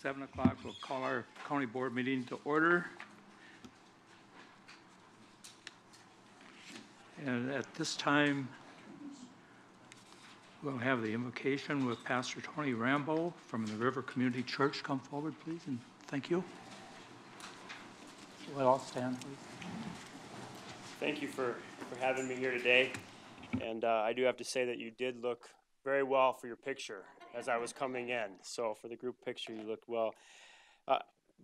7 o'clock. We'll call our county board meeting to order. And at this time, we'll have the invocation with Pastor Tony Rambo from the River Community Church. Come forward, please, and thank you. We'll all stand, please. Thank you for having me here today. And I do have to say that you did look very well for your picture as I was coming in. So for the group picture, you looked well.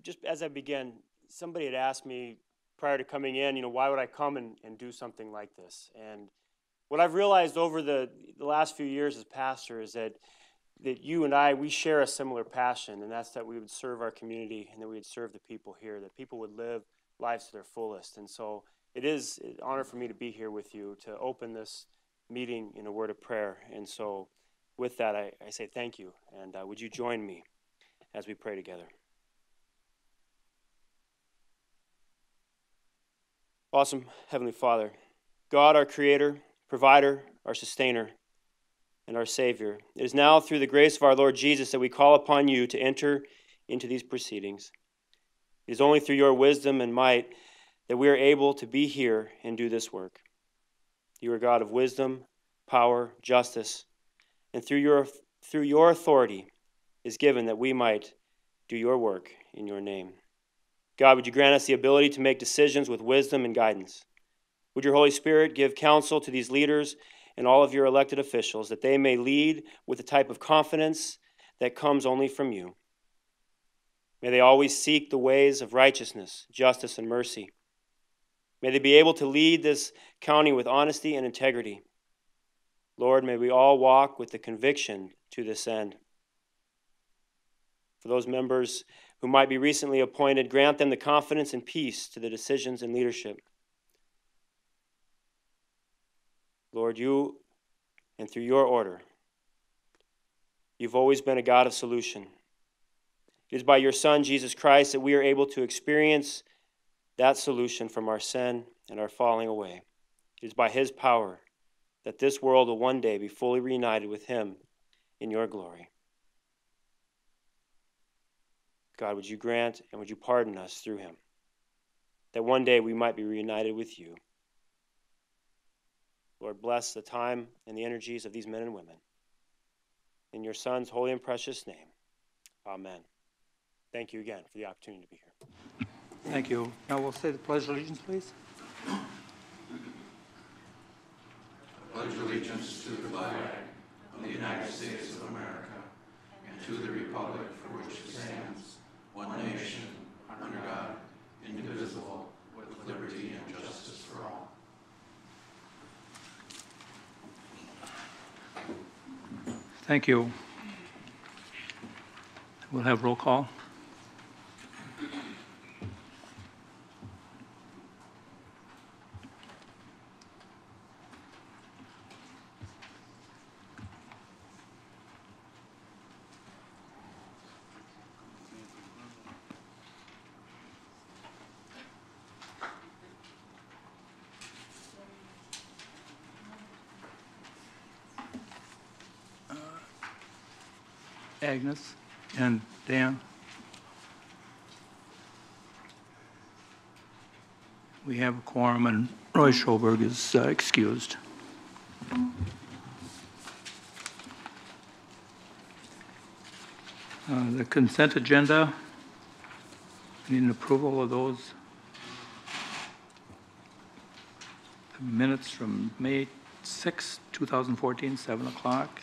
Just as I began, somebody had asked me prior to coming in, why would I come and do something like this? And what I've realized over the last few years as pastor is that you and I, we share a similar passion, and that's that we would serve our community and that we would serve the people here, that people would live lives to their fullest. And so it is an honor for me to be here with you to open this meeting in a word of prayer. And so with that, I say thank you. And would you join me as we pray together? Awesome Heavenly Father, God, our Creator, Provider, our Sustainer, and our Savior, it is now through the grace of our Lord Jesus that we call upon you to enter into these proceedings. It is only through your wisdom and might that we are able to be here and do this work. You are God of wisdom, power, justice, and through your authority is given that we might do your work in your name. God, would you grant us the ability to make decisions with wisdom and guidance? Would your Holy Spirit give counsel to these leaders and all of your elected officials that they may lead with the type of confidence that comes only from you? May they always seek the ways of righteousness, justice, and mercy. May they be able to lead this county with honesty and integrity. Lord, may we all walk with the conviction to this end. For those members who might be recently appointed, grant them the confidence and peace to the decisions and leadership. Lord, you, and through your order, you've always been a God of solution. It is by your Son, Jesus Christ, that we are able to experience that solution from our sin and our falling away. It is by his power that this world will one day be fully reunited with him in your glory. God, would you grant and would you pardon us through him, that one day we might be reunited with you. Lord, bless the time and the energies of these men and women. In your Son's holy and precious name, amen. Thank you again for the opportunity to be here. Thank you. Now we'll say the Pledge of Allegiance, please. I pledge allegiance to the flag of the United States of America and to the republic for which it stands, one nation, under God, indivisible, with liberty and justice for all. Thank you. We'll have roll call. Agnes and Dan. We have a quorum, and Roy Schoberg is excused. The consent agenda, need an approval of those minutes from May 6, 2014, 7 o'clock.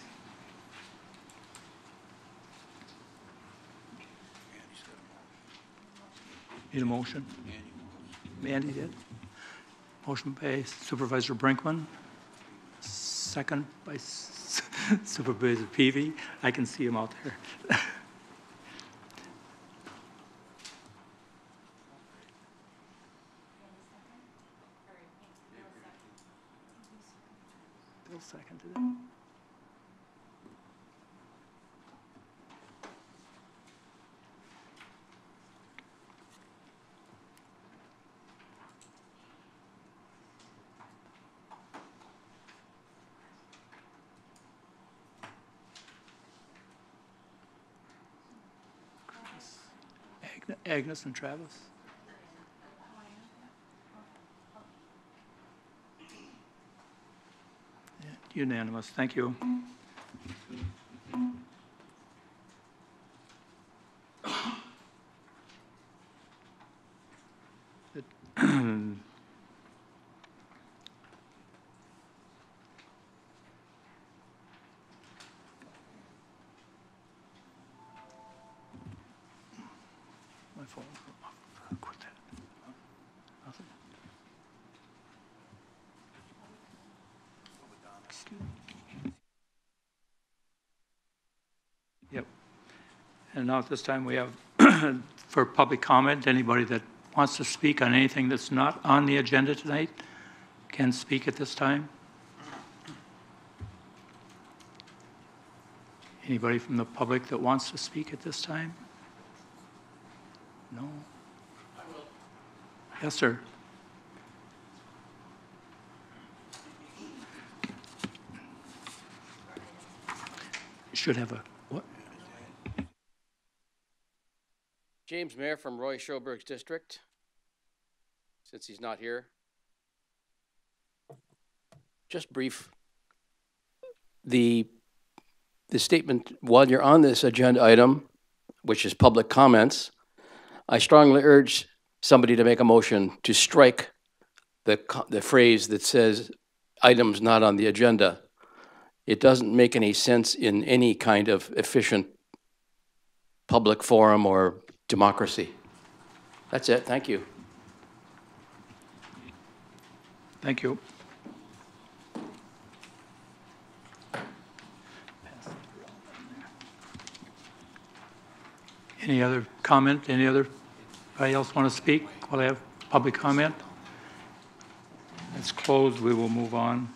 Need a motion? Andy did. Motion by Supervisor Brinkman, second by Supervisor Peavy. I can see him out there. Bill seconded it. Agnes and Travis? Yeah, unanimous, thank you. My phone. Quit that. Nothing. Excuse me. Yep. And now at this time we have for public comment, anybody that wants to speak on anything that's not on the agenda tonight can speak at this time. Anybody from the public that wants to speak at this time? No? I will. Yes, sir. Should have a, what? James Mayer from Roy Schoberg's district, since he's not here. Just brief. The statement, while you're on this agenda item, which is public comments, I strongly urge somebody to make a motion to strike the phrase that says items not on the agenda. It doesn't make any sense in any kind of efficient public forum or democracy. That's it. Thank you. Thank you. Any other comment? Anybody else want to speak while I have public comment? It's closed. We will move on.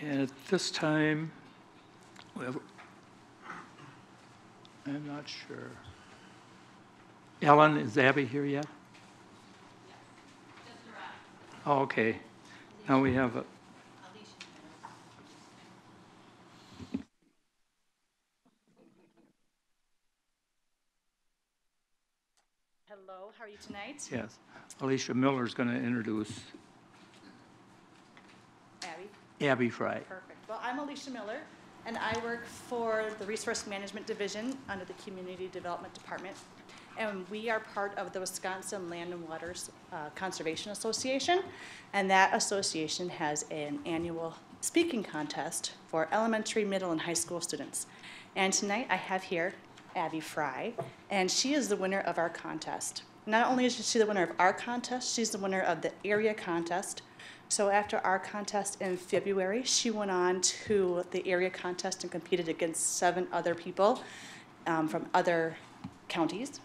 And at this time, we have, I'm not sure. Ellen, is Abby here yet? Oh, okay. Now we have a, Hello, how are you tonight? yes, Alicia Miller is going to introduce Abby Fry. Perfect. Well, I'm Alicia Miller, and I work for the Resource Management Division under the Community Development Department. And we are part of the Wisconsin Land and Waters Conservation Association. And that association has an annual speaking contest for elementary, middle, and high school students. And tonight I have here Abby Fry, and she is the winner of our contest. Not only is she the winner of our contest, she's the winner of the area contest. So after our contest in February, she went on to the area contest and competed against 7 other people from other counties.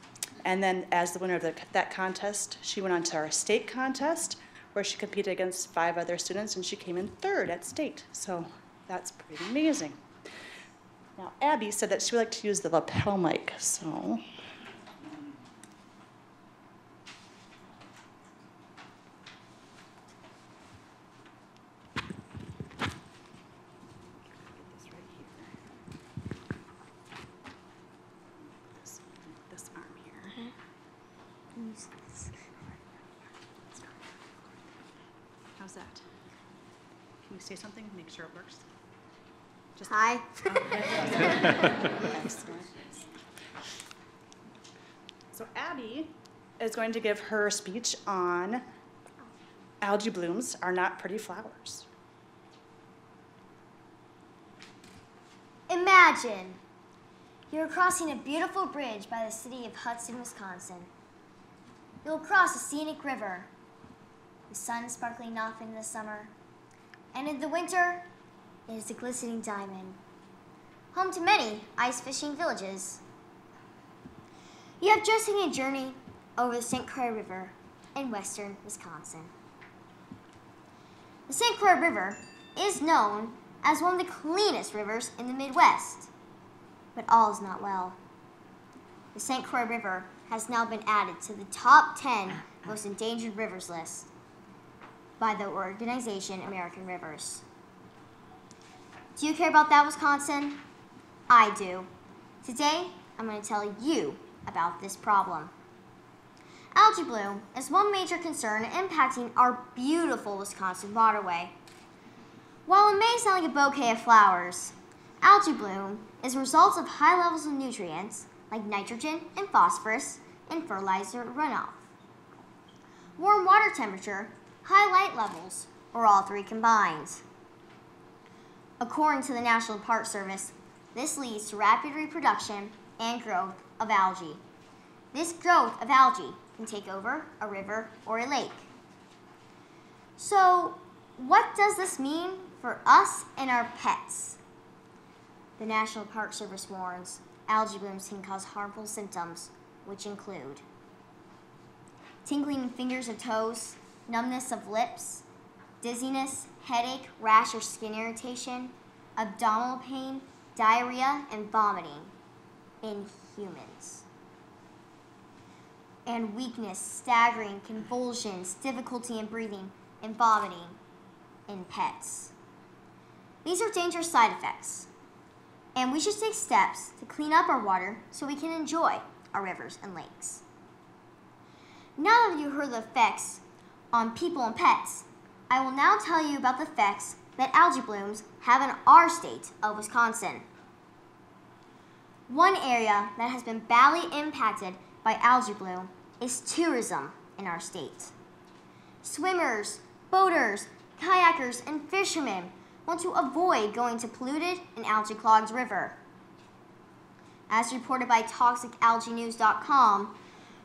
And then as the winner of that contest, she went on to our state contest, where she competed against 5 other students, and she came in 3rd at state. So that's pretty amazing. Now, Abby said that she would like to use the lapel mic, so. This arm here. How's that? Can you say something? Make sure it works. Just Hi. Excellent. So Abby is going to give her speech on algae blooms are not pretty flowers. Imagine you're crossing a beautiful bridge by the city of Hudson, Wisconsin. You'll cross a scenic river, the sun sparkling off in the summer, and in the winter, it is a glistening diamond, home to many ice fishing villages. You have just taken a journey over the St. Croix River in western Wisconsin. The St. Croix River is known as one of the cleanest rivers in the Midwest, but all is not well. The St. Croix River has now been added to the top 10 most endangered rivers list by the organization American Rivers. Do you care about that, Wisconsin? I do. Today, I'm going to tell you about this problem. Algae bloom is one major concern impacting our beautiful Wisconsin waterway. While it may sound like a bouquet of flowers, algae bloom is a result of high levels of nutrients like nitrogen and phosphorus in fertilizer runoff. Warm water temperature, high light levels, or all three combined. According to the National Park Service, this leads to rapid reproduction and growth of algae. This growth of algae can take over a river or a lake. So, what does this mean for us and our pets? The National Park Service warns algae blooms can cause harmful symptoms, which include tingling in fingers and toes, numbness of lips, dizziness, headache, rash or skin irritation, abdominal pain, diarrhea, and vomiting in humans. And weakness, staggering, convulsions, difficulty in breathing, and vomiting in pets. These are dangerous side effects, and we should take steps to clean up our water so we can enjoy our rivers and lakes. Now that you've heard the effects on people and pets, I will now tell you about the effects that algae blooms have in our state of Wisconsin. One area that has been badly impacted by algae bloom is tourism in our state. Swimmers, boaters, kayakers, and fishermen want to avoid going to polluted and algae-clogged river. As reported by ToxicAlgaeNews.com,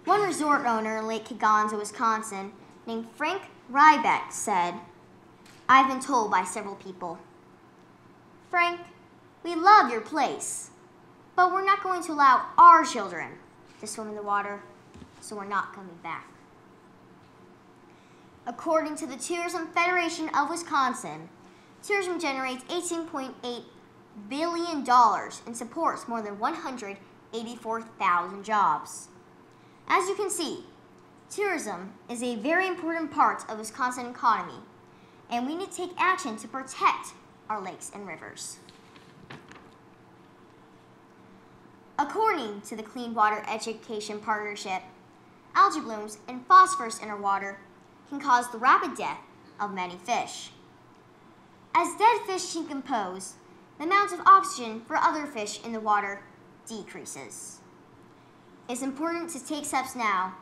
one resort owner in Lake Kegonsa, Wisconsin, named Frank Rybeck said, "I've been told by several people, Frank, we love your place, but we're not going to allow our children to swim in the water, so we're not coming back." According to the Tourism Federation of Wisconsin, tourism generates $18.8 billion and supports more than 184,000 jobs. As you can see, tourism is a very important part of Wisconsin economy, and we need to take action to protect our lakes and rivers. According to the Clean Water Education Partnership, algae blooms and phosphorus in our water can cause the rapid death of many fish. As dead fish decompose, the amount of oxygen for other fish in the water decreases. It's important to take steps now,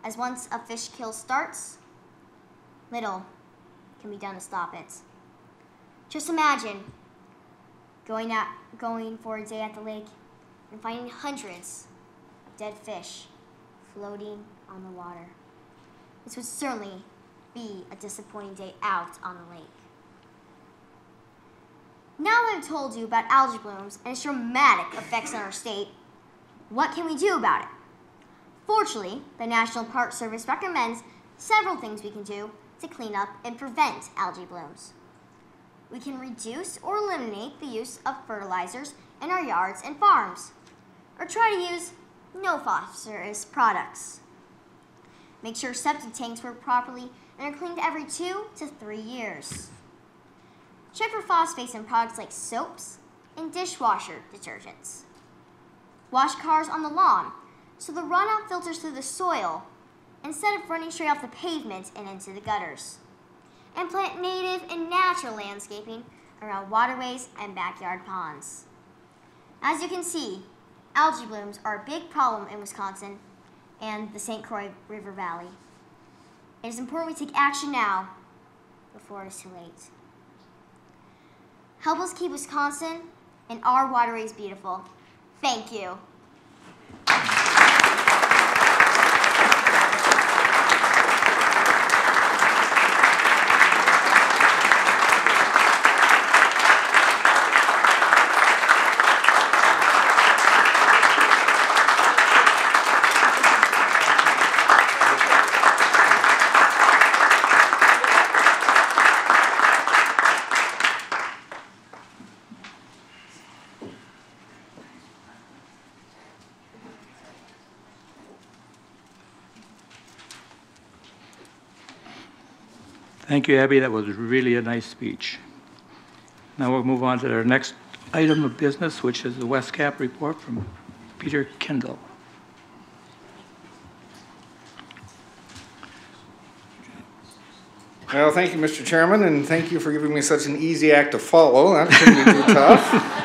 as once a fish kill starts, little can be done to stop it. Just imagine going for a day at the lake and finding hundreds of dead fish floating on the water. This would certainly be a disappointing day out on the lake. Now that I've told you about algae blooms and its dramatic effects on our state, what can we do about it? Fortunately, the National Park Service recommends several things we can do to clean up and prevent algae blooms. We can reduce or eliminate the use of fertilizers in our yards and farms, or try to use no phosphorus products. Make sure septic tanks work properly and are cleaned every 2 to 3 years. Check for phosphates in products like soaps and dishwasher detergents. Wash cars on the lawn so the runoff filters through the soil instead of running straight off the pavement and into the gutters. And plant native and natural landscaping around waterways and backyard ponds. As you can see, algae blooms are a big problem in Wisconsin and the St. Croix River Valley. It is important we take action now before it is too late. Help us keep Wisconsin and our waterways beautiful. Thank you. Thank you, Abby. That was really a nice speech. Now we'll move on to our next item of business, which is the West Cap report from Peter Kendall. Well, thank you, Mr. Chairman, and thank you for giving me such an easy act to follow. That shouldn't be too tough.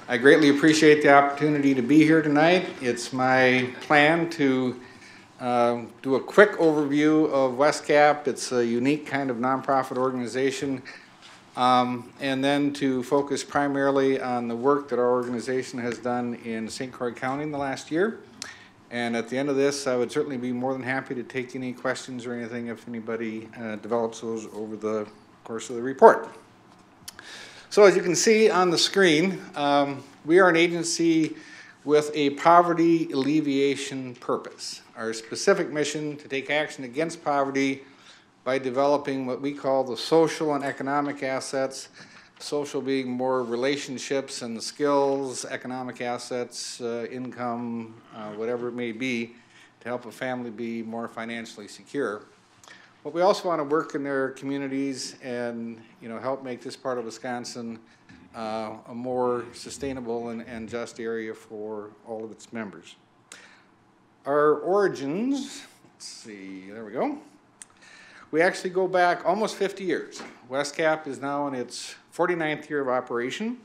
I greatly appreciate the opportunity to be here tonight. It's my plan to do a quick overview of WestCap. It's a unique kind of nonprofit organization, and then to focus primarily on the work that our organization has done in St. Croix County in the last year. And at the end of this, I would certainly be more than happy to take any questions or anything if anybody develops those over the course of the report. So as you can see on the screen, we are an agency with a poverty alleviation purpose. Our specific mission to take action against poverty by developing what we call the social and economic assets, social being more relationships and the skills, economic assets, income, whatever it may be, to help a family be more financially secure. But we also want to work in their communities and help make this part of Wisconsin a more sustainable and just area for all of its members. Our origins, let's see, there we go. We actually go back almost 50 years. WestCap is now in its 49th year of operation.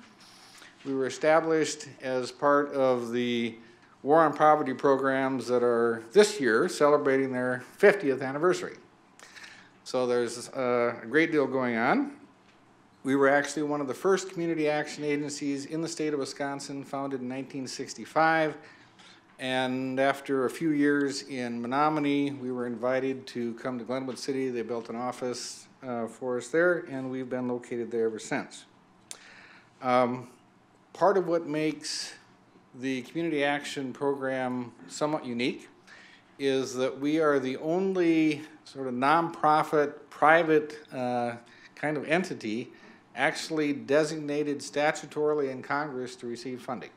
We were established as part of the War on Poverty programs that are this year celebrating their 50th anniversary. So there's a great deal going on. We were actually one of the first community action agencies in the state of Wisconsin, founded in 1965. And after a few years in Menominee, we were invited to come to Glenwood City. They built an office for us there, and we've been located there ever since. Part of what makes the community action program somewhat unique is that we are the only sort of nonprofit, private kind of entity actually designated statutorily in Congress to receive funding.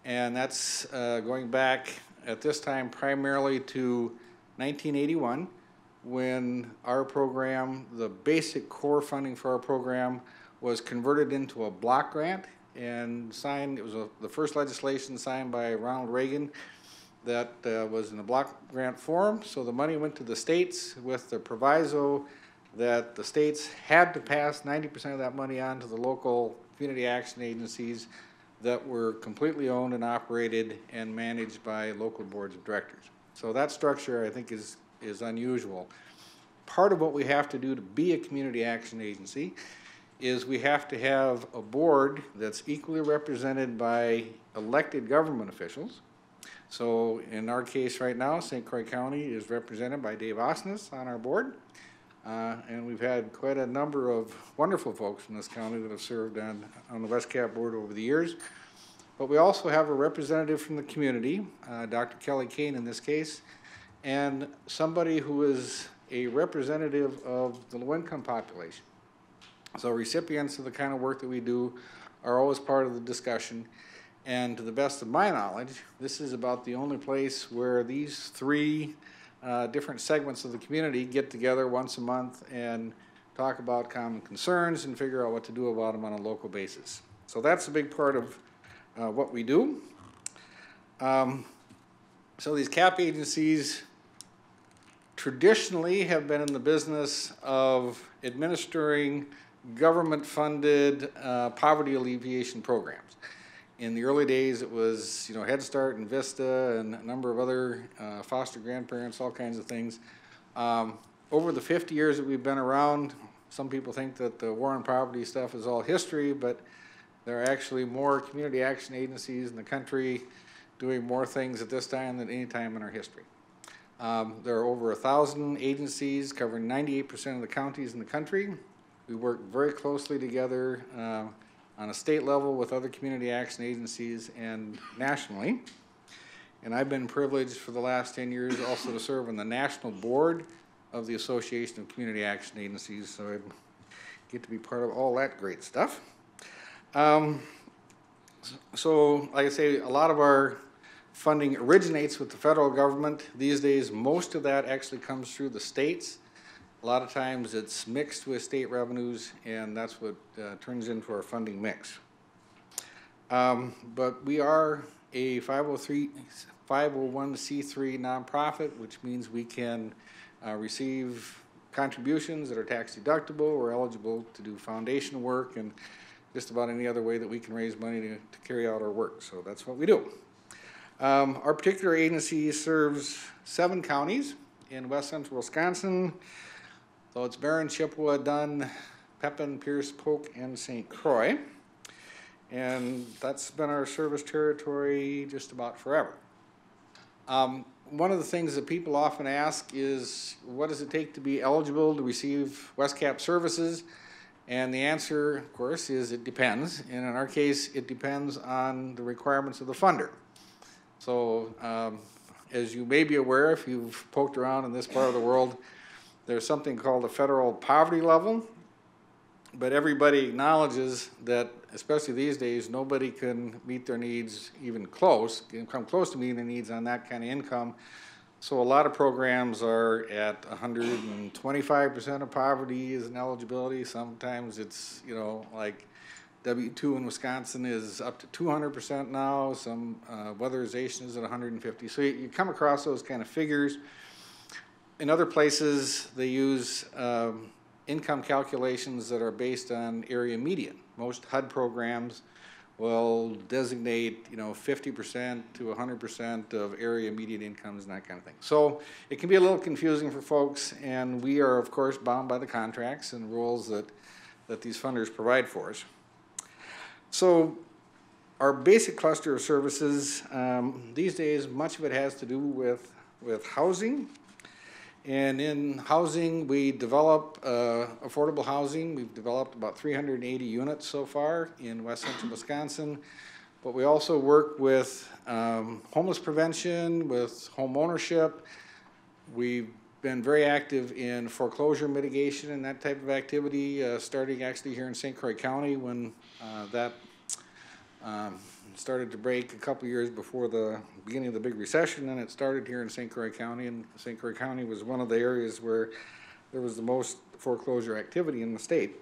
And that's going back at this time primarily to 1981, when our program, the basic core funding for our program, was converted into a block grant and signed. It was the first legislation signed by Ronald Reagan that was in a block grant form. So the money went to the states with the proviso that the states had to pass 90% of that money on to the local community action agencies that were completely owned and operated and managed by local boards of directors. So that structure, I think, is unusual. Part of what we have to do to be a community action agency is we have to have a board that's equally represented by elected government officials. So in our case right now, St. Croix County is represented by Dave Osnes on our board. And we've had quite a number of wonderful folks in this county that have served on the WestCap board over the years. But we also have a representative from the community, Dr. Kelly Kane in this case, and somebody who is a representative of the low-income population. So recipients of the kind of work that we do are always part of the discussion. And to the best of my knowledge, this is about the only place where these three different segments of the community get together once a month and talk about common concerns and figure out what to do about them on a local basis. So that's a big part of what we do. So these CAP agencies traditionally have been in the business of administering government-funded poverty alleviation programs. In the early days, it was Head Start and Vista and a number of other foster grandparents, all kinds of things. Over the 50 years that we've been around, some people think that the war on poverty stuff is all history, but there are actually more community action agencies in the country doing more things at this time than any time in our history. There are over 1,000 agencies covering 98% of the counties in the country. We work very closely together on a state level with other community action agencies and nationally. And I've been privileged for the last 10 years also to serve on the national board of the Association of Community Action Agencies, so I get to be part of all that great stuff. So like I say, a lot of our funding originates with the federal government. These days, most of that actually comes through the states. A lot of times it's mixed with state revenues, and that's what turns into our funding mix. But we are a 501c3 nonprofit, which means we can receive contributions that are tax deductible. We're eligible to do foundation work and just about any other way that we can raise money to carry out our work. So that's what we do. Our particular agency serves 7 counties in west central Wisconsin. So it's Barron, Chippewa, Dunn, Pepin, Pierce, Polk, and St. Croix. And that's been our service territory just about forever. One of the things that people often ask is, what does it take to be eligible to receive WESCAP services? And the answer, of course, is it depends. And in our case, it depends on the requirements of the funder. So as you may be aware, if you've poked around in this part of the world, there's something called the federal poverty level. But everybody acknowledges that, especially these days, nobody can meet their needs even close, can come close to meeting their needs on that kind of income. So a lot of programs are at 125% of poverty is an eligibility. Sometimes it's, you know, like W-2 in Wisconsin is up to 200% now. Some weatherization is at 150. So you come across those kind of figures. In other places, they use income calculations that are based on area median. Most HUD programs will designate, you know, 50% to 100% of area median incomes and that kind of thing. So it can be a little confusing for folks, and we are, of course, bound by the contracts and rules that these funders provide for us. So our basic cluster of services, these days, much of it has to do with housing. And in housing, we develop affordable housing. We've developed about 380 units so far in west central Wisconsin. But we also work with homeless prevention, with home ownership. We've been very active in foreclosure mitigation and that type of activity, starting actually here in St. Croix County when that started to break a couple years before the beginning of the big recession, and it started here in St. Croix County, and St. Croix County was one of the areas where there was the most foreclosure activity in the state.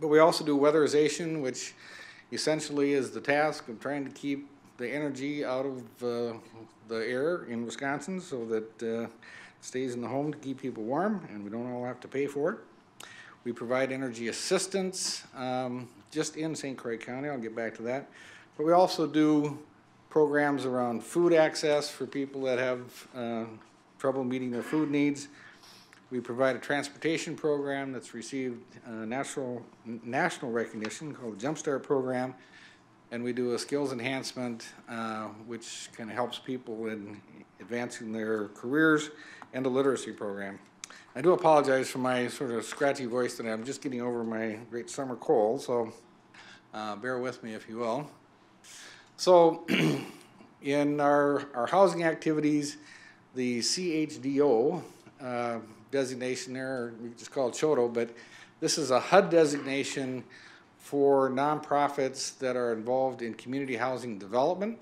But we also do weatherization, which essentially is the task of trying to keep the energy out of the air in Wisconsin so that it stays in the home to keep people warm, and we don't all have to pay for it. We provide energy assistance just in St. Croix County. I'll get back to that. But we also do programs around food access for people that have trouble meeting their food needs. We provide a transportation program that's received national recognition called the Jumpstart program. And we do a skills enhancement, which kind of helps people in advancing their careers, and a literacy program. I do apologize for my sort of scratchy voice today. I'm just getting over my great summer cold, so bear with me if you will. So in our housing activities, the CHDO designation there, we just call it CHODO, but this is a HUD designation for nonprofits that are involved in community housing development.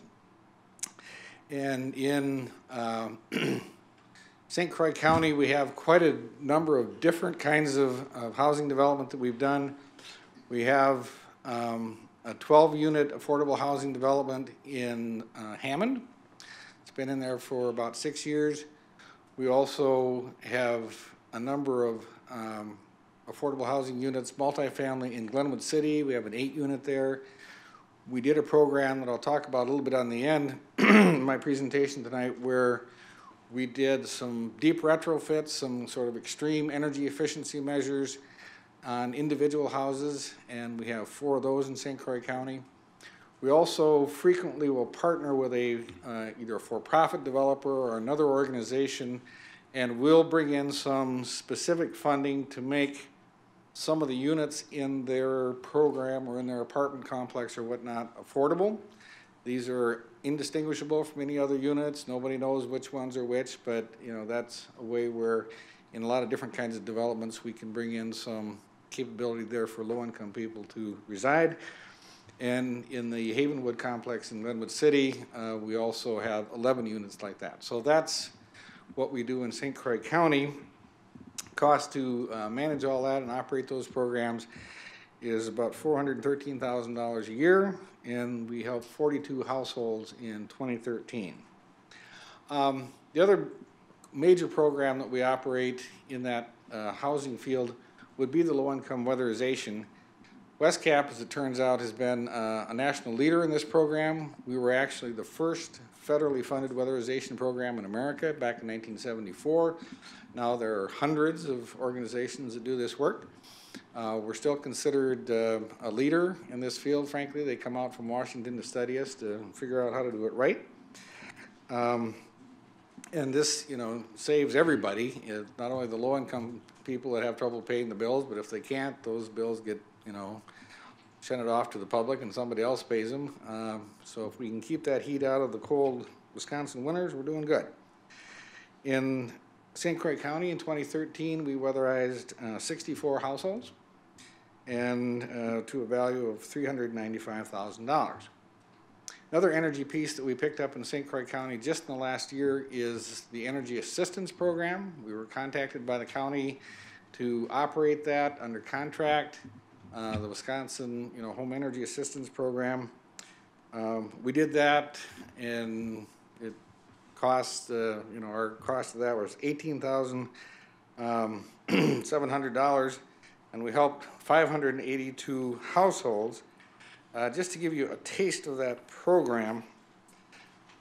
And in St. Croix County, we have quite a number of different kinds of housing development that we've done. We have a 12-unit affordable housing development in Hammond. It's been in there for about 6 years. We also have a number of affordable housing units, multifamily in Glenwood City. We have an 8-unit there. We did a program that I'll talk about a little bit on the end in my presentation tonight, where we did some deep retrofits, some sort of extreme energy efficiency measures on individual houses, and we have 4 of those in St. Croix County. We also frequently will partner with either a for-profit developer or another organization, and we'll bring in some specific funding to make some of the units in their program or in their apartment complex or whatnot affordable. These are indistinguishable from any other units. Nobody knows which ones are which, but you know, that's a way where in a lot of different kinds of developments we can bring in some capability there for low-income people to reside. And in the Havenwood complex in Glenwood City, we also have 11 units like that. So that's what we do in St. Croix County. cost to manage all that and operate those programs is about $413,000 a year, and we helped 42 households in 2013. The other major program that we operate in that housing field would be the low-income weatherization. West Cap, as it turns out, has been a national leader in this program. We were actually the first federally funded weatherization program in America back in 1974. Now there are hundreds of organizations that do this work. We're still considered a leader in this field, frankly. They come out from Washington to study us to figure out how to do it right. And this, saves everybody, not only the low-income people that have trouble paying the bills, but if they can't, those bills get, shunted off to the public and somebody else pays them. So if we can keep that heat out of the cold Wisconsin winters, we're doing good. In St. Croix County in 2013, we weatherized 64 households and to a value of $395,000. Another energy piece that we picked up in St. Croix County just in the last year is the Energy Assistance Program. We were contacted by the county to operate that under contract, the Wisconsin Home Energy Assistance Program. We did that, and it cost, our cost of that was $18,700, and we helped 582 households. Just to give you a taste of that program,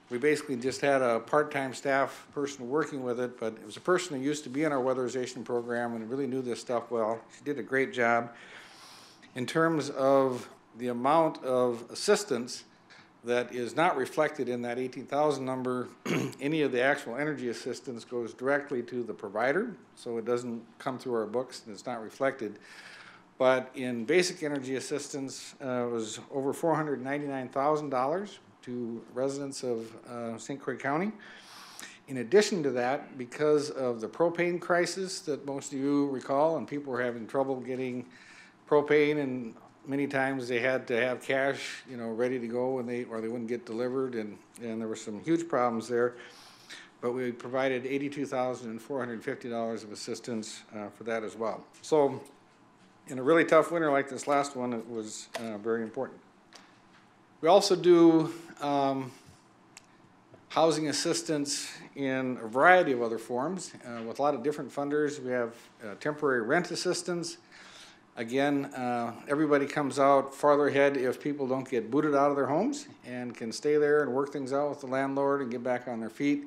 we basically just had a part-time staff person working with it, but it was a person who used to be in our weatherization program and really knew this stuff well. She did a great job. In terms of the amount of assistance that is not reflected in that 18,000 number, any of the actual energy assistance goes directly to the provider, so it doesn't come through our books and it's not reflected. But in basic energy assistance, it was over $499,000 to residents of St. Croix County. In addition to that, because of the propane crisis that most of you recall, and people were having trouble getting propane, and many times they had to have cash, ready to go, or they wouldn't get delivered, and there were some huge problems there. But we provided $82,450 of assistance for that as well. So in a really tough winter like this last one, it was very important. We also do housing assistance in a variety of other forms with a lot of different funders. We have temporary rent assistance. Again, everybody comes out farther ahead if people don't get booted out of their homes and can stay there and work things out with the landlord and get back on their feet.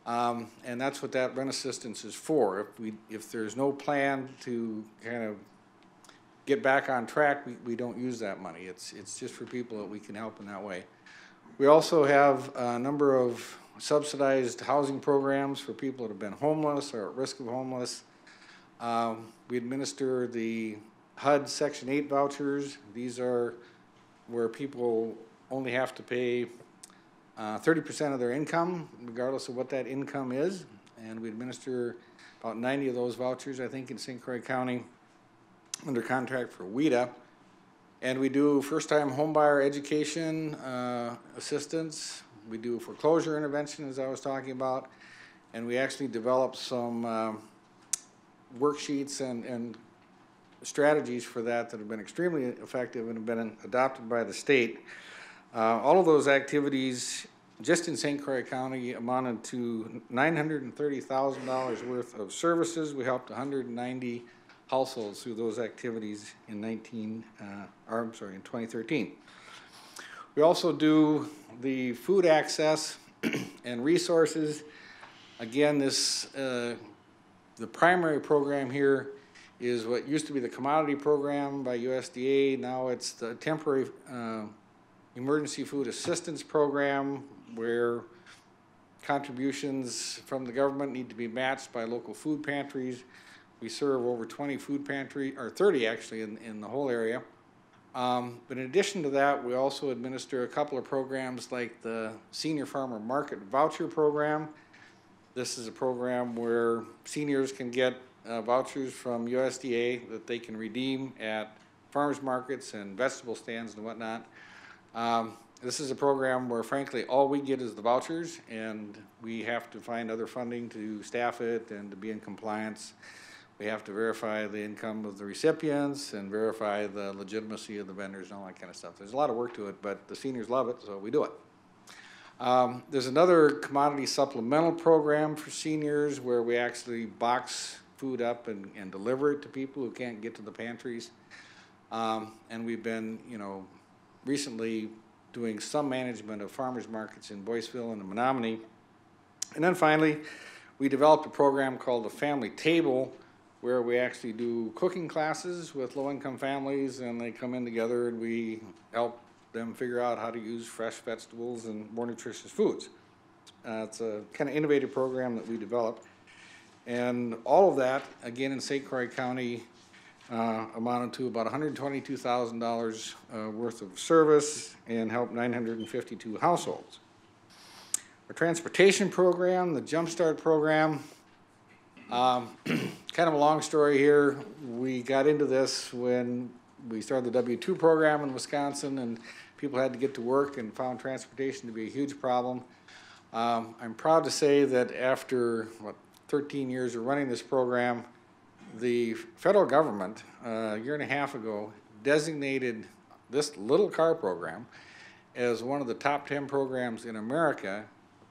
And that's what that rent assistance is for. If there's no plan to kind of get back on track, we don't use that money. It's just for people that we can help in that way. We also have a number of subsidized housing programs for people that have been homeless or at risk of homeless. We administer the HUD Section 8 vouchers. These are where people only have to pay 30% of their income, regardless of what that income is. And we administer about 90 of those vouchers, I think, in St. Croix County under contract for WIDA. And we do first-time homebuyer education assistance. We do foreclosure intervention, as I was talking about. And we actually developed some worksheets and strategies for that have been extremely effective and have been adopted by the state. All of those activities just in St. Croix County amounted to $930,000 worth of services. We helped 190 households through those activities in 2013. We also do the food access and resources. Again, the primary program here is what used to be the commodity program by USDA. Now it's the temporary emergency food assistance program, where contributions from the government need to be matched by local food pantries. We serve over 20 food pantries, or 30 actually, in the whole area. But in addition to that, we also administer a couple of programs like the Senior Farmer Market Voucher Program. This is a program where seniors can get vouchers from USDA that they can redeem at farmers markets and vegetable stands and whatnot. This is a program where, frankly, all we get is the vouchers, and we have to find other funding to staff it and to be in compliance We have to verify the income of the recipients and verify the legitimacy of the vendors and all that kind of stuff. There's a lot of work to it, but the seniors love it, so we do it. There's another commodity supplemental program for seniors where we actually box food up and deliver it to people who can't get to the pantries. And we've been, recently doing some management of farmers markets in Boyceville and in Menominee. And then finally, we developed a program called the Family Table, where we actually do cooking classes with low-income families, and they come in together and we help them figure out how to use fresh vegetables and more nutritious foods. It's a kind of innovative program that we developed. And all of that, again, in St. Croix County, amounted to about $122,000 worth of service and helped 952 households. Our transportation program, the Jump Start program, kind of a long story here. We got into this when we started the W-2 program in Wisconsin, and people had to get to work and found transportation to be a huge problem. I'm proud to say that after, 13 years of running this program, the federal government, a year and a half ago, designated this little car program as one of the top 10 programs in America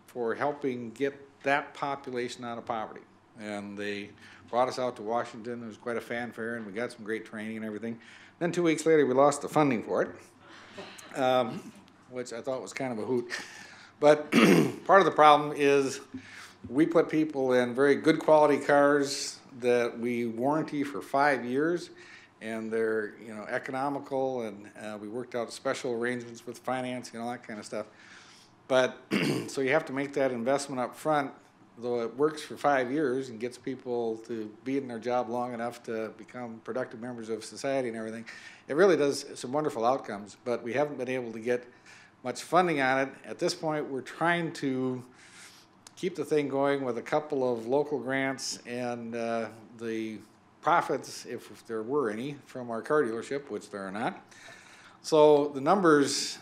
for helping get that population out of poverty. And they brought us out to Washington. It was quite a fanfare, and we got some great training and everything. Then 2 weeks later, we lost the funding for it, which I thought was kind of a hoot. But part of the problem is we put people in very good quality cars that we warranty for 5 years, and they're economical, and we worked out special arrangements with financing and all that kind of stuff. But so you have to make that investment up front, though it works for 5 years and gets people to be in their job long enough to become productive members of society and everything. It really does some wonderful outcomes, but we haven't been able to get much funding on it. At this point, we're trying to keep the thing going with a couple of local grants and the profits, if there were any, from our car dealership, which there are not. So the numbers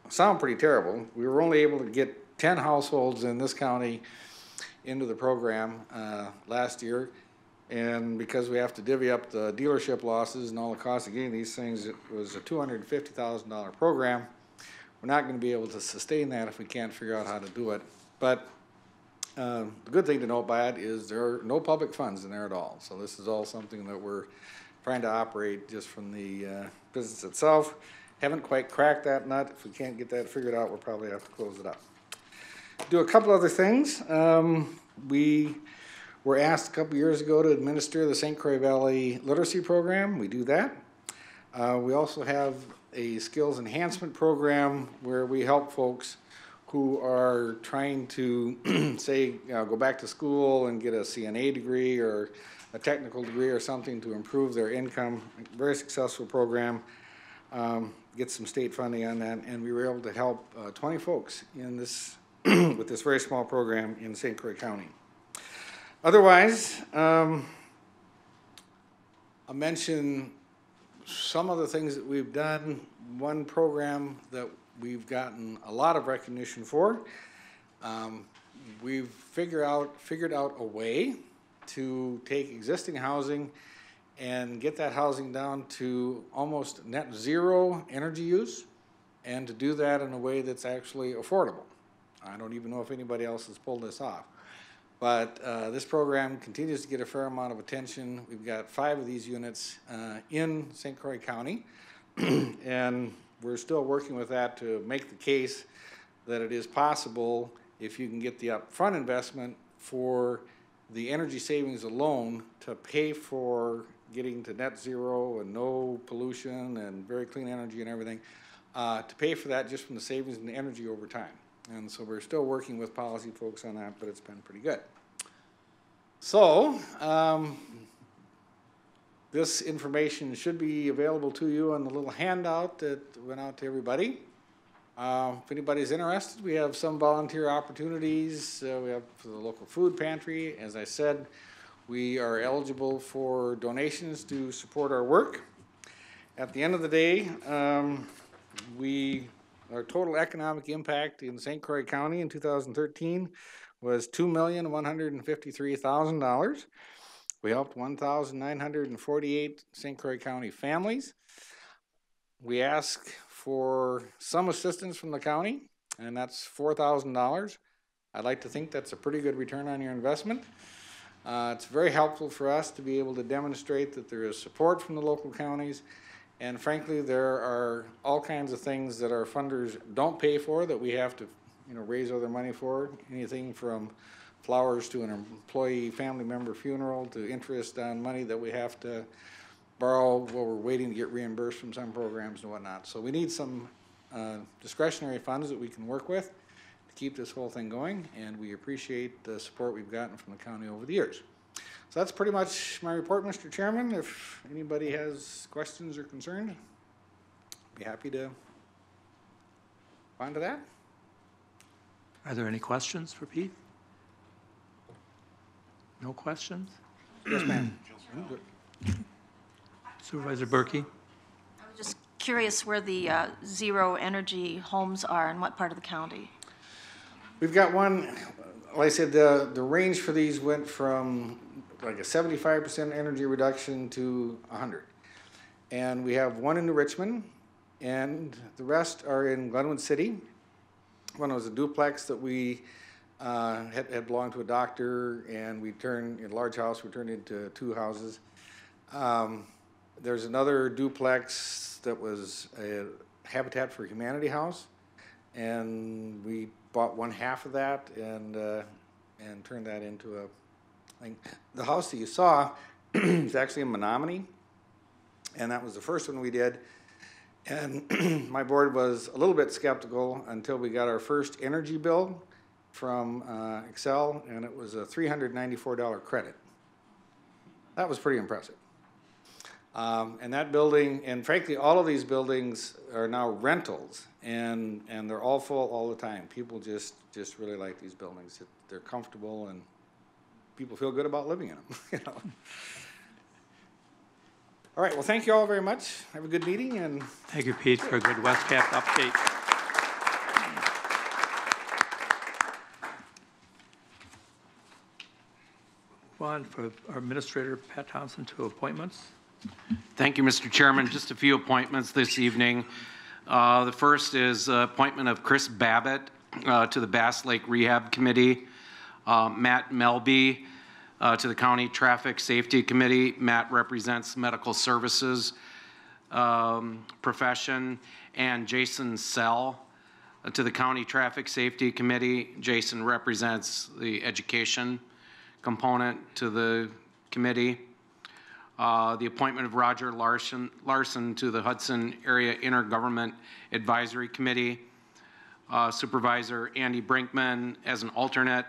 sound pretty terrible. We were only able to get 10 households in this county into the program last year, and because we have to divvy up the dealership losses and all the costs of getting these things, it was a $250,000 program. We're not going to be able to sustain that if we can't figure out how to do it. But the good thing to note by it is there are no public funds in there at all. So this is all something that we're trying to operate just from the business itself. Haven't quite cracked that nut. If we can't get that figured out, we'll probably have to close it up. Do a couple other things. We were asked a couple years ago to administer the St. Croix Valley Literacy Program. We do that. We also have a skills enhancement program where we help folks who are trying to, say, go back to school and get a CNA degree or a technical degree or something to improve their income. Very successful program. Get some state funding on that, and we were able to help 20 folks in this with this very small program in St. Croix County. Otherwise, I'll mention some of the things that we've done. One program that we've gotten a lot of recognition for. We've figured out a way to take existing housing and get that housing down to almost net zero energy use, and to do that in a way that's actually affordable. I don't even know if anybody else has pulled this off. But this program continues to get a fair amount of attention. We've got 5 of these units in St. Croix County, and we're still working with that to make the case that it is possible, if you can get the upfront investment for the energy savings alone, to pay for getting to net zero and no pollution and very clean energy and everything, to pay for that just from the savings in the energy over time. And so we're still working with policy folks on that, but it's been pretty good. So this information should be available to you on the little handout that went out to everybody. If anybody's interested, we have some volunteer opportunities. We have for the local food pantry. As I said, we are eligible for donations to support our work. At the end of the day, our total economic impact in St. Croix County in 2013 was $2,153,000. We helped 1,948 St. Croix County families. We ask for some assistance from the county, and that's $4,000. I'd like to think that's a pretty good return on your investment. It's very helpful for us to be able to demonstrate that there is support from the local counties. And frankly, there are all kinds of things that our funders don't pay for that we have to, raise other money for. Anything from flowers to an employee family member funeral to interest on money that we have to borrow while we're waiting to get reimbursed from some programs and whatnot. So we need some discretionary funds that we can work with to keep this whole thing going, and we appreciate the support we've gotten from the county over the years. So that's pretty much my report, Mr. Chairman. If anybody has questions or concerns, I'd be happy to respond to that. Are there any questions for Pete? No questions? Yes, ma'am. Supervisor Berkey? I was just curious where the zero energy homes are in what part of the county? We've got one, like I said, the range for these went from like a 75% energy reduction to 100. And we have one in New Richmond, and the rest are in Glenwood City. One was a duplex that we had belonged to a doctor, and we turned, in a large house, we turned into 2 houses. There's another duplex that was a Habitat for Humanity house, and we bought one half of that and turned that into a thing. The house that you saw is actually in Menominee, and that was the first one we did. And my board was a little bit skeptical until we got our first energy bill from Excel, and it was a $394 credit. That was pretty impressive. And that building, and frankly, all of these buildings are now rentals, and they're all full all the time. People just really like these buildings. They're comfortable, and people feel good about living in them. All right, well, thank you all very much. Have a good meeting, and Thank you, Pete, for a good West Cap update. Move on for our Administrator, Pat Thompson, to appointments. Thank you, Mr. Chairman. Just a few appointments this evening. The first is appointment of Chris Babbitt to the Bass Lake Rehab Committee, Matt Melby to the County Traffic Safety Committee. Matt represents medical services profession, and Jason Sell to the County Traffic Safety Committee. Jason represents the education component to the committee. The appointment of Roger Larson to the Hudson Area Intergovernment Advisory Committee. Supervisor Andy Brinkman as an alternate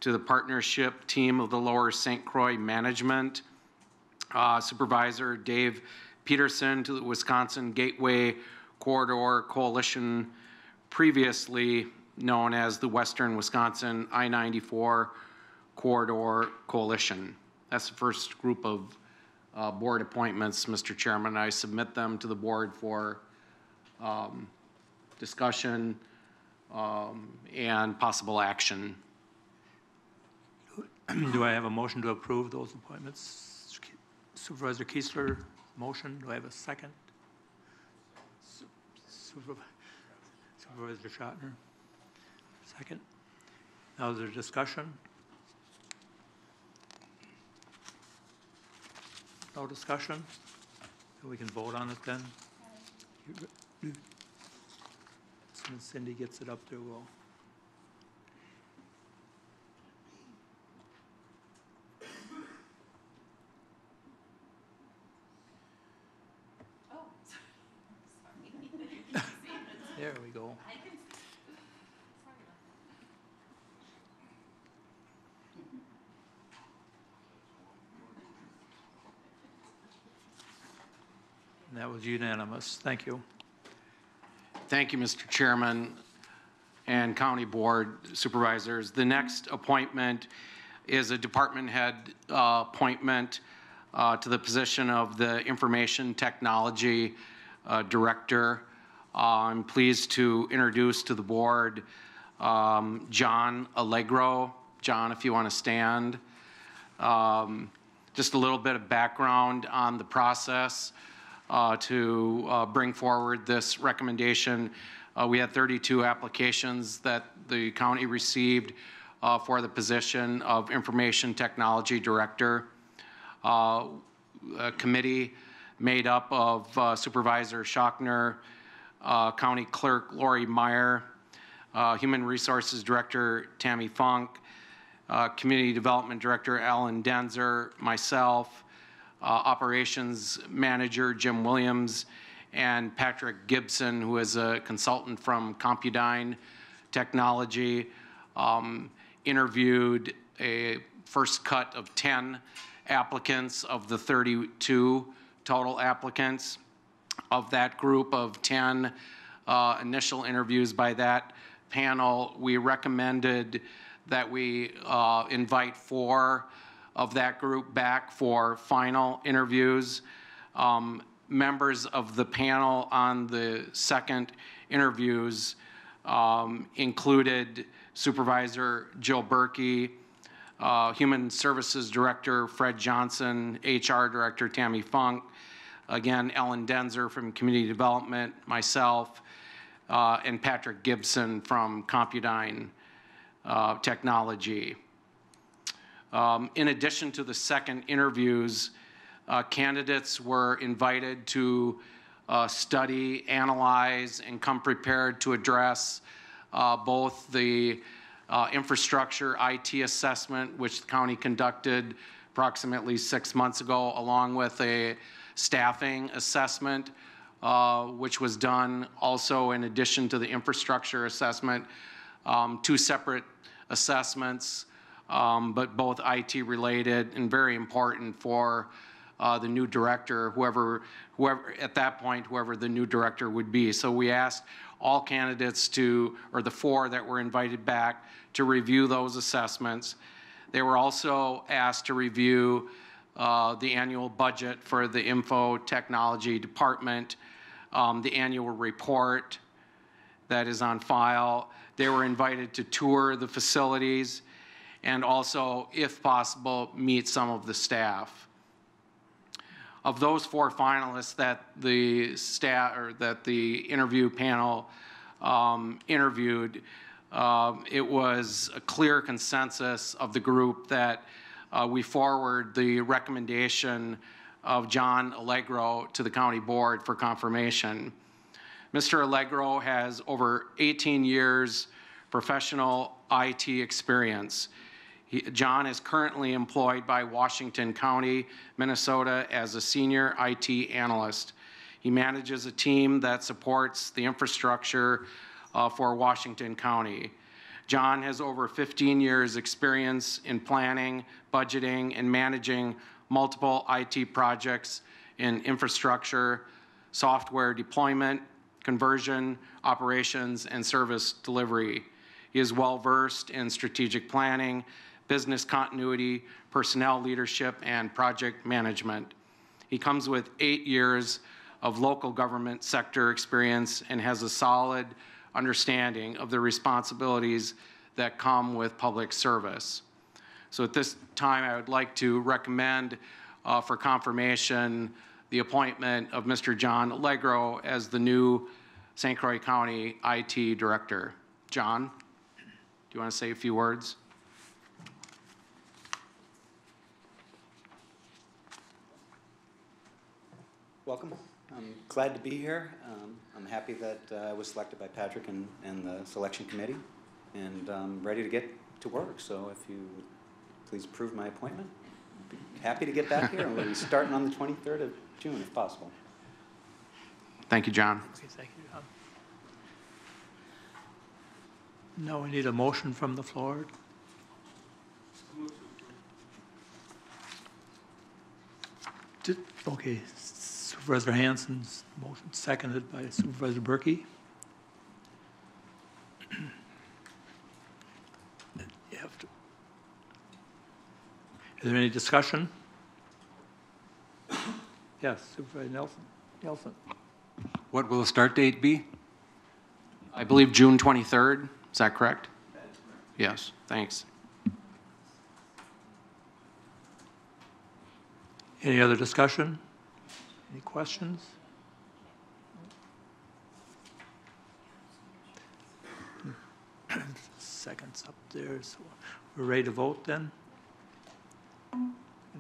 to the partnership team of the Lower St. Croix Management. Supervisor Dave Peterson to the Wisconsin Gateway Corridor Coalition, previously known as the Western Wisconsin I-94 Corridor Coalition. That's the first group of board appointments, Mr. Chairman. I submit them to the board for discussion and possible action. Do I have a motion to approve those appointments? Supervisor Kiesler, motion. Do I have a second? Supervisor Schottner, second. Now is there discussion? No discussion? So we can vote on it then? As soon as Cindy gets it up there, we'll. There we go. And that was unanimous. Thank you. Thank you, Mr. Chairman and County Board Supervisors. The next appointment is a department head appointment to the position of the Information Technology Director. I'm pleased to introduce to the board John Allegro. John, if you want to stand. Just a little bit of background on the process to bring forward this recommendation. We had 32 applications that the county received for the position of Information Technology Director. A committee made up of Supervisor Schochner, County Clerk Lori Meyer, Human Resources Director Tammy Funk, Community Development Director Alan Denzer, myself, Operations Manager Jim Williams, and Patrick Gibson, who is a consultant from Compudyne Technology, interviewed a first cut of 10 applicants of the 32 total applicants. Of that group of 10 initial interviews by that panel, we recommended that we invite 4 of that group back for final interviews. Members of the panel on the second interviews included Supervisor Jill Berkey, Human Services Director Fred Johnson, HR Director Tammy Funk, again, Ellen Denzer from Community Development, myself, and Patrick Gibson from Compudyne Technology. In addition to the second interviews, candidates were invited to study, analyze, and come prepared to address both the infrastructure IT assessment, which the county conducted approximately 6 months ago, along with a staffing assessment, which was done also in addition to the infrastructure assessment, 2 separate assessments, but both IT related and very important for the new director, whoever at that point, whoever the new director would be. So we asked all candidates to, or the 4 that were invited back, to review those assessments. They were also asked to review the annual budget for the Info Technology Department, the annual report that is on file. They were invited to tour the facilities and also, if possible, meet some of the staff. Of those 4 finalists that the staff or that the interview panel interviewed, it was a clear consensus of the group that we forward the recommendation of John Allegro to the county board for confirmation. Mr. Allegro has over 18 years professional IT experience. John is currently employed by Washington County, Minnesota as a senior IT analyst. He manages a team that supports the infrastructure for Washington County. John has over 15 years experience in planning, budgeting, and managing multiple IT projects in infrastructure, software deployment, conversion, operations, and service delivery. He is well-versed in strategic planning, business continuity, personnel leadership, and project management. He comes with 8 years of local government sector experience and has a solid understanding of the responsibilities that come with public service. So at this time, I would like to recommend for confirmation the appointment of Mr. John Allegro as the new St. Croix County IT Director. John, do you want to say a few words? Welcome. I'm glad to be here. I'm happy that I was selected by Patrick and the selection committee, and I'm ready to get to work. So if you would please approve my appointment, I'd be happy to get back here. I'm going to be starting on the 23rd of June, if possible. Thank you, John. Okay, thank you, John. Now we need a motion from the floor. Okay, Supervisor Hansen's motion, seconded by Supervisor Berkey. You have to. Is there any discussion? Yes, Supervisor Nelson. What will the start date be? I believe June 23rd. Is that correct? That is correct. Yes, thanks. Any other discussion? Any questions? Seconds up there, so we're ready to vote then?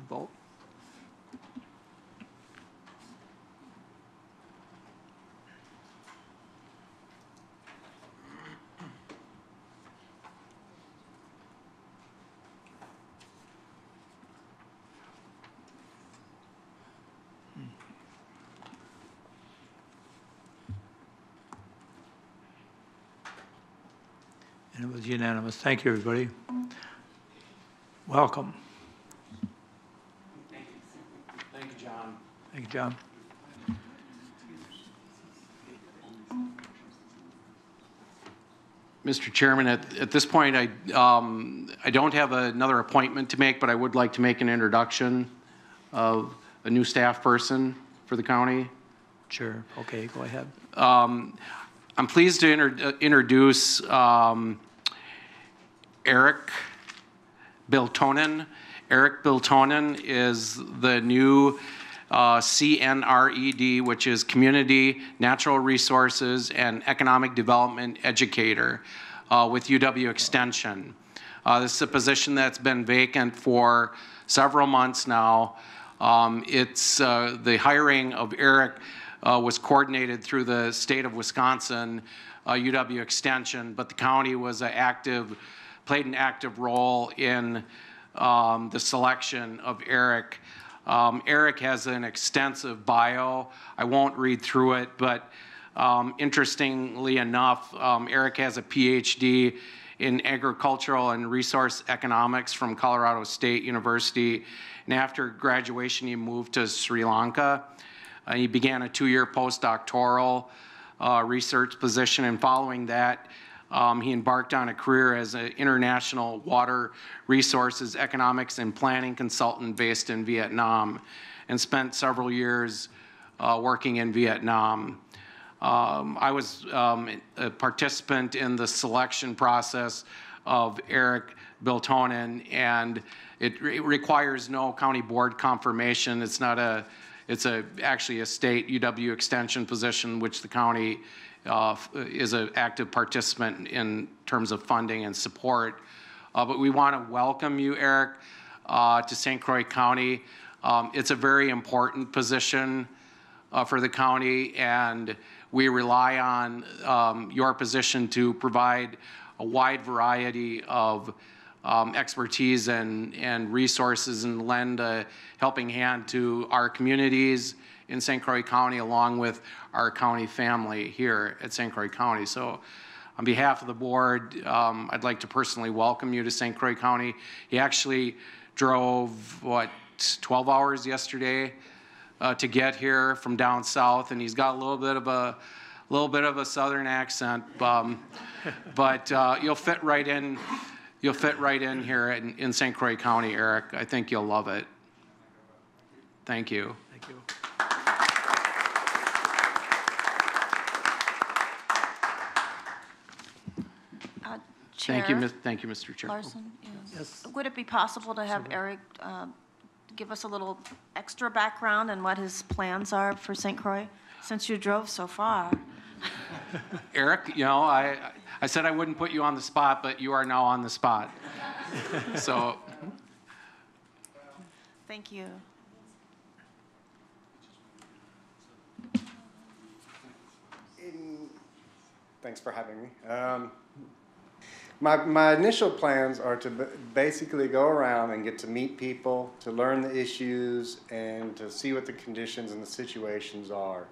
Vote. And it was unanimous. Thank you, everybody. Welcome. Thank you, John. Thank you, John. Mr. Chairman, at this point, I don't have another appointment to make, but I would like to make an introduction of a new staff person for the county. Sure. Okay, go ahead. I'm pleased to introduce Eric Biltonen. Eric Biltonen is the new CNRED, which is Community, Natural Resources, and Economic Development Educator with UW Extension. This is a position that's been vacant for several months now. The hiring of Eric was coordinated through the state of Wisconsin, UW Extension, but the county was played an active role in the selection of Eric. Eric has an extensive bio. I won't read through it, but interestingly enough, Eric has a PhD in agricultural and resource economics from Colorado State University. And after graduation, he moved to Sri Lanka. He began a 2-year postdoctoral research position, and following that, he embarked on a career as an international water resources, economics, and planning consultant based in Vietnam, and spent several years working in Vietnam. I was a participant in the selection process of Eric Biltonen, and it requires no county board confirmation. It's actually a state UW Extension position, which the county is an active participant in terms of funding and support. But we want to welcome you, Eric, to St. Croix County. It's a very important position for the county, and we rely on your position to provide a wide variety of expertise and resources, and lend a helping hand to our communities in St. Croix County, along with our county family here at St. Croix County. So on behalf of the board, I'd like to personally welcome you to St. Croix County. He actually drove, 12 hours yesterday to get here from down south, and he's got a little bit of a southern accent, but you'll fit right in. You'll fit right in here in St. Croix County, Eric. I think you'll love it. Thank you. Thank you. Chair Thank you, Mr. Chair. Larson, Yes. would it be possible to have Eric give us a little extra background on what his plans are for St. Croix, since you drove so far? Eric, I said I wouldn't put you on the spot, but you are now on the spot. So. Thank you. Thanks for having me. My initial plans are to basically go around and get to meet people, to learn the issues, and to see what the conditions and the situations are.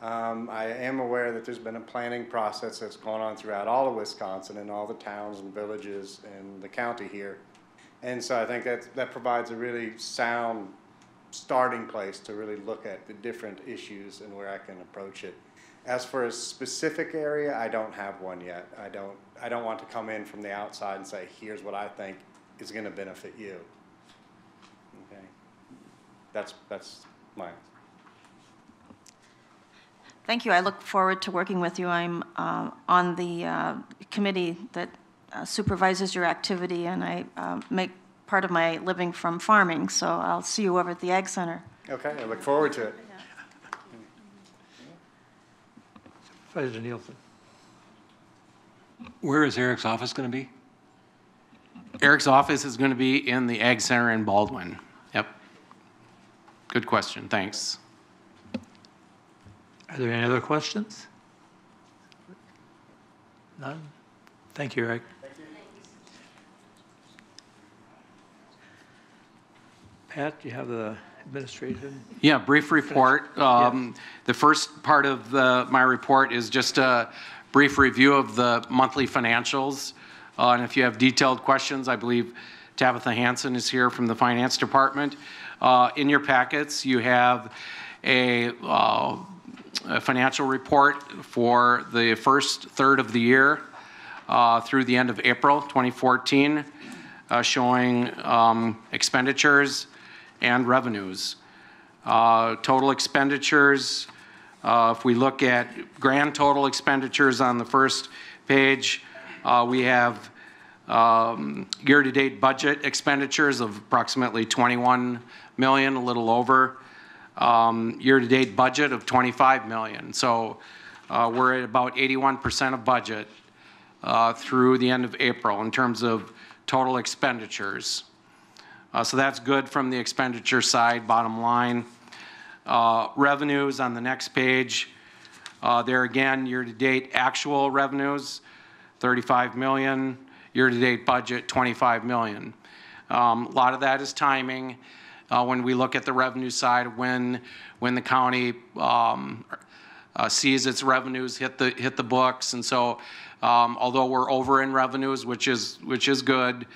I am aware that there's been a planning process that's gone on throughout all of Wisconsin and all the towns and villages in the county here. And so I think that provides a really sound starting place to really look at the different issues and where I can approach it. As for a specific area, I don't have one yet. I don't want to come in from the outside and say, here's what I think is going to benefit you. Okay, that's my. Thank you. I look forward to working with you. I'm on the committee that supervises your activity, and I make part of my living from farming, so I'll see you over at the Ag Center. Okay, I look forward to it. Supervisor Nielsen. Where is Eric's office going to be? Eric's office is going to be in the Ag Center in Baldwin. Yep. Good question. Thanks. Are there any other questions? None? Thank you, Eric. Pat, do you have the administration? Yeah, brief report. The first part of my report is just a brief review of the monthly financials. And if you have detailed questions, I believe Tabitha Hansen is here from the Finance Department. In your packets, you have a financial report for the first third of the year through the end of April 2014, showing expenditures and revenues. Total expenditures, if we look at grand total expenditures on the first page, we have year-to-date budget expenditures of approximately 21 million, a little over. Year-to-date budget of 25 million. So we're at about 81% of budget through the end of April in terms of total expenditures. So that's good from the expenditure side, bottom line. Revenues on the next page. There again, year-to-date actual revenues, 35 million. Year-to-date budget, 25 million. A lot of that is timing. When we look at the revenue side, when the county sees its revenues hit the books, and so although we're over in revenues, which is good,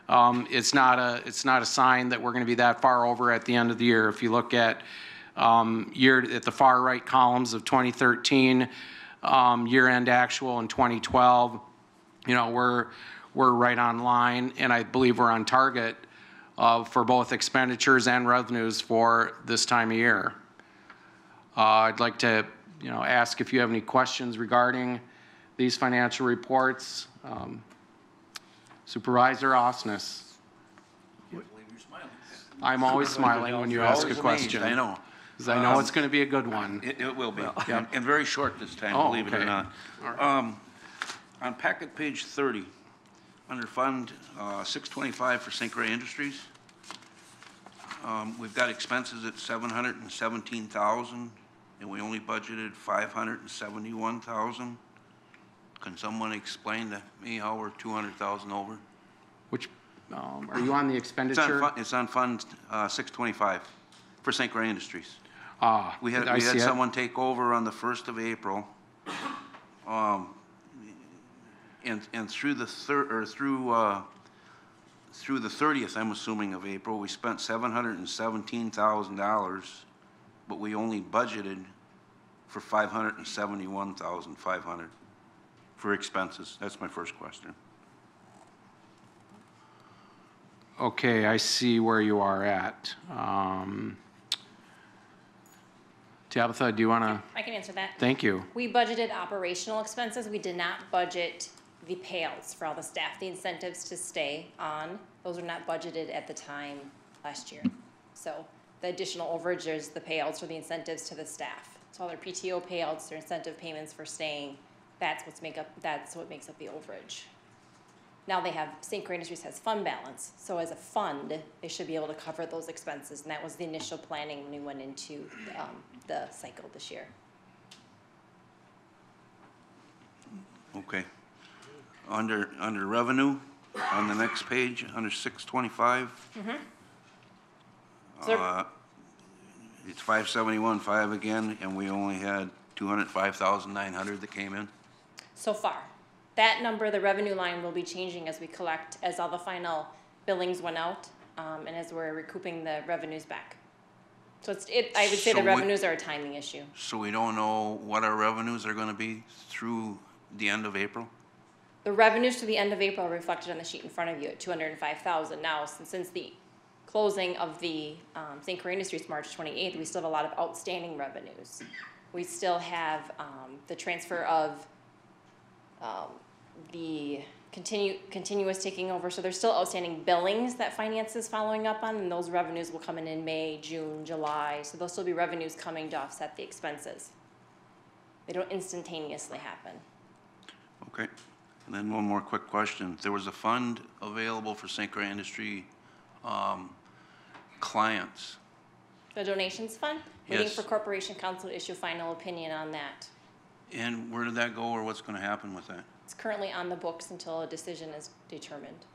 it's not a sign that we're going to be that far over at the end of the year. If you look at at the far right columns of 2013, year-end actual in 2012, you know, we're right on line, and I believe we're on target for both expenditures and revenues for this time of year. I'd like to, you know, ask if you have any questions regarding these financial reports. Supervisor Osnes. I'm always smiling when you ask a question. I know. Because I know it's going to be a good one. It will be, Yeah. and very short this time, Oh, believe it or okay. not. All right. On packet page 30, under Fund 625 for St. Croix Industries, we've got expenses at 717,000, and we only budgeted 571,000. Can someone explain to me how we're 200,000 over? Which, are you on the expenditure? It's on Fund 625 for St. Croix Industries. We had I see it. someone take over on the 1st of April, and through the through the 30th, I'm assuming, of April, we spent $717,000, but we only budgeted for $571,500 for expenses. That's my first question. Okay, I see where you are at. Tabitha, do you want to? I can answer that. Thank you. We budgeted operational expenses. We did not budget the payouts for all the staff, the incentives to stay on. Those were not budgeted at the time last year. So the additional overage is the payouts or the incentives to the staff. So all their PTO payouts, their incentive payments for staying, that's what makes up the overage. Now they have, St. Croix Industries has fund balance. So as a fund, they should be able to cover those expenses. And that was the initial planning when we went into the cycle this year. Okay. Under revenue, on the next page, under 625, it's 571.5 again, and we only had 205,900 that came in. So far. That number, the revenue line, will be changing as we collect, as all the final billings went out, and as we're recouping the revenues back. So I would say So the revenues are a timing issue. So we don't know what our revenues are going to be through the end of April? The revenues to the end of April are reflected on the sheet in front of you at 205,000. Now, since the closing of the St. Croix Industries March 28th, we still have a lot of outstanding revenues. We still have the transfer of the continuous taking over, so there's still outstanding billings that finance is following up on, and those revenues will come in May, June, July, so there'll still be revenues coming to offset the expenses. They don't instantaneously happen. Okay. And then one more quick question. There was a fund available for St. Croix Industry clients. The donations fund, waiting Yes. for Corporation Council to issue final opinion on that. And where did that go, or what's going to happen with that? It's currently on the books until a decision is determined.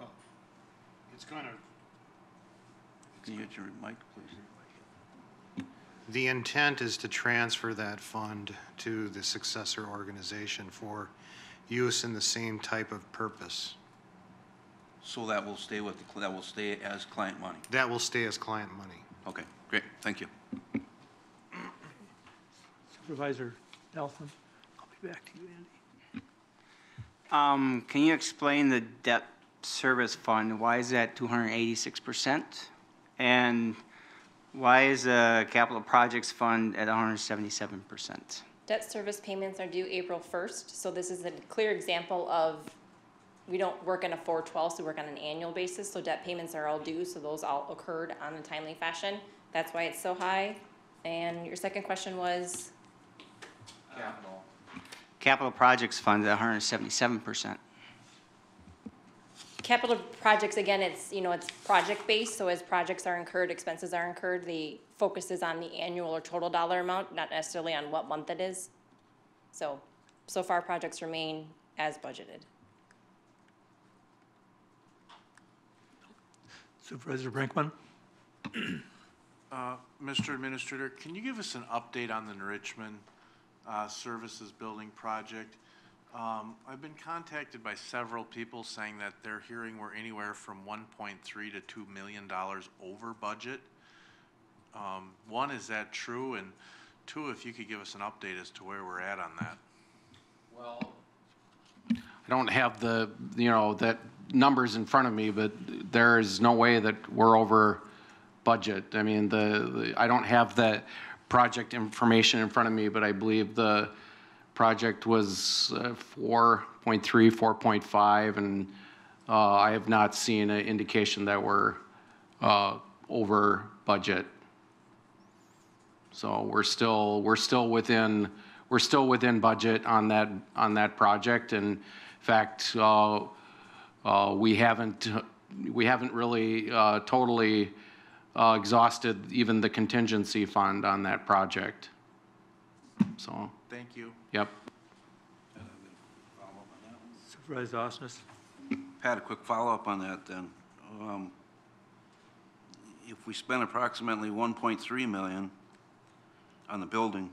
It's going to. Can you get your mic, please? The intent is to transfer that fund to the successor organization for use in the same type of purpose. So that will stay with that will stay as client money. That will stay as client money. Okay, great. Thank you. Supervisor Nelson, I'll be back to you, Andy. Can you explain the debt service fund? Why is that 286%? And why is the capital projects fund at 177%? Debt service payments are due April 1st, so this is a clear example of, we don't work in a 4/12, so we work on an annual basis, so debt payments are all due, so those all occurred on a timely fashion. That's why it's so high. And your second question was? Capital projects fund at 177%. Capital projects, again, it's, it's project-based, so as projects are incurred, expenses are incurred, the focus is on the annual or total dollar amount, not necessarily on what month it is. So far projects remain as budgeted. Supervisor Brinkman? Mr. Administrator, can you give us an update on the Richmond Services Building project? I've been contacted by several people saying that they're hearing we're anywhere from $1.3 to $2 million over budget. One, is that true? And two, if you could give us an update as to where we're at on that. Well, I don't have the, that numbers in front of me, but there is no way that we're over budget. I mean, I don't have the project information in front of me, but I believe the project was 4.3, 4.5, and I have not seen an indication that we're over budget. So we're still within budget on that project. And in fact, we haven't really totally exhausted even the contingency fund on that project. So. Thank you. Yep. Supervisor Osnes? Pat, a quick follow-up on that then. If we spent approximately $1.3 million on the building,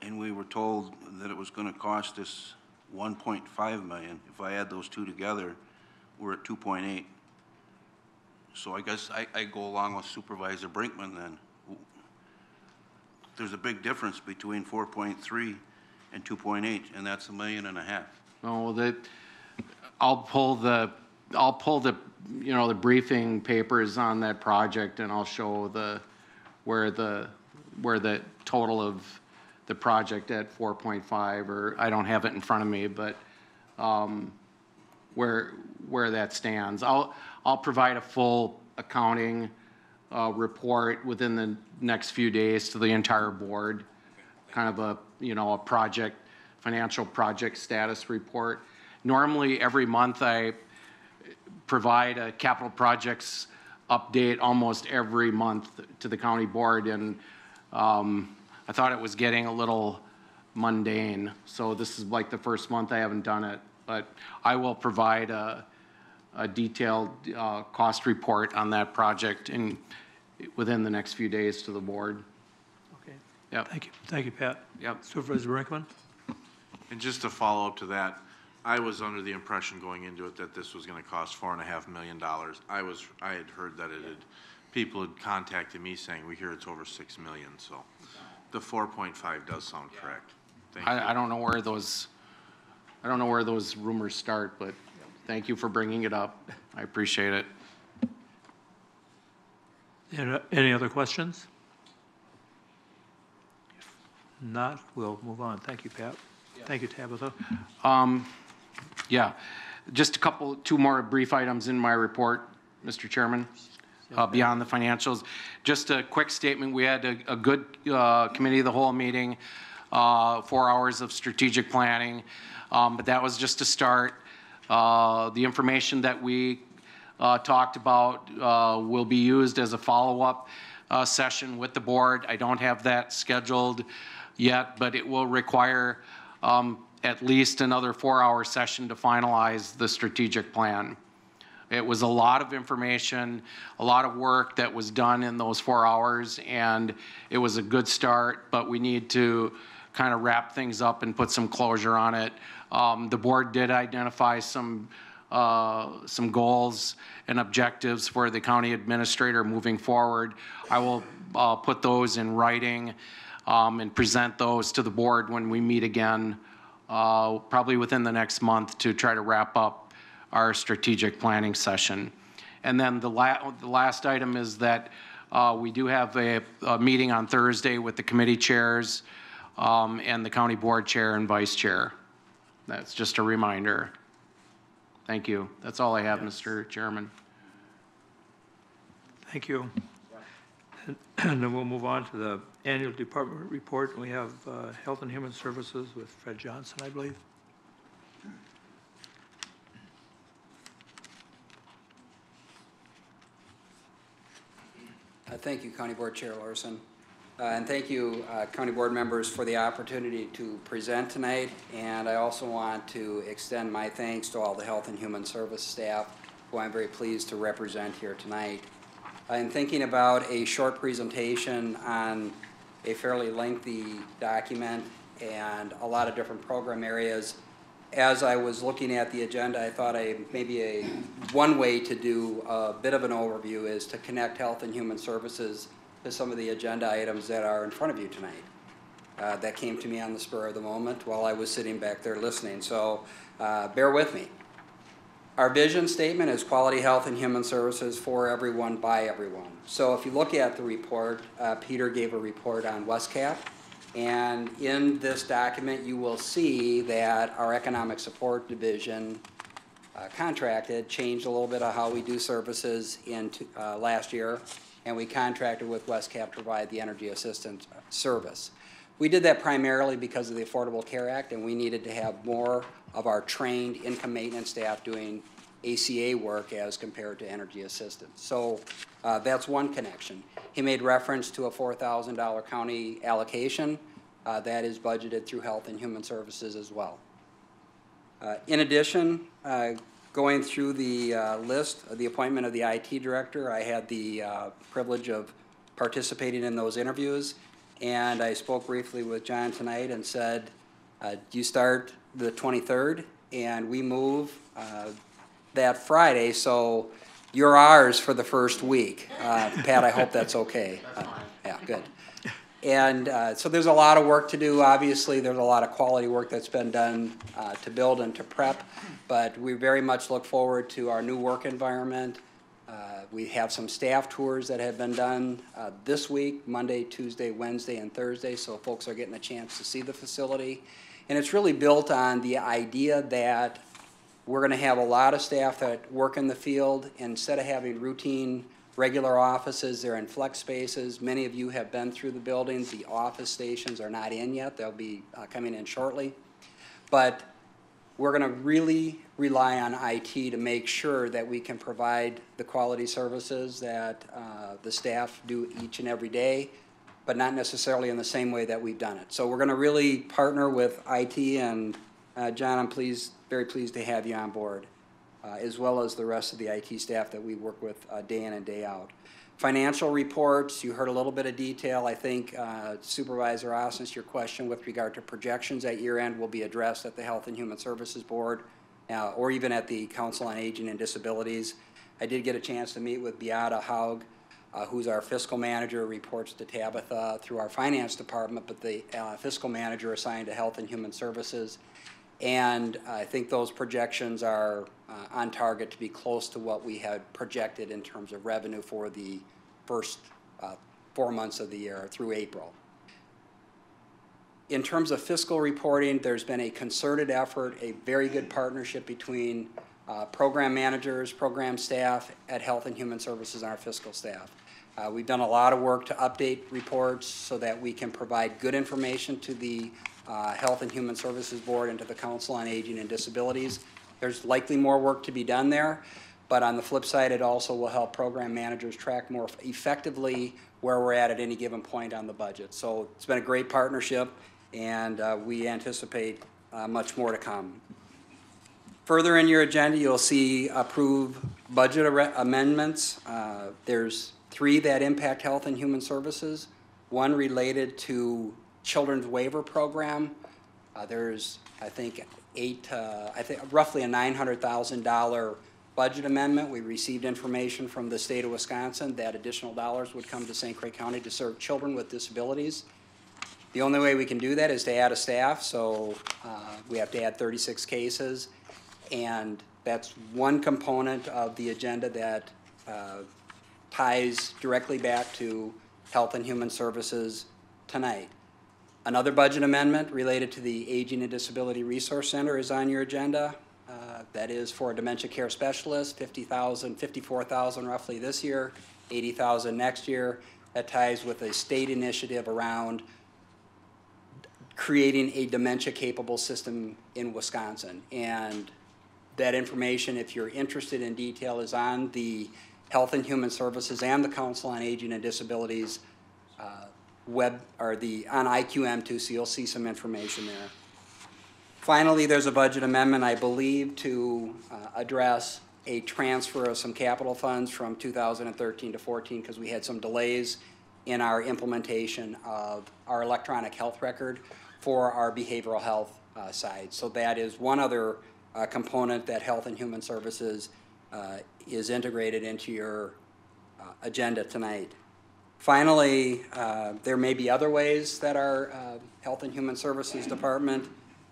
and we were told that it was going to cost us $1.5 million, if I add those two together, we're at 2.8. So I guess I go along with Supervisor Brinkman then. There's a big difference between 4.3 and 2.8, and that's $1.5 million. No, I'll pull the the briefing papers on that project, and I'll show where the total of the project at 4.5, or I don't have it in front of me, but where that stands. I'll provide a full accounting report within the next few days to the entire board, kind of a financial project status report. Normally, every month I provide a capital projects update almost every month to the county board, and I thought it was getting a little mundane, so this is like the first month I haven't done it, but I will provide a detailed cost report on that project within the next few days to the board. Okay. Yep. Thank you, Pat. Yep. Supervisor Brinkman? And just to follow up to that, I was under the impression going into it that this was going to cost $4.5 million. I had heard that people had contacted me saying, we hear it's over $6 million, so the 4.5 does sound correct. Thank you. I don't know where those rumors start, but thank you for bringing it up. I appreciate it. Any other questions? If not, we'll move on. Thank you, Pat. Thank you, Tabitha. Yeah. Just two more brief items in my report, Mr. Chairman, beyond the financials. Just a quick statement. We had a good committee of the whole meeting, 4 hours of strategic planning, but that was just a start. The information that we talked about will be used as a follow-up session with the board. I don't have that scheduled yet, but it will require at least another 4-hour session to finalize the strategic plan. It was a lot of information, a lot of work that was done in those 4 hours, and it was a good start, but we need to kind of wrap things up and put some closure on it. The board did identify some goals and objectives for the county administrator moving forward. I will put those in writing and present those to the board when we meet again, probably within the next month, to try to wrap up our strategic planning session. And then the last item is that we do have a meeting on Thursday with the committee chairs and the county board chair and vice chair. That's just a reminder. Thank you. That's all I have, Mr. Chairman. Thank you. And then we'll move on to the annual department report. We have Health and Human Services with Fred Johnson, I believe. Thank you, County Board Chair Larson. And thank you, County Board members, for the opportunity to present tonight. And I also want to extend my thanks to all the Health and Human Service staff, who I'm very pleased to represent here tonight. I'm thinking about a short presentation on a fairly lengthy document and a lot of different program areas. As I was looking at the agenda, I thought one way to do a bit of an overview is to connect Health and Human Services to some of the agenda items that are in front of you tonight. That came to me on the spur of the moment while I was sitting back there listening, so bear with me. Our vision statement is quality health and human services for everyone, by everyone. So if you look at the report, Peter gave a report on WESCAP, and in this document you will see that our economic support division contracted, changed a little bit of how we do services in last year, and we contracted with WESCAP to provide the energy assistance service. We did that primarily because of the Affordable Care Act, and we needed to have more of our trained income maintenance staff doing ACA work as compared to energy assistance. So that's one connection. He made reference to a $4,000 county allocation that is budgeted through Health and Human Services as well. In addition, going through the list of the appointment of the IT director, I had the privilege of participating in those interviews, and I spoke briefly with John tonight and said, you start the 23rd, and we move that Friday, so you're ours for the first week. Pat, I hope that's okay. Yeah, good. And so there's a lot of work to do. Obviously, there's a lot of quality work that's been done to build and to prep, but we very much look forward to our new work environment. We have some staff tours that have been done this week, Monday, Tuesday, Wednesday, and Thursday, so folks are getting a chance to see the facility. And it's really built on the idea that we're going to have a lot of staff that work in the field. Instead of having routine, regular offices, they're in flex spaces. Many of you have been through the buildings. The office stations are not in yet. They'll be coming in shortly. But we're going to really rely on IT to make sure that we can provide the quality services that the staff do each and every day, but not necessarily in the same way that we've done it. So we're going to really partner with IT, and John, I'm very pleased to have you on board, as well as the rest of the IT staff that we work with day in and day out. Financial reports, you heard a little bit of detail. I think Supervisor Osnes, your question with regard to projections at year end will be addressed at the Health and Human Services Board or even at the Council on Aging and Disabilities. I did get a chance to meet with Beata Haug, who's our fiscal manager, reports to Tabitha through our finance department, but the fiscal manager assigned to Health and Human Services. And I think those projections are on target to be close to what we had projected in terms of revenue for the first 4 months of the year through April. In terms of fiscal reporting, there's been a concerted effort, a very good partnership between program managers, program staff at Health and Human Services, and our fiscal staff. We've done a lot of work to update reports so that we can provide good information to the Health and Human Services Board and to the Council on Aging and Disabilities. There's likely more work to be done there, but on the flip side, it also will help program managers track more effectively where we're at any given point on the budget. So it's been a great partnership, and we anticipate much more to come. Further in your agenda, you'll see approved budget amendments. There's 3 that impact Health and Human Services, 1 related to Children's Waiver Program. There's, I think, roughly a $900,000 budget amendment. We received information from the state of Wisconsin that additional dollars would come to St. Croix County to serve children with disabilities. The only way we can do that is to add a staff, so we have to add 36 cases, and that's one component of the agenda that ties directly back to Health and Human Services tonight. Another budget amendment related to the Aging and Disability Resource Center is on your agenda. That is for a dementia care specialist, $54,000 roughly this year, $80,000 next year. That ties with a state initiative around creating a dementia-capable system in Wisconsin. And that information, if you're interested in detail, is on the Health and Human Services and the Council on Aging and Disabilities on IQM2, so you'll see some information there. Finally, there's a budget amendment, I believe, to address a transfer of some capital funds from 2013 to 14 because we had some delays in our implementation of our electronic health record for our behavioral health side. So that is one other component that Health and Human Services is integrated into your agenda tonight. Finally, there may be other ways that our Health and Human Services Department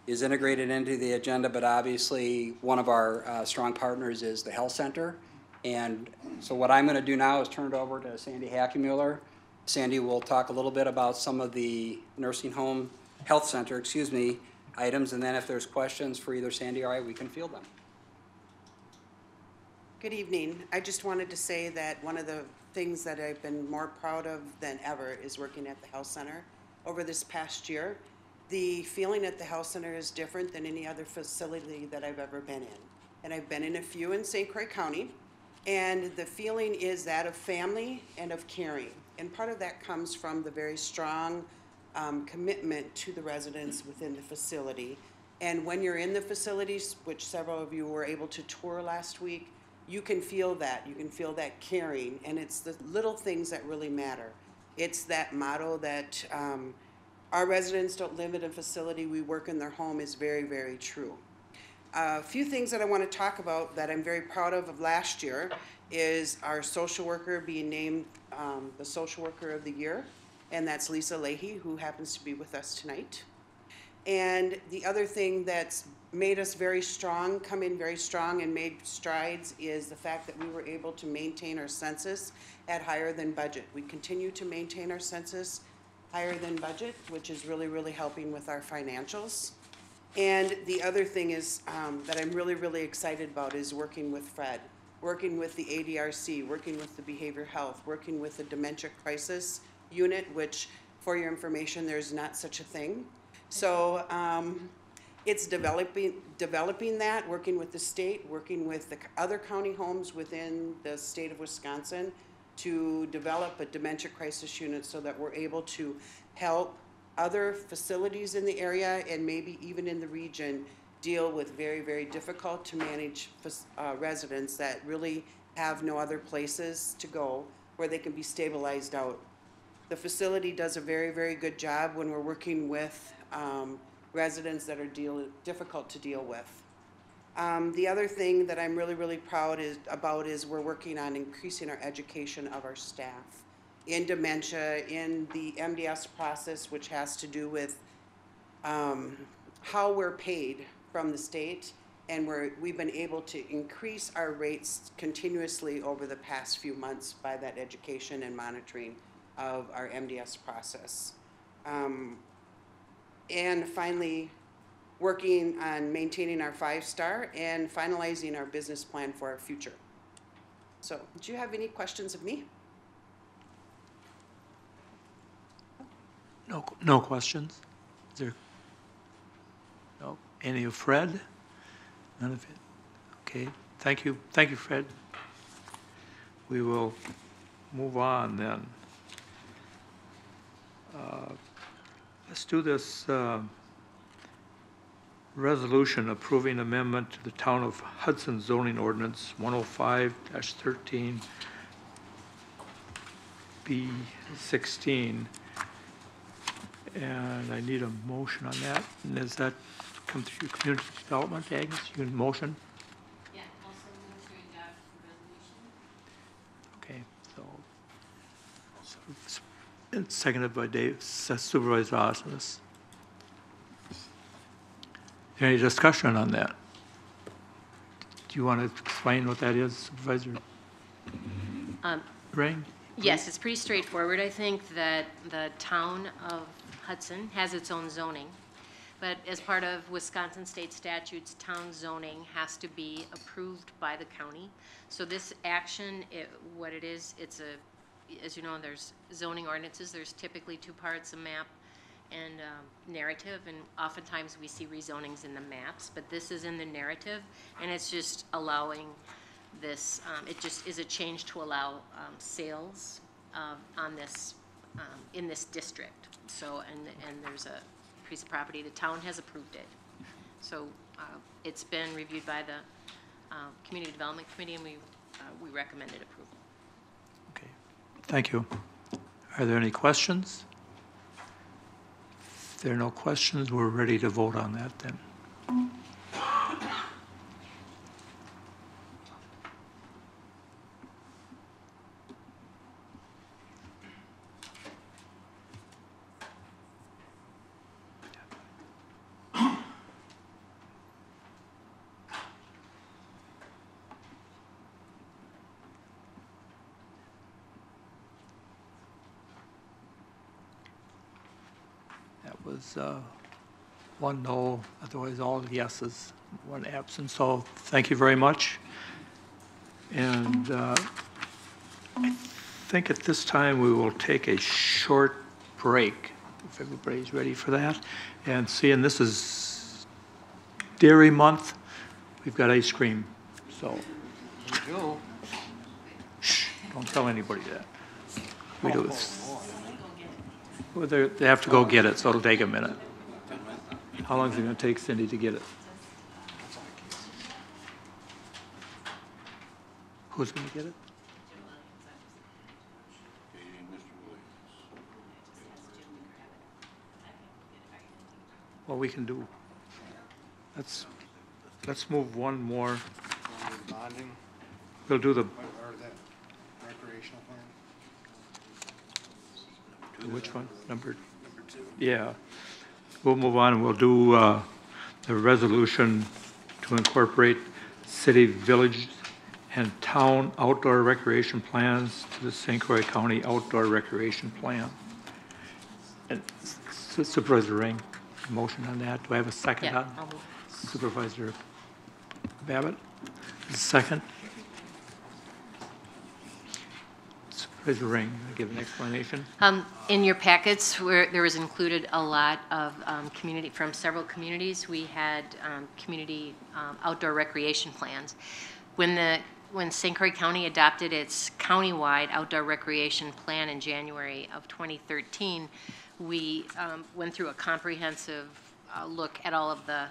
is integrated into the agenda, but obviously one of our strong partners is the health center. And so what I'm going to do now is turn it over to Sandy Hackemuller. Sandy will talk a little bit about some of the nursing home health center, items, and then if there's questions for either Sandy or I, we can field them. Good evening. I just wanted to say that one of the things that I've been more proud of than ever is working at the health center over this past year. The feeling at the health center is different than any other facility that I've ever been in. And I've been in a few in St. Croix County, and the feeling is that of family and of caring. And part of that comes from the very strong commitment to the residents within the facility. And when you're in the facilities, which several of you were able to tour last week, you can feel that. You can feel that caring, and it's the little things that really matter. It's that motto that our residents don't live in a facility, we work in their home is very, very true. A few things that I want to talk about that I'm very proud of last year is our social worker being named the Social Worker of the Year, and that's Lisa Leahy, who happens to be with us tonight. And the other thing that's made us very strong, come in very strong and made strides is the fact that we were able to maintain our census at higher than budget. We continue to maintain our census higher than budget, which is really, really helping with our financials. And the other thing is that I'm really, really excited about is working with Fred, working with the ADRC, working with the behavior health, working with the dementia crisis unit, which for your information, there's not such a thing. So it's developing that, working with the state, working with the other county homes within the state of Wisconsin to develop a dementia crisis unit so that we're able to help other facilities in the area and maybe even in the region deal with very, very difficult to manage residents that really have no other places to go where they can be stabilized out. The facility does a very, very good job when we're working with residents that are difficult to deal with. The other thing that I'm really, really proud about is we're working on increasing our education of our staff in dementia, in the MDS process, which has to do with how we're paid from the state, and we've been able to increase our rates continuously over the past few months by that education and monitoring of our MDS process. And finally, working on maintaining our 5-star and finalizing our business plan for our future. So, do you have any questions of me? No questions? Is there? No. Any of Fred? None of it? Okay, thank you. Thank you, Fred. We will move on then. Let's do this resolution approving amendment to the Town of Hudson zoning ordinance 105-13 B16. And I need a motion on that. And does that come through community development, Agnes? You can motion? Yeah, also move to adopt the resolution. Okay, so it's seconded by Dave, Supervisor Osmus. Any discussion on that? Do you want to explain what that is, Supervisor Rain? Yes, it's pretty straightforward. I think that the town of Hudson has its own zoning, but as part of Wisconsin state statutes, town zoning has to be approved by the county. So this action, what it is, it's as you know, there's zoning ordinances. There's typically 2 parts, a map and narrative, and oftentimes we see rezonings in the maps, but this is in the narrative, and it's just allowing this, it just is a change to allow sales on this, in this district. So, and there's a piece of property, the town has approved it. So it's been reviewed by the Community Development Committee, and we recommended approval. Okay, thank you. Are there any questions? If there are no questions, we're ready to vote on that then. Was 1 no, otherwise all yeses, 1 absent. So thank you very much. And I think at this time we will take a short break, if everybody's ready for that. And seeing this is Dairy Month, we've got ice cream. So shh, don't tell anybody that. We do it. Well, they have to go get it, so it'll take a minute. How long is it going to take Cindy to get it? Who's going to get it? Well, we can do, let's move one more. Bonding, We'll do the, or that recreational plan? which one? Number 2. Yeah. We'll move on and we'll do the resolution to incorporate city, village, and town outdoor recreation plans to the St. Croix County Outdoor Recreation Plan. And Supervisor Ring, motion on that. Do I have a second Yeah, on? I'll move. Supervisor Babbitt, second. Supervisor Ring, give an explanation. In your packets, there was included a lot of community, from several communities. We had community outdoor recreation plans. When St. Croix County adopted its countywide outdoor recreation plan in January of 2013, we went through a comprehensive look at all of the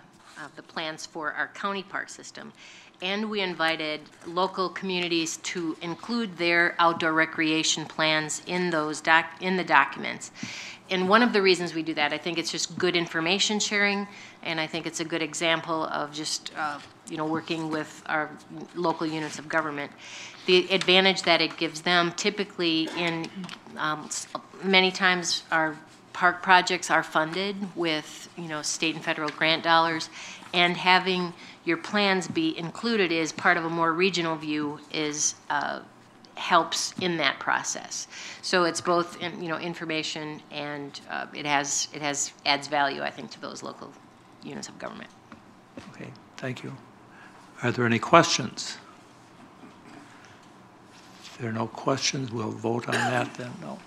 plans for our county park system. And we invited local communities to include their outdoor recreation plans in those in the documents. And one of the reasons we do that, I think it's just good information sharing, and I think it's a good example of just working with our local units of government. The advantage that it gives them, typically in many times our park projects are funded with state and federal grant dollars, and having your plans be included as part of a more regional view is helps in that process. So it's both information, and it adds value, I think, to those local units of government. Okay, thank you. Are there any questions? If there are no questions, we'll vote on that then. No.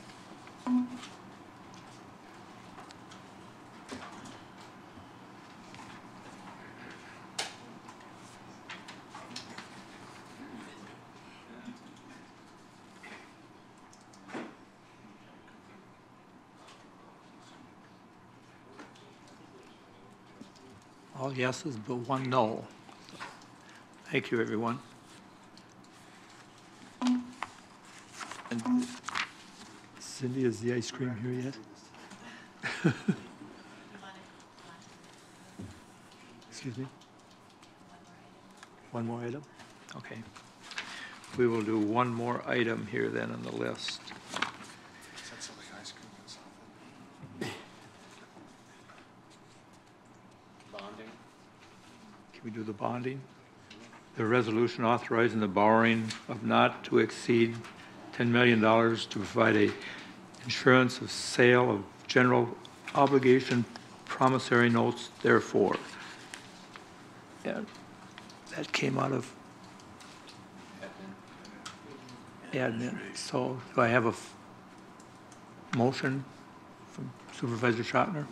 All yeses, but one no. Thank you, everyone. And Cindy, is the ice cream here yet? Excuse me? One more item? Okay. We will do one more item here then on the list. Bonding. Can we do the bonding? The resolution authorizing the borrowing of not to exceed $10 million to provide a insurance of sale of general obligation promissory notes therefore. Yeah, that came out of admin. So do I have a motion from Supervisor Schottner?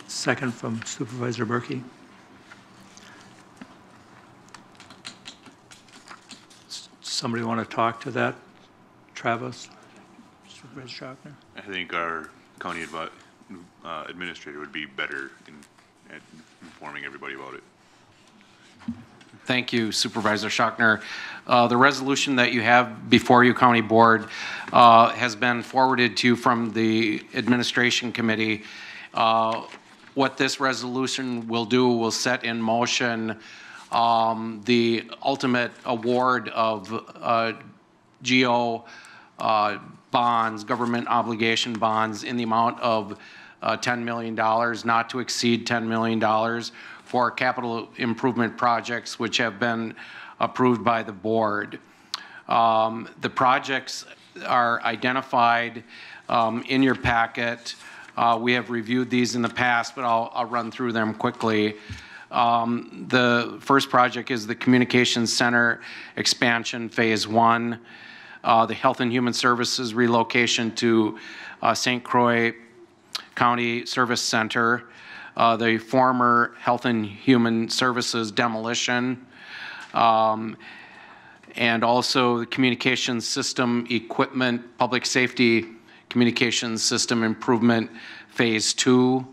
Second from Supervisor Berkey. Somebody want to talk to that? Travis? Supervisor Schottner? I think our county administrator would be better at informing everybody about it. Thank you, Supervisor Schottner. The resolution that you have before you, County Board, has been forwarded to you from the Administration Committee. What this resolution will do will set in motion the ultimate award of GO bonds, government obligation bonds, in the amount of $10 million, not to exceed $10 million for capital improvement projects which have been approved by the board. The projects are identified in your packet. We have reviewed these in the past, but I'll run through them quickly. The first project is the Communications Center Expansion Phase 1, the Health and Human Services relocation to St. Croix County Service Center, the former Health and Human Services demolition, and also the Communications System Equipment Public Safety Communications System Improvement Phase 2,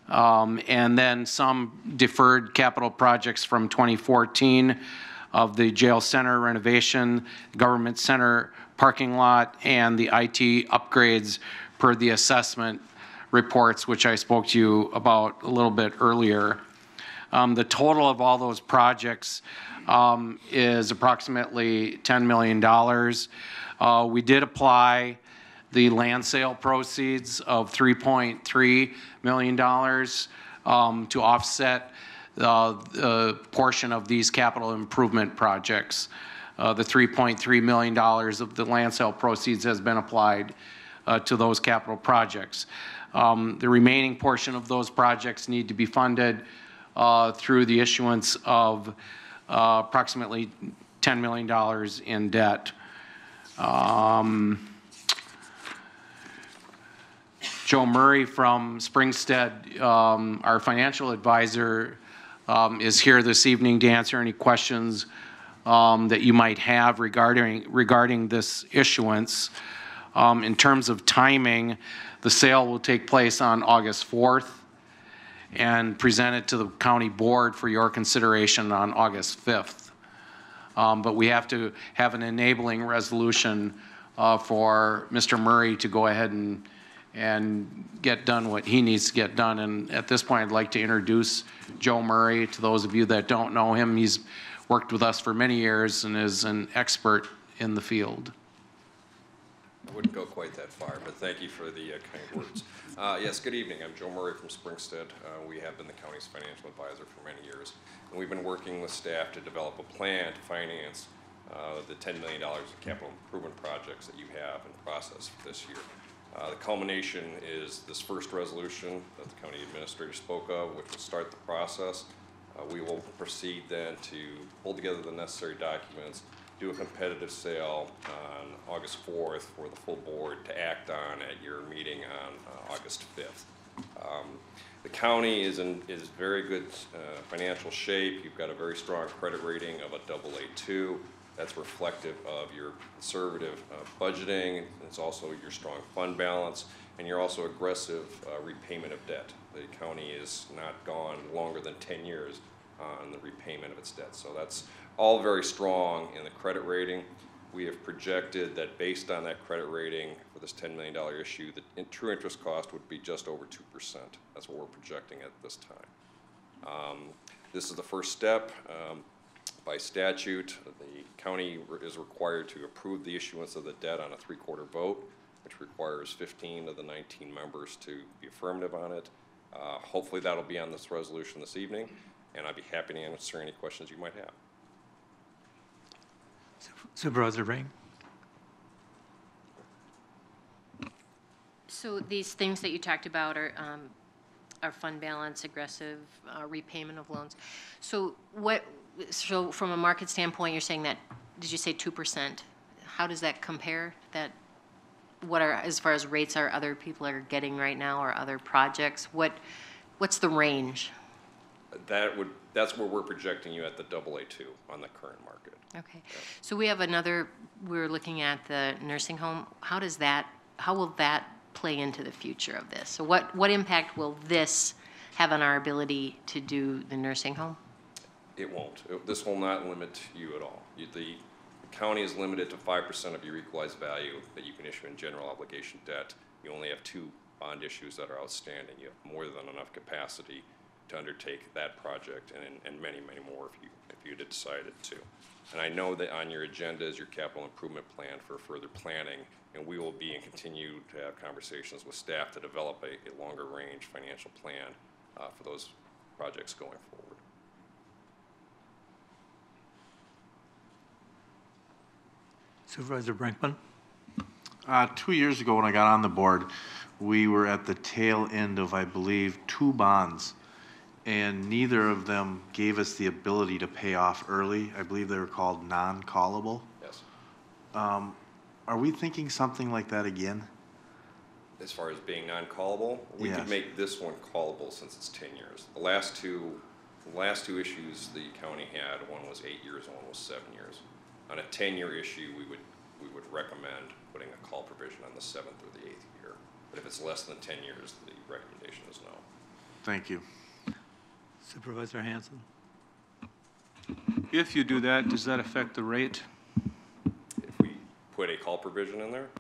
and then some deferred capital projects from 2014 of the jail center renovation, government center parking lot, and the IT upgrades per the assessment reports, which I spoke to you about a little bit earlier. The total of all those projects is approximately $10 million. We did apply the land sale proceeds of $3.3 million to offset the portion of these capital improvement projects. The $3.3 million of the land sale proceeds has been applied to those capital projects. The remaining portion of those projects need to be funded through the issuance of approximately $10 million in debt. Joe Murray from Springstead, our financial advisor, is here this evening to answer any questions that you might have regarding this issuance. In terms of timing, the sale will take place on August 4th and presented to the county board for your consideration on August 5th. But we have to have an enabling resolution for Mr. Murray to go ahead and get done what he needs to get done. And at this point, I'd like to introduce Joe Murray. To those of you that don't know him, he's worked with us for many years and is an expert in the field. I wouldn't go quite that far, but thank you for the kind words. Yes, good evening. I'm Joe Murray from Springstead. We have been the county's financial advisor for many years, and we've been working with staff to develop a plan to finance the $10 million of capital improvement projects that you have in process for this year. The culmination is this first resolution that the county administrator spoke of, which will start the process. We will proceed then to pull together the necessary documents, do a competitive sale on August 4th for the full board to act on at your meeting on August 5th. The county is very good financial shape. You've got a very strong credit rating of a AA2. That's reflective of your conservative budgeting. It's also your strong fund balance, and you're also aggressive repayment of debt. The county is not gone longer than 10 years on the repayment of its debt. So that's all very strong in the credit rating. We have projected that based on that credit rating for this $10 million issue, the true interest cost would be just over 2%. That's what we're projecting at this time. This is the first step. By statute, the county is required to approve the issuance of the debt on a 3/4 vote, which requires 15 of the 19 members to be affirmative on it. Hopefully that'll be on this resolution this evening, and I'd be happy to answer any questions you might have. Supervisor Ring. So these things that you talked about are fund balance, aggressive repayment of loans. So so from a market standpoint, you're saying that, did you say 2%? How does that compare? What are, as far as rates are other people are getting right now or other projects? What's the range? That's where we're projecting you at the AA2 on the current market. Okay. So we have we're looking at the nursing home. How will that play into the future of this? So what impact will this have on our ability to do the nursing home? It won't. This will not limit you at all. The county is limited to 5% of your equalized value that you can issue in general obligation debt. You only have 2 bond issues that are outstanding. You have more than enough capacity to undertake that project and many, many more if you decided to. And I know that on your agenda is your capital improvement plan for further planning, and we will be and continue to have conversations with staff to develop a longer range financial plan for those projects going forward. Supervisor Brinkman. 2 years ago when I got on the board, we were at the tail end of, I believe, 2 bonds, and neither of them gave us the ability to pay off early. I believe they were called non-callable. Yes. Are we thinking something like that again? As far as being non-callable, we could make this one callable since it's 10 years. The last two issues the county had, one was 8 years and one was 7 years. On a 10-year issue, we would recommend putting a call provision on the 7th or the 8th year. But if it's less than 10 years, the recommendation is no. Thank you. Supervisor Hanson. If you do that, does that affect the rate? If we put a call provision in there,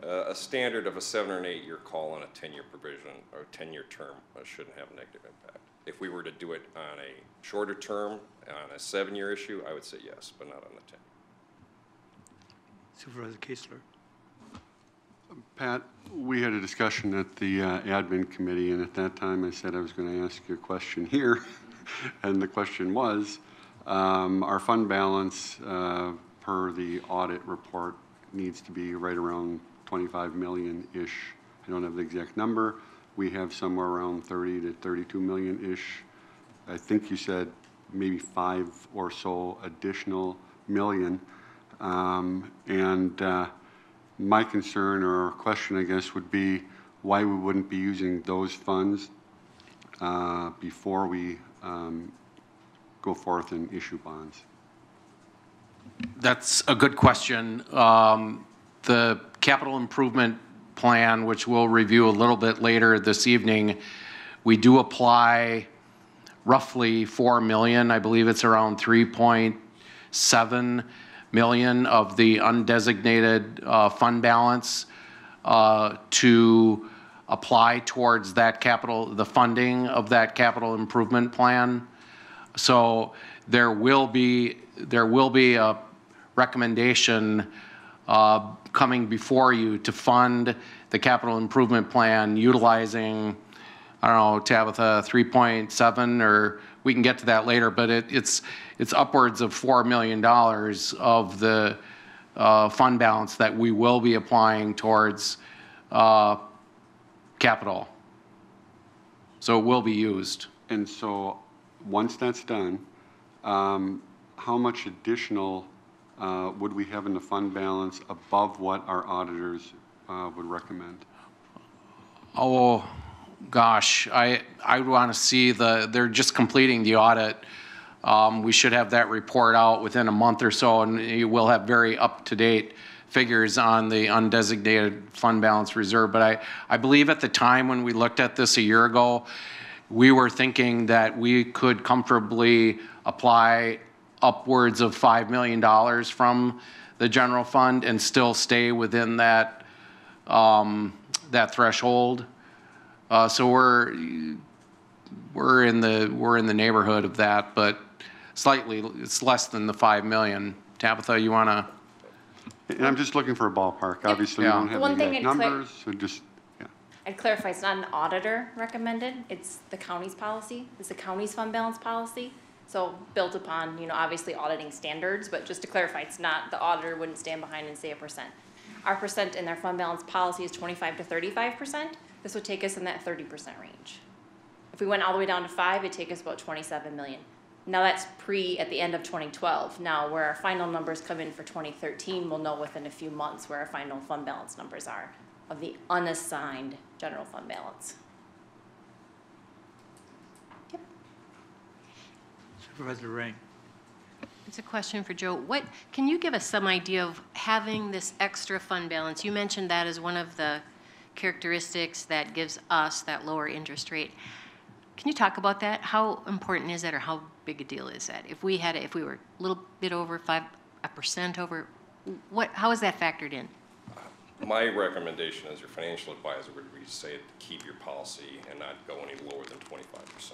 a standard of a 7 or an 8 year call on a 10-year provision or 10-year term shouldn't have a negative impact. If we were to do it on a shorter term, on a 7-year issue, I would say yes, but not on the 10. Supervisor Keesler. Pat, we had a discussion at the admin committee, and at that time I said I was going to ask you a question here. And the question was, our fund balance per the audit report needs to be right around 25 million-ish. I don't have the exact number. We have somewhere around 30 to 32 million-ish. I think you said maybe 5 or so additional million. My concern or question, I guess, would be why we wouldn't be using those funds before we go forth and issue bonds. That's a good question. The capital improvement plan, which we'll review a little bit later this evening, we do apply roughly 4 million. I believe it's around 3.7 million of the undesignated fund balance to apply towards that the funding of that capital improvement plan. So there will be a recommendation coming before you to fund the capital improvement plan utilizing, I don't know, Tabitha, 3.7, or we can get to that later, but it's upwards of $4 million of the fund balance that we will be applying towards capital. So it will be used. And so, once that's done, how much additional would we have in the fund balance above what our auditors would recommend? Oh, gosh, I want to see they're just completing the audit. We should have that report out within a month or so, and you will have very up-to-date figures on the undesignated fund balance reserve. But I believe at the time when we looked at this a year ago, we were thinking that we could comfortably apply upwards of $5 million from the general fund and still stay within that that threshold. So we're in the neighborhood of that, but slightly it's less than the 5 million. Tabitha, you want to? And I'm just looking for a ballpark. Obviously, we don't have One the thing exact I'd numbers, so just, yeah. I'd clarify, it's not an auditor recommended, it's the county's policy, it's the county's fund balance policy. So built upon, obviously auditing standards, but just to clarify, it's not, the auditor wouldn't stand behind and say a percent. Our percent in their fund balance policy is 25 to 35%. This would take us in that 30% range. If we went all the way down to 5, it'd take us about 27 million. Now that's at the end of 2012. Now where our final numbers come in for 2013, we'll know within a few months where our final fund balance numbers are of the unassigned general fund balance. Supervisor Ring. It's a question for Joe. Can you give us some idea of having this extra fund balance? You mentioned that as one of the characteristics that gives us that lower interest rate. Can you talk about that? How important is that, or how big a deal is that? If we were a little bit over 1% over, how is that factored in? My recommendation as your financial advisor would be to say to keep your policy and not go any lower than 25%. If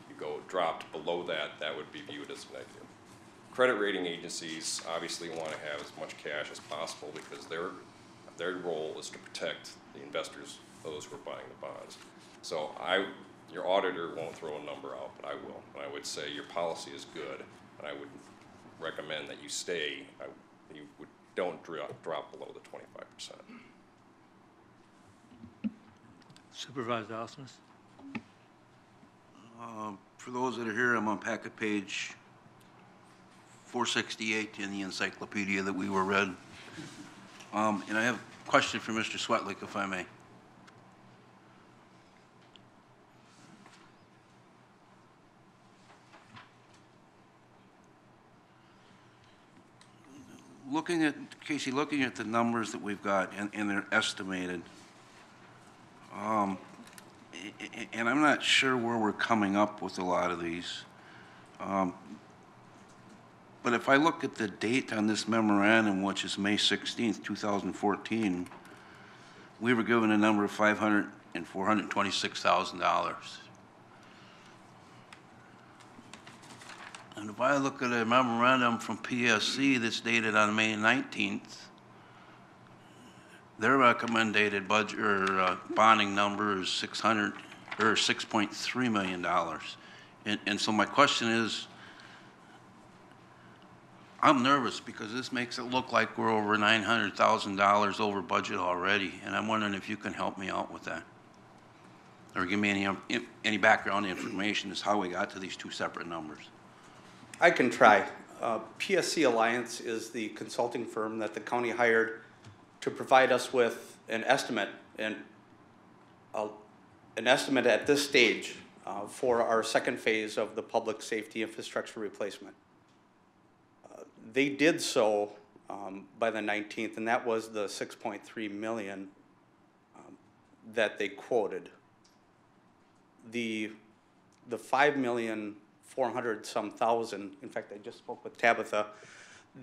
you dropped below that, that would be viewed as negative. Credit rating agencies obviously want to have as much cash as possible because their role is to protect the investors, those who are buying the bonds. So your auditor won't throw a number out, but I will. And I would say your policy is good, and I would recommend that you stay, don't drop below the 25%. Supervisor Osmus. For those that are here, I'm on packet page 468 in the encyclopedia that we were read. And I have a question for Mr. Swetlick, if I may. Casey, looking at the numbers that we've got, and they're estimated, and I'm not sure where we're coming up with a lot of these. But if I look at the date on this memorandum, which is May 16th, 2014, we were given a number of $500,000 and $426,000. And if I look at a memorandum from PSC that's dated on May 19th, their recommended budget or bonding number is $6.3 million. And so my question is, I'm nervous because this makes it look like we're over $900,000 over budget already, and I'm wondering if you can help me out with that, or give me any background information as how we got to these two separate numbers. I can try. PSC Alliance is the consulting firm that the county hired to provide us with an estimate, and an estimate at this stage for our second phase of the public safety infrastructure replacement. They did so by the 19th, and that was the $6.3 million that they quoted. The $5,400,000, in fact, I just spoke with Tabitha,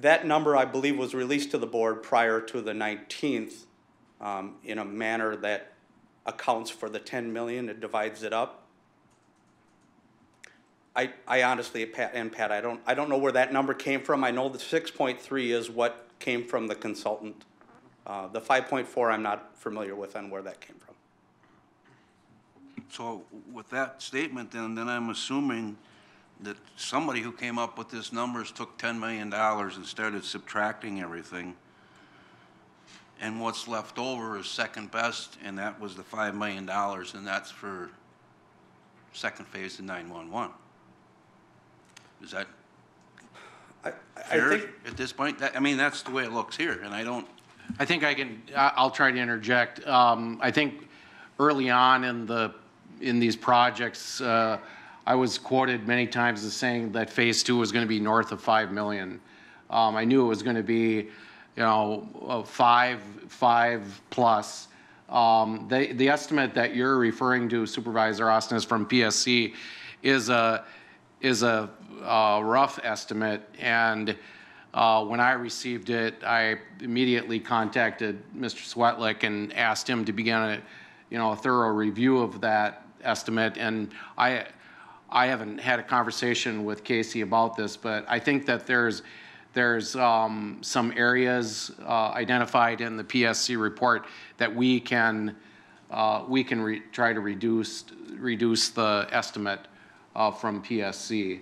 that number I believe was released to the board prior to the 19th in a manner that accounts for the 10 million, it divides it up. I honestly, Pat, I don't know where that number came from. I know the 6.3 is what came from the consultant. The 5.4 I'm not familiar with on where that came from. So with that statement, then I'm assuming that somebody who came up with this numbers took $10 million and started subtracting everything. and what's left over is second best, and that was the $5 million, and that's for second phase of 911. Is that fair at this point? I mean, that's the way it looks here, and I don't. I think I'll try to interject. I think early on in these projects, I was quoted many times as saying that phase 2 was going to be north of 5 million. I knew it was going to be, five plus. The estimate that you're referring to, Supervisor Austin, is from PSC, is a rough estimate, and when I received it, I immediately contacted Mr. Swetlick and asked him to begin a thorough review of that estimate. And I haven't had a conversation with Casey about this, but I think that there's some areas identified in the PSC report that we can try to reduce the estimate from PSC.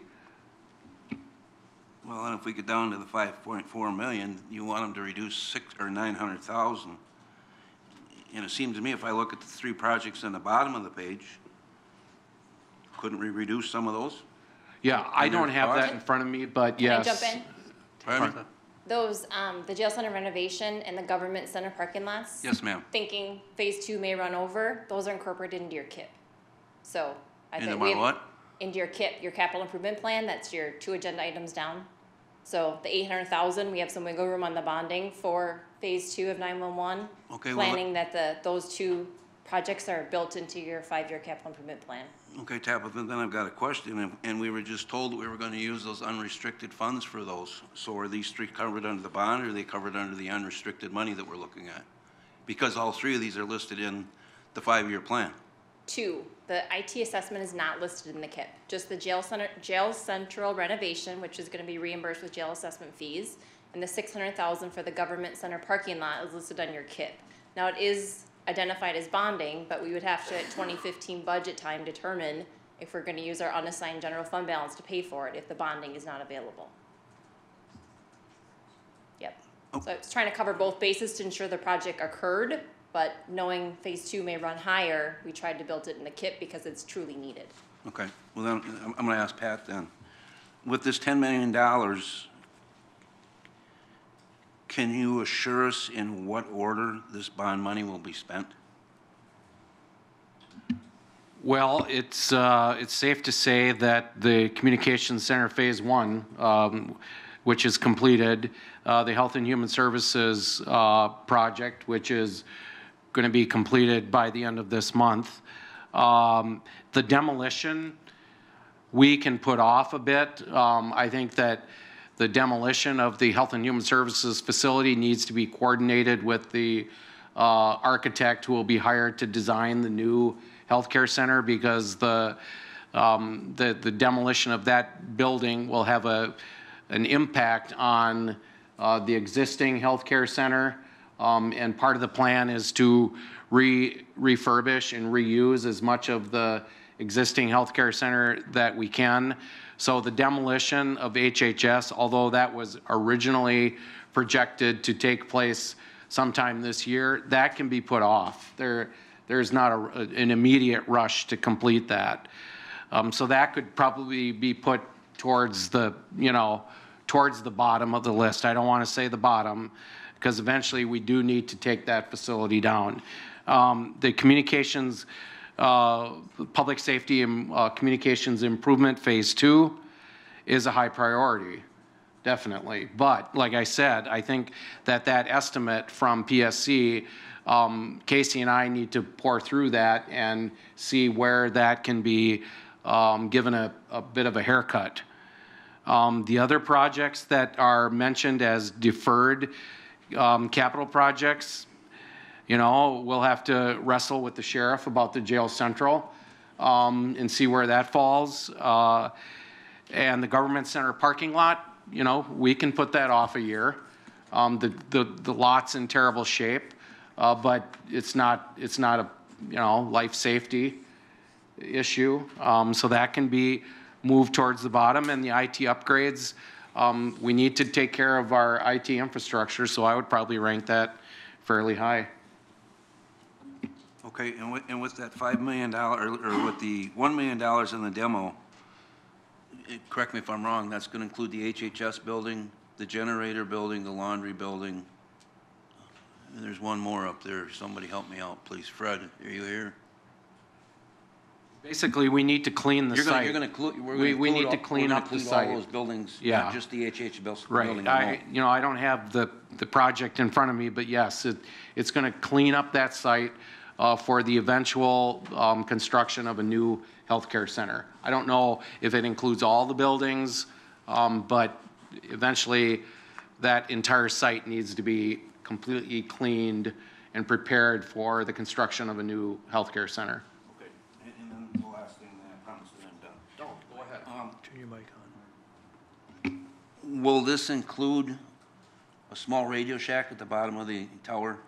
Well, and if we get down to the 5.4 million, you want them to reduce 900,000. And it seems to me, if I look at the 3 projects on the bottom of the page, couldn't we reduce some of those? Yeah, I don't have that in front of me, but yes. Can I jump in? Pardon me? Those, the jail center renovation and the government center parking lots. Yes, ma'am. Thinking phase 2 may run over, those are incorporated into your KIP. So I think Into my what? Into your KIP, your capital improvement plan. That's your 2 agenda items down. So the 800,000, we have some wiggle room on the bonding for phase 2 of 911. Okay, planning that those 2 projects are built into your 5-year capital improvement plan. Okay, Tabitha, then I've got a question, and we were just told that we were going to use those unrestricted funds for those. So are these 3 covered under the bond, or are they covered under the unrestricted money that we're looking at? Because all 3 of these are listed in the 5-year plan. 2, the IT assessment is not listed in the KIP. Just the jail central renovation, which is going to be reimbursed with jail assessment fees, and the 600,000 for the government center parking lot is listed on your KIP. Now it is identified as bonding, but we would have to, at 2015 budget time, determine if we're going to use our unassigned general fund balance to pay for it if the bonding is not available. Yep. Oh. So it's trying to cover both bases to ensure the project occurred, but knowing phase 2 may run higher, we tried to build it in the KIP because it's truly needed. Okay, well then, I'm going to ask Pat then. With this $10 million, can you assure us in what order this bond money will be spent? Well, it's safe to say that the Communications Center Phase 1, which is completed, the Health and Human Services project, which is going to be completed by the end of this month. The demolition, we can put off a bit. I think that the demolition of the Health and Human Services facility needs to be coordinated with the architect who will be hired to design the new healthcare center, because the demolition of that building will have an impact on the existing healthcare center. And part of the plan is to refurbish and reuse as much of the existing healthcare center that we can. So the demolition of HHS, although that was originally projected to take place sometime this year, that can be put off. There's not an immediate rush to complete that. So that could probably be put towards the bottom of the list. I don't want to say the bottom, because eventually we do need to take that facility down. The communications, public safety and communications improvement phase 2 is a high priority, definitely. But like I said, I think that estimate from PSC, Casey and I need to pour through that and see where that can be given a bit of a haircut. The other projects that are mentioned as deferred capital projects, we'll have to wrestle with the sheriff about the jail central and see where that falls. And the government center parking lot, we can put that off a year. The lot's in terrible shape, but it's not a life safety issue. So that can be moved towards the bottom. And the IT upgrades, we need to take care of our IT infrastructure, so I would probably rank that fairly high. Okay, and with that $5 million, or with the $1 million in the demo, correct me if I'm wrong, that's gonna include the HHS building, the generator building, the laundry building, and there's one more up there. Somebody help me out, please. Fred, are you here? Basically, we need to clean the site. You're gonna include, We need to clean up the site. all those buildings, Yeah. not just the HH building Right. alone. I don't have the project in front of me, but yes, it's going to clean up that site for the eventual construction of a new healthcare center. I don't know if it includes all the buildings, but eventually that entire site needs to be completely cleaned and prepared for the construction of a new healthcare center. Okay, and then the last thing that I promised that I'm done. Go ahead. Turn your mic on. Will this include a small Radio Shack at the bottom of the tower?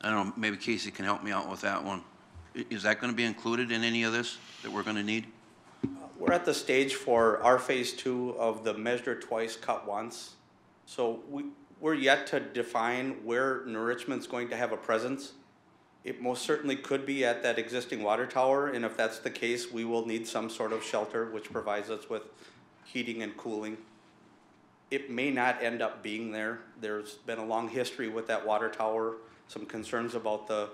I don't know, maybe Casey can help me out with that one. Is that gonna be included in any of this that we're gonna need? We're at the stage for our phase 2 of the measure twice, cut once. So we're yet to define where Richmond's going to have a presence. It most certainly could be at that existing water tower, and if that's the case, we will need some sort of shelter which provides us with heating and cooling. It may not end up being there. There's been a long history with that water tower, some concerns about the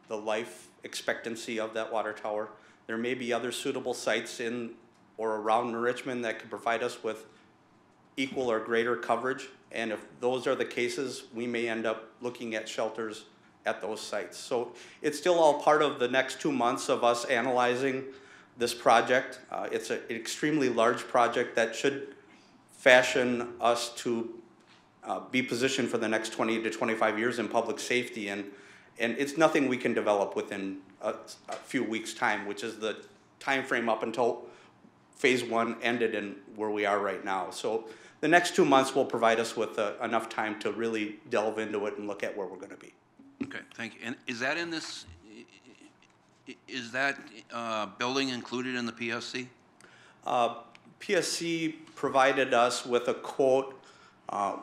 life expectancy of that water tower. There may be other suitable sites in or around Richmond that could provide us with equal or greater coverage. And if those are the cases, we may end up looking at shelters at those sites. So it's still all part of the next 2 months of us analyzing this project. It's an extremely large project that should fashion us to be positioned for the next 20 to 25 years in public safety. And it's nothing we can develop within a few weeks' time, which is the time frame up until phase 1 ended and where we are right now. So the next 2 months will provide us with enough time to really delve into it and look at where we're going to be. Okay, thank you. And is that in this, is that building included in the PSC? PSC provided us with a quote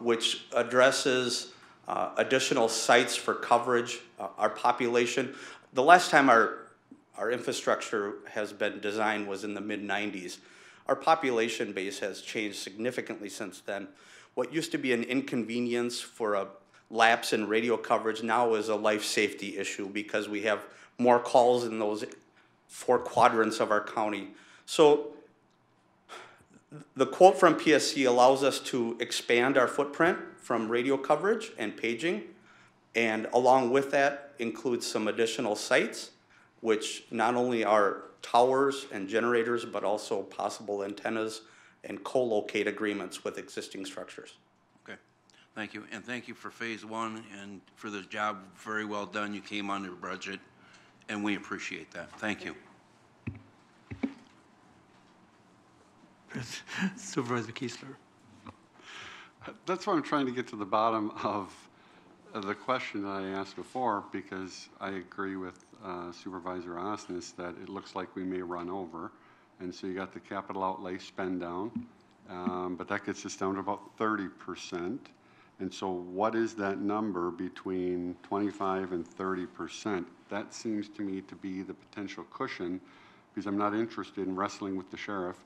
which addresses additional sites for coverage, our population. The last time our infrastructure has been designed was in the mid-90s. Our population base has changed significantly since then. What used to be an inconvenience for a lapse in radio coverage now is a life safety issue because we have more calls in those 4 quadrants of our county. So the quote from PSC allows us to expand our footprint from radio coverage and paging, and along with that includes some additional sites, which not only are towers and generators, but also possible antennas and co-locate agreements with existing structures. Okay, thank you. And thank you for phase 1 and for the job very well done. You came under budget, and we appreciate that. Thank you. Supervisor Keesler. That's why I'm trying to get to the bottom of the question that I asked before, because I agree with Supervisor Osnes that it looks like we may run over. And so you got the capital outlay spend down, but that gets us down to about 30%. And so what is that number between 25 and 30%? That seems to me to be the potential cushion, because I'm not interested in wrestling with the sheriff,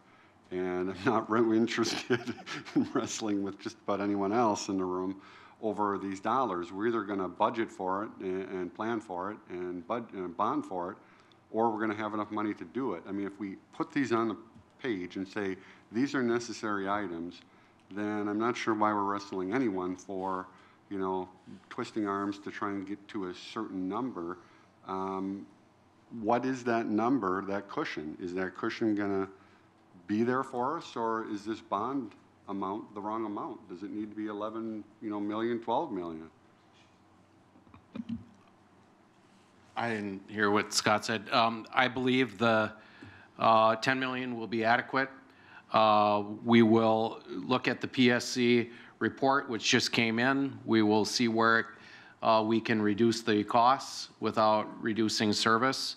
and I'm not really interested in wrestling with just about anyone else in the room over these dollars. We're either going to budget for it and plan for it and bond for it, or we're going to have enough money to do it. I mean, if we put these on the page and say these are necessary items, then I'm not sure why we're wrestling anyone for, you know, twisting arms to try and get to a certain number. What is that number, that cushion? Is that cushion going to be there for us, or is this bond amount the wrong amount? Does it need to be 11 million, 12 million? I didn't hear what Scott said. I believe the 10 million will be adequate. We will look at the PSC report, which just came in. We will see where we can reduce the costs without reducing service.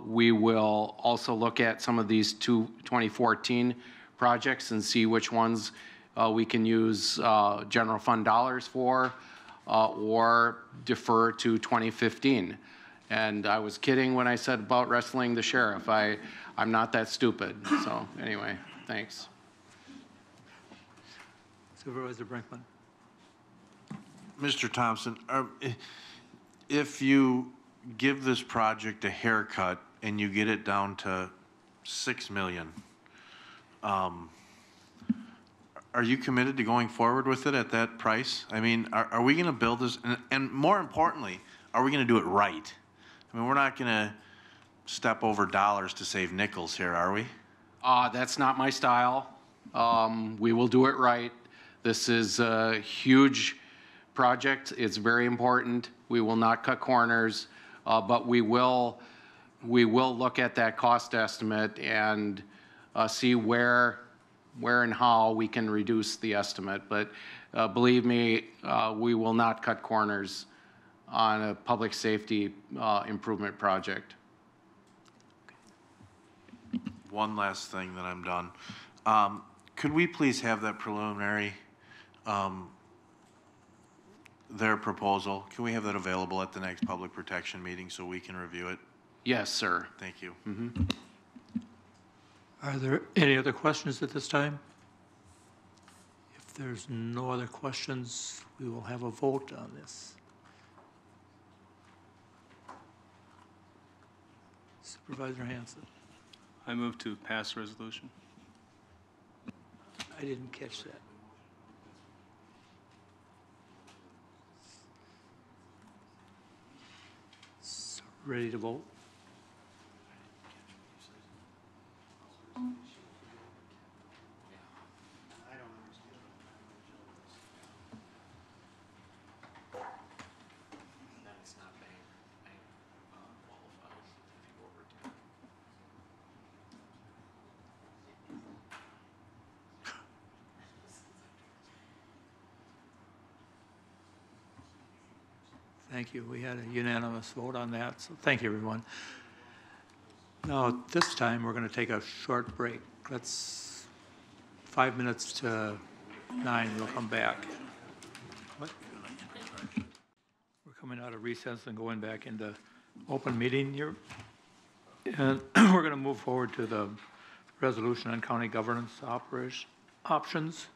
We will also look at some of these 2014 projects and see which ones we can use general fund dollars for. or defer to 2015. And I was kidding when I said about wrestling the sheriff. I'm not that stupid. So anyway, thanks. Supervisor Brinkman. Mr. Thompson, if you give this project a haircut and you get it down to 6 million, are you committed to going forward with it at that price? I mean, are we going to build this? And more importantly, are we going to do it right? I mean, we're not going to step over dollars to save nickels here, are we? That's not my style. We will do it right. This is a huge project. It's very important. We will not cut corners, but we will look at that cost estimate and see where and how we can reduce the estimate. But believe me, we will not cut corners on a public safety improvement project. One last thing, then I'm done. Could we please have that preliminary, their proposal? Can we have that available at the next public protection meeting so we can review it? Yes, sir. Thank you. Mm-hmm. Are there any other questions at this time? If there's no other questions, we will have a vote on this. Supervisor Hanson. I move to pass resolution. I didn't catch that. So, ready to vote? Thank you. We had a unanimous vote on that, so thank you, everyone. Now, this time, we're going to take a short break. Let's 5 minutes to 9, we'll come back. What? We're coming out of recess and going back into open meeting here. And we're going to move forward to the resolution on county governance options.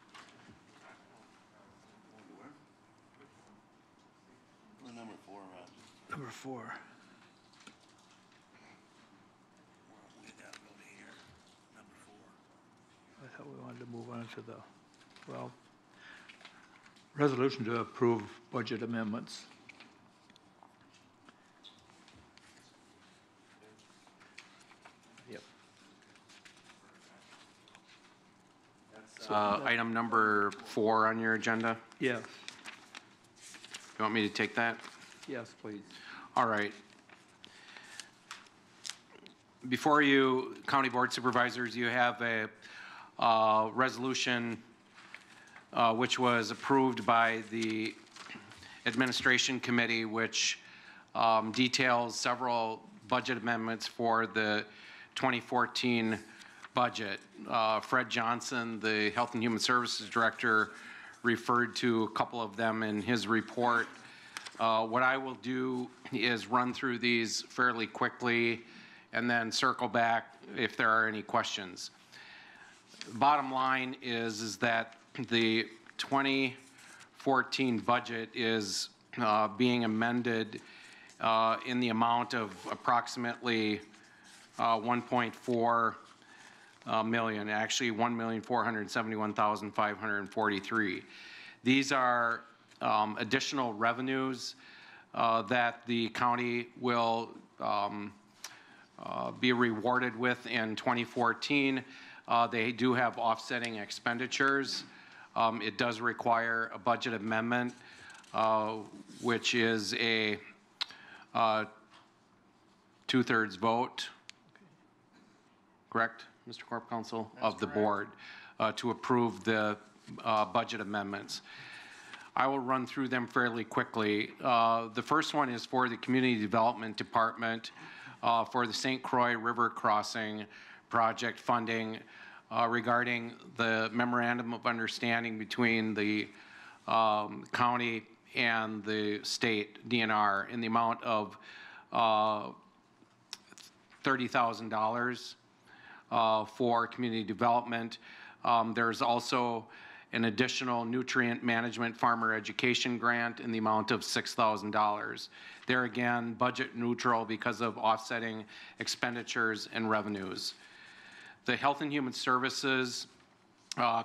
Number 4. I thought we wanted to move on to the, well, resolution to approve budget amendments. Yep. Item number 4 on your agenda. Yes. You want me to take that? Yes, please. All right. Before you, County Board Supervisors, you have a resolution which was approved by the Administration Committee, which details several budget amendments for the 2014 budget. Fred Johnson, the Health and Human Services Director, referred to a couple of them in his report. What I will do is run through these fairly quickly and then circle back if there are any questions. Bottom line is that the 2014 budget is being amended in the amount of approximately 1.4 million, actually 1,471,543. These are additional revenues that the county will be rewarded with in 2014. They do have offsetting expenditures. It does require a budget amendment, which is a 2/3 vote, correct, Mr. Corp Counsel, of the board to approve the budget amendments. I will run through them fairly quickly. The first one is for the Community Development Department for the St. Croix River Crossing project funding regarding the memorandum of understanding between the county and the state DNR in the amount of $30,000 for community development. There's also an additional nutrient management farmer education grant in the amount of $6,000. There again, budget neutral because of offsetting expenditures and revenues. The Health and Human Services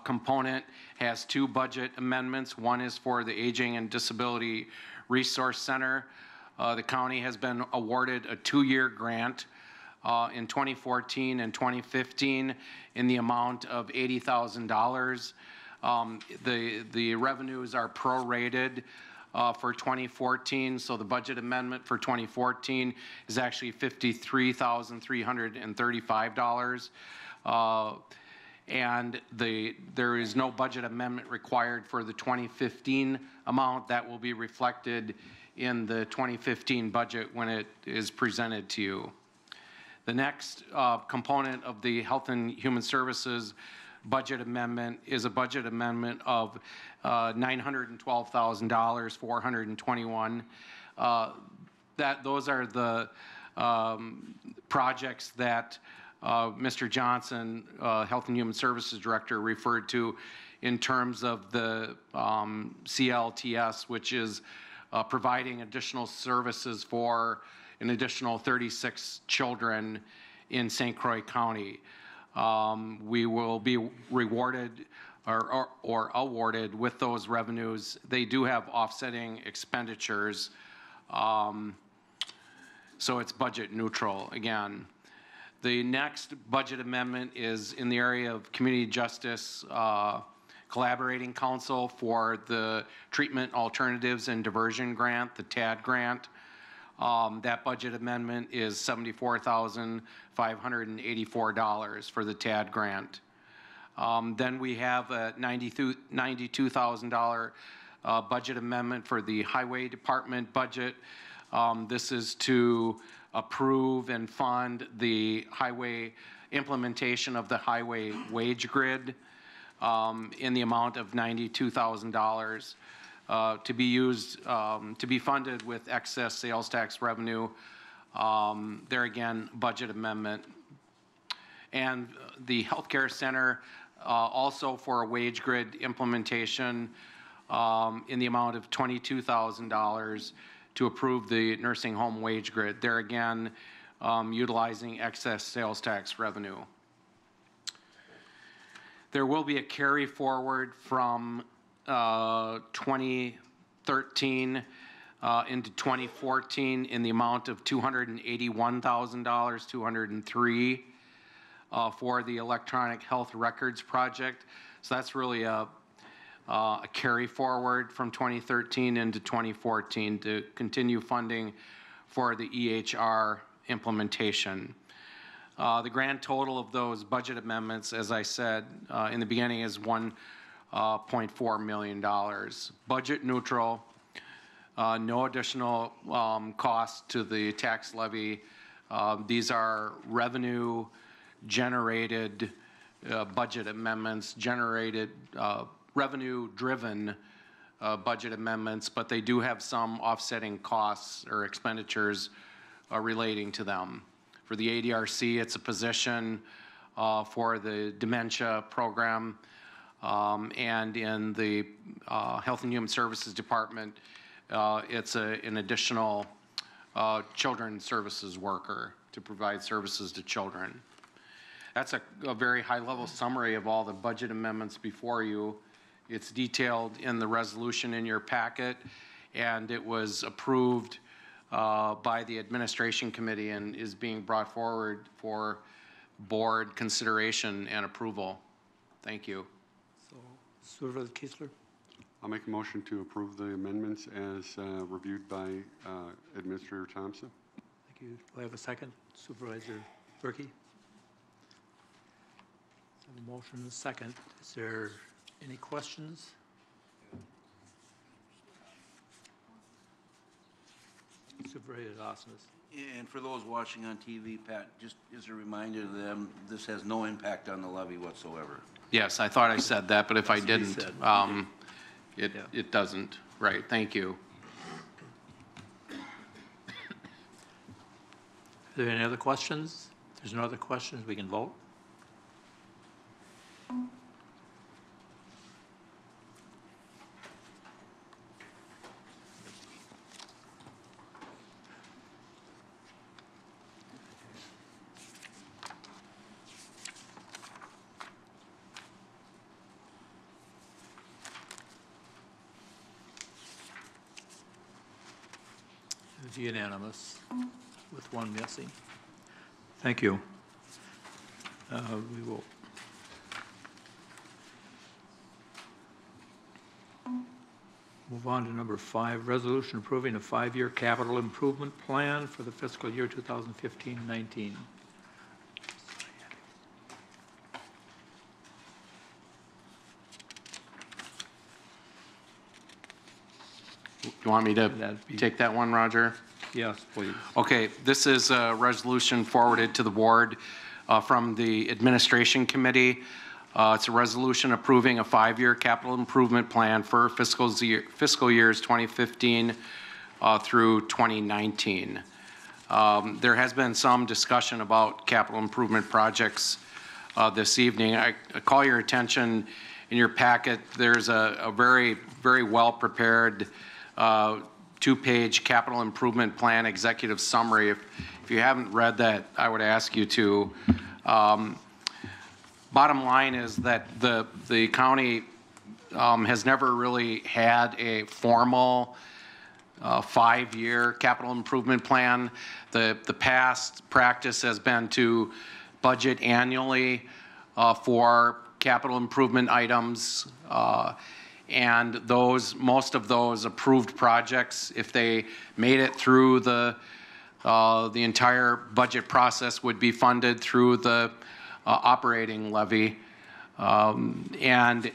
component has two budget amendments. One is for the Aging and Disability Resource Center. The county has been awarded a 2-year grant in 2014 and 2015 in the amount of $80,000. The revenues are prorated for 2014, so the budget amendment for 2014 is actually $53,335. And there is no budget amendment required for the 2015 amount. That will be reflected in the 2015 budget when it is presented to you. The next component of the Health and Human Services budget amendment is a budget amendment of $912,000, 421. Those are the projects that Mr. Johnson, Health and Human Services Director, referred to in terms of the CLTS, which is providing additional services for an additional 36 children in St. Croix County. We will be rewarded or awarded with those revenues. They do have offsetting expenditures, so it's budget neutral again. The next budget amendment is in the area of Community Justice Collaborating Council for the Treatment Alternatives and Diversion Grant, the TAD grant. That budget amendment is $74,584 for the TAD grant. Then we have a $92,000 budget amendment for the Highway Department budget. This is to approve and fund the highway implementation of the highway wage grid in the amount of $92,000. To be used, to be funded with excess sales tax revenue. There again, budget amendment. And the healthcare center also for a wage grid implementation in the amount of $22,000 to approve the nursing home wage grid. There again, utilizing excess sales tax revenue. There will be a carry forward from 2013 into 2014 in the amount of $281,000, 203 for the electronic health records project. So that's really a carry forward from 2013 into 2014 to continue funding for the EHR implementation. The grand total of those budget amendments, as I said in the beginning, is $1.4 million. Budget neutral, no additional cost to the tax levy. These are revenue generated budget amendments, revenue driven budget amendments, but they do have some offsetting costs or expenditures relating to them. For the ADRC, it's a position for the dementia program. And in the Health and Human Services Department, it's an additional children's services worker to provide services to children. That's a very high-level summary of all the budget amendments before you. It's detailed in the resolution in your packet, and it was approved by the Administration Committee and is being brought forward for board consideration and approval. Thank you. Supervisor Keesler. I'll make a motion to approve the amendments as reviewed by Administrator Thompson. Thank you. Do I have a second? Supervisor Berkey. So a motion and a second. Is there any questions? Supervisor Osmus. And for those watching on TV, Pat, just as a reminder to them, this has no impact on the levy whatsoever. Yes, I thought I said that, but if I didn't, It doesn't, right, thank you. Are there any other questions? If there's no other questions, we can vote. It's unanimous with one missing. Thank you. We will move on to number 5, resolution approving a 5-year capital improvement plan for the fiscal year 2015-19. You want me to take that one, Roger? Yes, please. Okay, this is a resolution forwarded to the board from the Administration Committee. It's a resolution approving a 5-year capital improvement plan for fiscal years 2015 through 2019. There has been some discussion about capital improvement projects this evening. I call your attention in your packet. There's a very, very well prepared 2-page capital improvement plan executive summary. If you haven't read that, I would ask you to. Bottom line is that the county has never really had a formal 5-year capital improvement plan. The past practice has been to budget annually for capital improvement items, and most of those approved projects, if they made it through the entire budget process, would be funded through the operating levy, and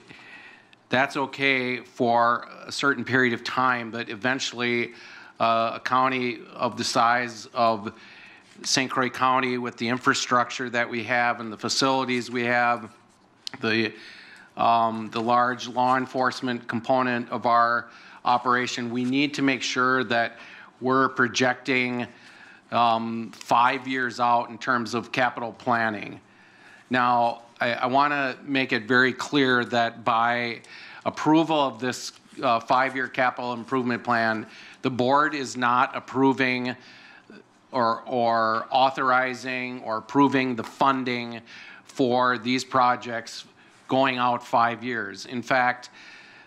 that's okay for a certain period of time, but eventually a county of the size of St. Croix County, with the infrastructure that we have and the facilities we have, the large law enforcement component of our operation, we need to make sure that we're projecting 5 years out in terms of capital planning. Now, I want to make it very clear that by approval of this 5-year capital improvement plan, the board is not approving or authorizing or approving the funding for these projects going out 5 years. In fact,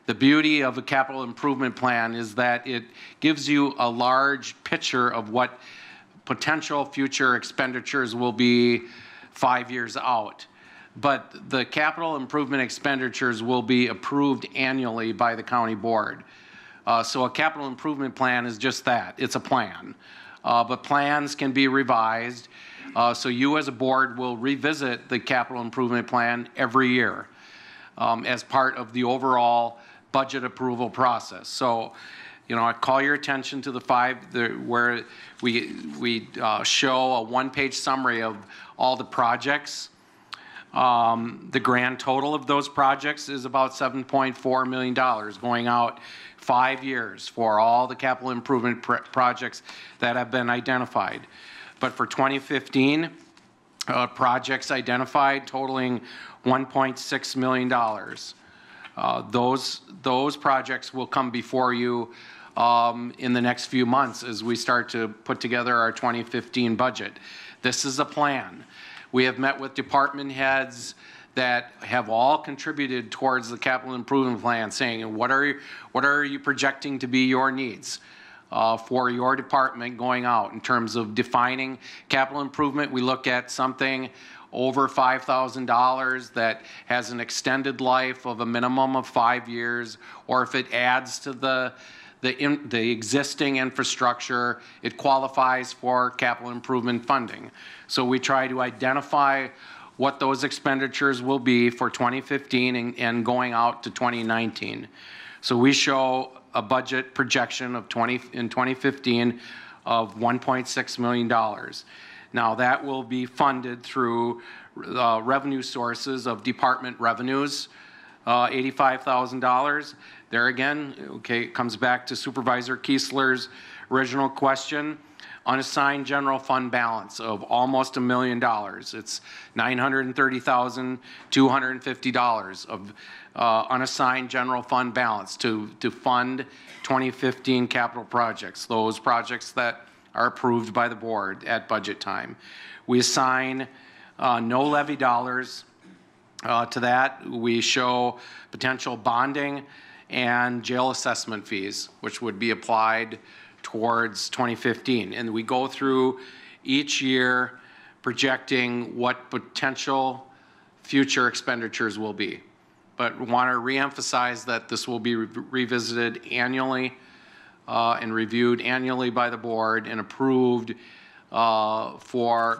the beauty of a capital improvement plan is that it gives you a large picture of what potential future expenditures will be 5 years out. But the capital improvement expenditures will be approved annually by the county board. So a capital improvement plan is just that, it's a plan. But plans can be revised. So you as a board will revisit the capital improvement plan every year as part of the overall budget approval process. So, you know, I call your attention to where we show a 1-page summary of all the projects. The grand total of those projects is about $7.4 million going out 5 years for all the capital improvement projects that have been identified. But for 2015, projects identified totaling $1.6 million. Those projects will come before you in the next few months as we start to put together our 2015 budget. This is a plan. We have met with department heads that have all contributed towards the capital improvement plan, saying what are you projecting to be your needs for your department going out in terms of defining capital improvement. We look at something over $5,000 that has an extended life of a minimum of 5 years, or if it adds to the existing infrastructure, it qualifies for capital improvement funding. So we try to identify what those expenditures will be for 2015 and going out to 2019. So we show a budget projection of in 2015 of $1.6 million. Now that will be funded through revenue sources of department revenues, $85,000, there again, okay, it comes back to Supervisor Kiesler's original question. Unassigned general fund balance of almost $1 million. It's $930,250 of unassigned general fund balance to fund 2015 capital projects, those projects that are approved by the board at budget time. We assign no levy dollars to that. We show potential bonding and jail assessment fees, which would be applied towards 2015. And we go through each year projecting what potential future expenditures will be. But we want to reemphasize that this will be revisited annually and reviewed annually by the board and approved before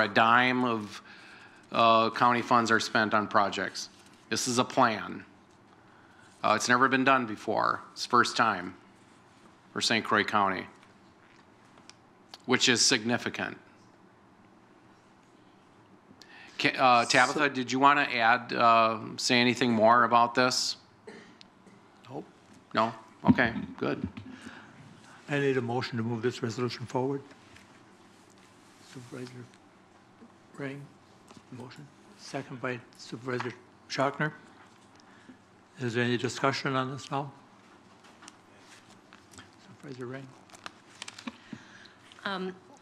a dime of county funds are spent on projects. This is a plan. It's never been done before. It's first time for St. Croix County, which is significant. Tabitha, did you want to add, say anything more about this? Nope. No? Okay, good. I need a motion to move this resolution forward. Supervisor Ring, motion. Second by Supervisor Schochner. Is there any discussion on this now? Supervisor Ring.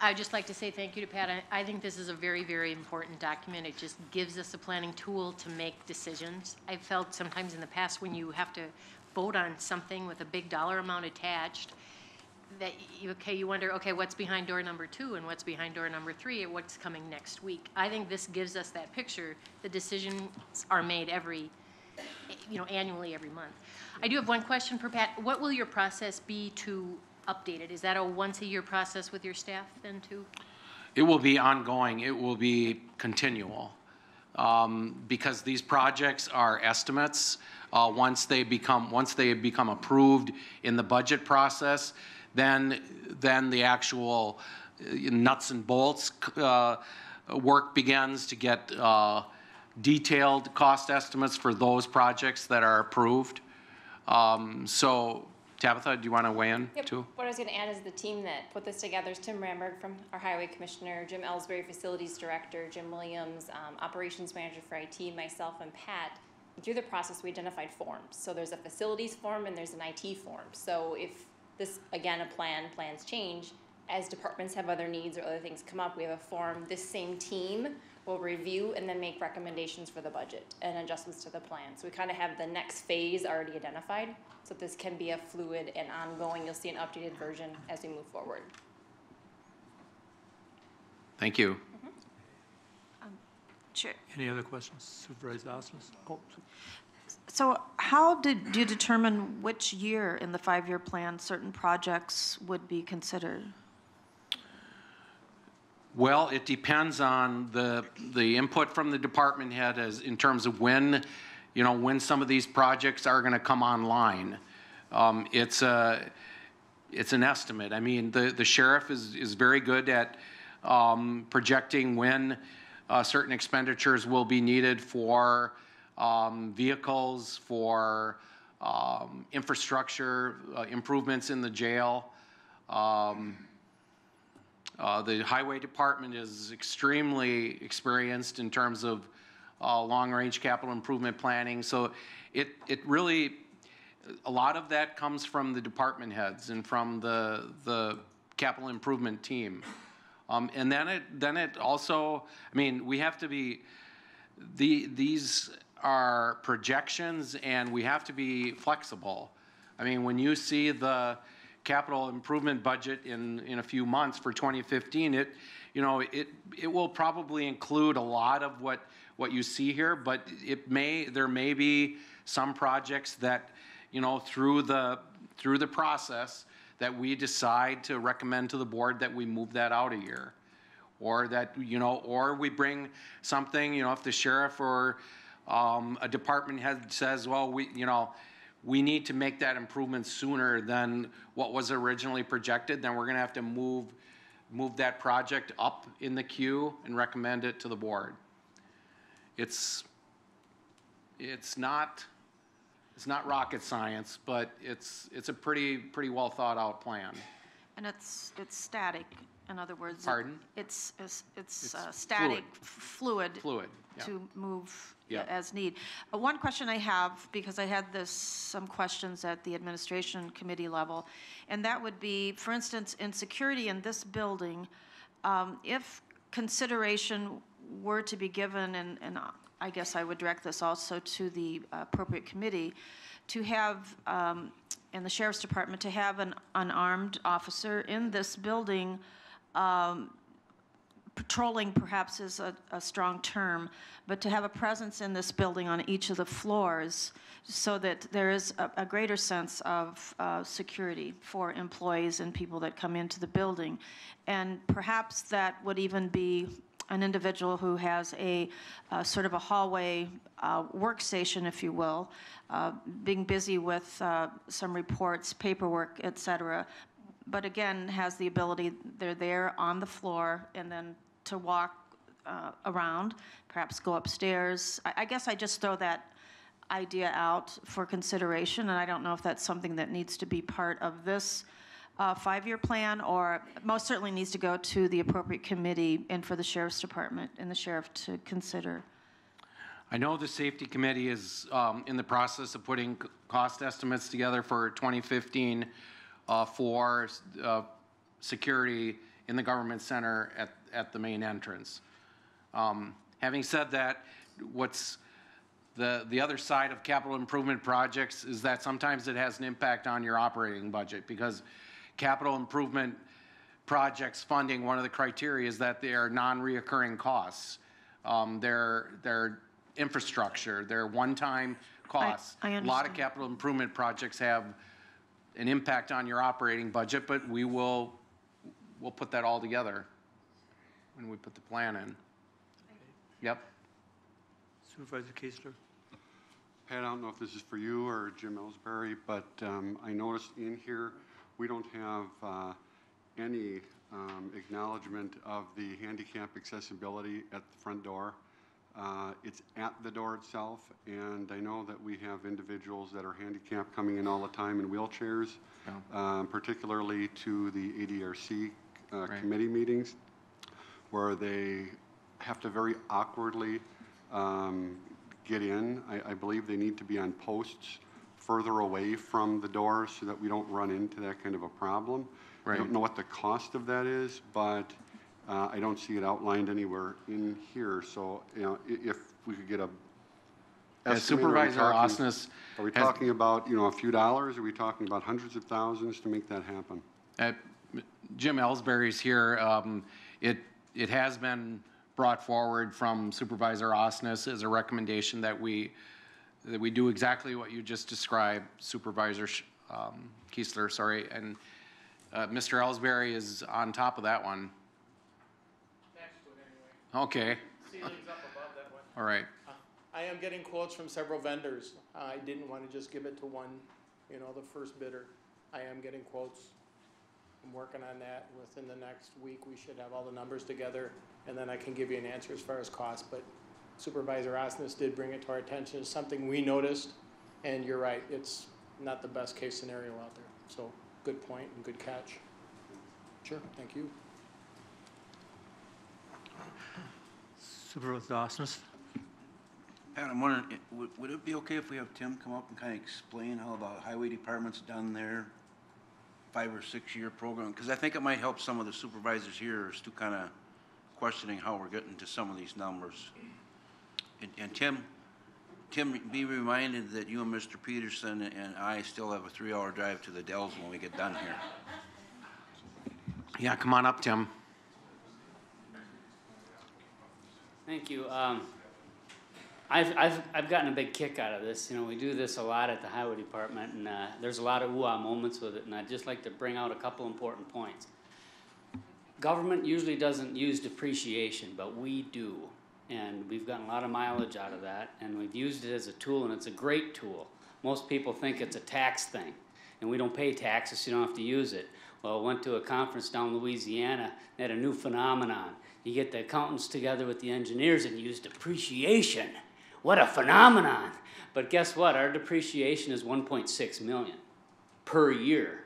I'd just like to say thank you to Pat. I think this is a very, very important document. It just gives us a planning tool to make decisions. I've felt sometimes in the past when you have to vote on something with a big dollar amount attached, that you wonder, okay, what's behind door number 2 and what's behind door number 3 and what's coming next week. I think this gives us that picture. The decisions are made annually every month. I do have one question for Pat. What will your process be to update it? Is that a once-a-year process with your staff then too? It will be ongoing. It will be continual. Because these projects are estimates. Once they become approved in the budget process, then the actual nuts and bolts work begins to get detailed cost estimates for those projects that are approved. So Tabitha, do you want to weigh in too? What I was going to add is the team that put this together is Tim Ramberg from our Highway Commissioner, Jim Ellsbury, Facilities Director, Jim Williams, Operations Manager for IT, myself, and Pat. Through the process, we identified forms. So there's a facilities form and there's an IT form. So if this, again, plans change, as departments have other needs or other things come up, we have a form. This same team will review and then make recommendations for the budget and adjustments to the plan. So we kind of have the next phase already identified. So this can be a fluid and ongoing. You'll see an updated version as we move forward. Thank you. Sure. Any other questions? Supervisor Osmus? Oh. So how did you determine which year in the 5-year plan certain projects would be considered? Well, it depends on the input from the department head as in terms of when some of these projects are going to come online. It's an estimate. I mean, the sheriff is very good at projecting when certain expenditures will be needed for vehicles, for infrastructure, improvements in the jail. The highway department is extremely experienced in terms of long-range capital improvement planning. So it really, a lot of that comes from the department heads and from the capital improvement team. And then it also, I mean, we have to be, these are projections and we have to be flexible. I mean, when you see the capital improvement budget in a few months for 2015, it will probably include a lot of what you see here, but there may be some projects that, through the process that we decide to recommend to the board that we move that out a year. Or that, or we bring something, if the sheriff or a department head says, well, we need to make that improvement sooner than what was originally projected, then we're going to have to move that project up in the queue and recommend it to the board. It's not It's not rocket science, but it's a pretty well thought out plan. And it's static, in other words. Pardon? It's static, fluid. Fluid, yeah. To move Yeah. as need. One question I have, because I had some questions at the administration committee level, and that would be, for instance, in security in this building, if consideration were to be given, and I guess I would direct this also to the appropriate committee, to have, in the sheriff's department, to have an unarmed officer in this building, patrolling perhaps is a strong term, but to have a presence in this building on each of the floors so that there is a greater sense of security for employees and people that come into the building. And perhaps that would even be an individual who has a sort of a hallway workstation, if you will, being busy with some reports, paperwork, et cetera, but again, has the ability, they're there on the floor, and then to walk around, perhaps go upstairs. I guess I just throw that idea out for consideration, and I don't know if that's something that needs to be part of this 5-year plan, or most certainly needs to go to the appropriate committee and for the sheriff's department and the sheriff to consider. I know the safety committee is in the process of putting cost estimates together for 2015 for security in the government center at the main entrance. Having said that, what's the other side of capital improvement projects is that sometimes it has an impact on your operating budget, because capital improvement projects funding, one of the criteria is that they are non-reoccurring costs. They're infrastructure, they're one-time costs. I a lot of capital improvement projects have an impact on your operating budget, but we'll put that all together when we put the plan in. Yep. Supervisor Keesler. Pat, I don't know if this is for you or Jim Ellsbury, but I noticed in here we don't have any acknowledgement of the handicap accessibility at the front door. It's at the door itself, and I know that we have individuals that are handicapped coming in all the time in wheelchairs, particularly to the ADRC committee meetings, where they have to very awkwardly get in. I believe they need to be on posts further away from the door so that we don't run into that kind of a problem. I don't know what the cost of that is, but I don't see it outlined anywhere in here. So, you know, if we could get a Supervisor Osnes. Are we talking about, you know, a few dollars? Are we talking about hundreds of thousands to make that happen? Jim Ellsbury's here. It has been brought forward from Supervisor Osnes as a recommendation that we do exactly what you just described, Supervisor Keesler, sorry, and Mr. Ellsbury is on top of that one. Next to it anyway. Okay. Ceiling's up above that one. All right. I am getting quotes from several vendors. I didn't want to just give it to one, you know, the first bidder. I am getting quotes. I'm working on that. Within the next week, we should have all the numbers together, and then I can give you an answer as far as cost. But Supervisor Osnes did bring it to our attention. It's something we noticed, and you're right, it's not the best case scenario out there. So good point and good catch. Sure, thank you. Supervisor Osnes. Pat, I'm wondering, would it be okay if we have Tim come up and kind of explain how the highway department's done their 5 or 6 year program? Because I think it might help some of the supervisors here as to kind of questioning how we're getting to some of these numbers. And Tim, be reminded that you and Mr. Peterson and I still have a 3-hour drive to the Dells when we get done here. Yeah, come on up, Tim. Thank you. I've gotten a big kick out of this. You know, we do this a lot at the highway department, and there's a lot of ooh-ah moments with it, and I'd just like to bring out a couple important points. Government usually doesn't use depreciation, but we do, and we've gotten a lot of mileage out of that, and we've used it as a tool, and it's a great tool. Most people think it's a tax thing, and we don't pay taxes, so you don't have to use it. Well, I went to a conference down in Louisiana, they had a new phenomenon. You get the accountants together with the engineers and use depreciation. What a phenomenon. But guess what? Our depreciation is 1.6 million per year.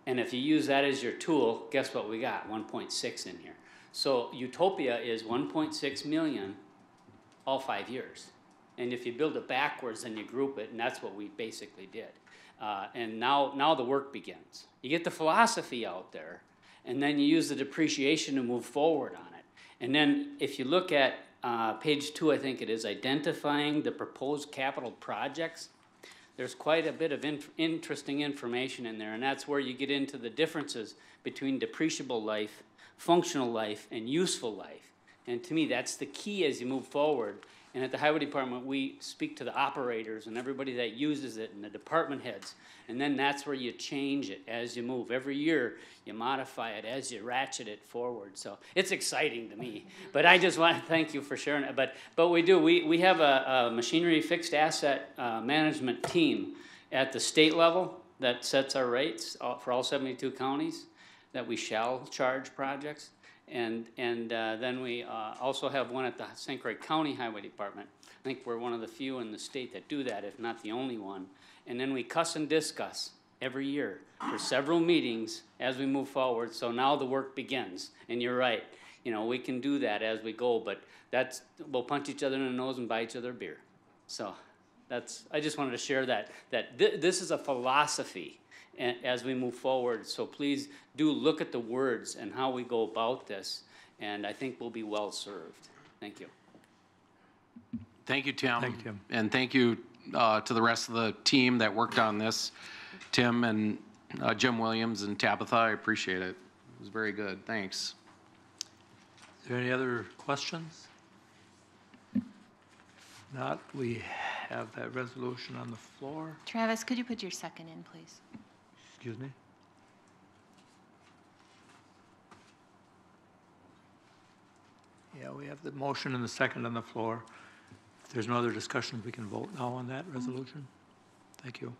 And if you use that as your tool, guess what we got? 1.6 in here. So Utopia is 1.6 million all 5 years. And if you build it backwards, then you group it, and that's what we basically did. And now the work begins. You get the philosophy out there, and then you use the depreciation to move forward on it. And then if you look at page 2, I think it is, identifying the proposed capital projects, there's quite a bit of interesting information in there, and that's where you get into the differences between depreciable life, functional life, and useful life. And to me, that's the key as you move forward. And at the Highway Department, we speak to the operators and everybody that uses it and the department heads. And then that's where you change it as you move. Every year, you modify it as you ratchet it forward. So it's exciting to me. But I just want to thank you for sharing it. But we do. We have a machinery fixed asset management team at the state level that sets our rates for all 72 counties that we shall charge projects. And then we also have one at the St. Croix County Highway Department. I think we're one of the few in the state that do that, if not the only one. And then we cuss and discuss every year for several meetings as we move forward. So now the work begins. And you're right, you know, we can do that as we go, but we'll punch each other in the nose and buy each other beer. So I just wanted to share that this is a philosophy as we move forward. So please do look at the words and how we go about this, and I think we'll be well served. Thank you. Thank you, Tim. Thank you, Tim. And thank you to the rest of the team that worked on this. Tim and Jim Williams and Tabitha, I appreciate it. It was very good. Thanks. Is there any other questions? If not, we have that resolution on the floor. Travis, could you put your second in, please? Excuse me? Yeah, we have the motion and the second on the floor. If there's no other discussion, we can vote now on that resolution. Thank you.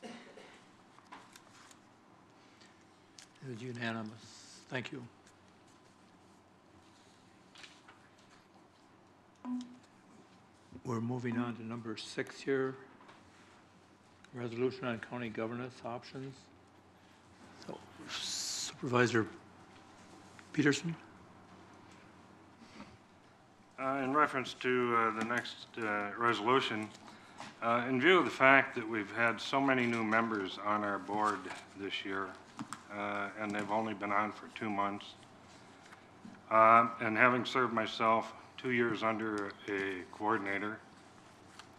It was unanimous. Thank you. We're moving on to number 6 here. Resolution on county governance options. So Supervisor Peterson? In reference to the next resolution, in view of the fact that we've had so many new members on our board this year, and they've only been on for 2 months, and having served myself 2 years under a coordinator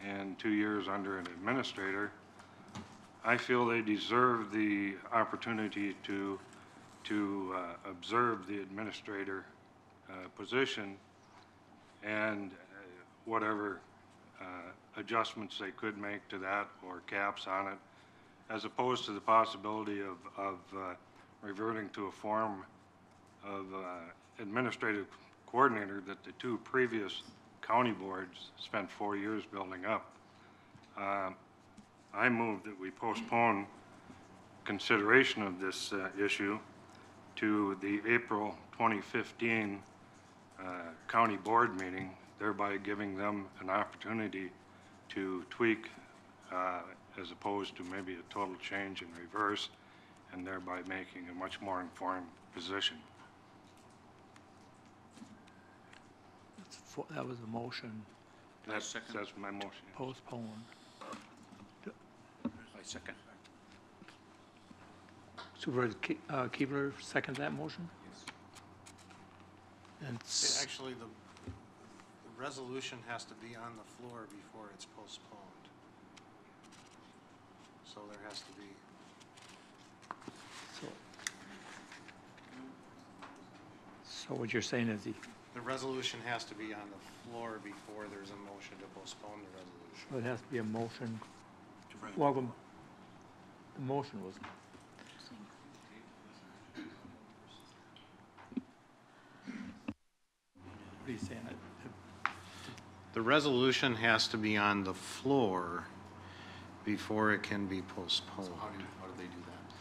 and 2 years under an administrator, I feel they deserve the opportunity to observe the administrator position and whatever adjustments they could make to that or caps on it, as opposed to the possibility of reverting to a form of administrative coordinator that the 2 previous county boards spent 4 years building up. I move that we postpone consideration of this issue to the April 2015 county board meeting, thereby giving them an opportunity to tweak as opposed to maybe a total change in reverse, and thereby making a much more informed position. That was a motion. That's my motion. Postpone. I second. Supervisor Keebler, second that motion? Yes. And Actually, the resolution has to be on the floor before it's postponed. So there has to be. So what you're saying is The resolution has to be on the floor before there's a motion to postpone the resolution. it has to be a motion. Well, the motion was. What are you saying? The resolution has to be on the floor before it can be postponed. How do they do that?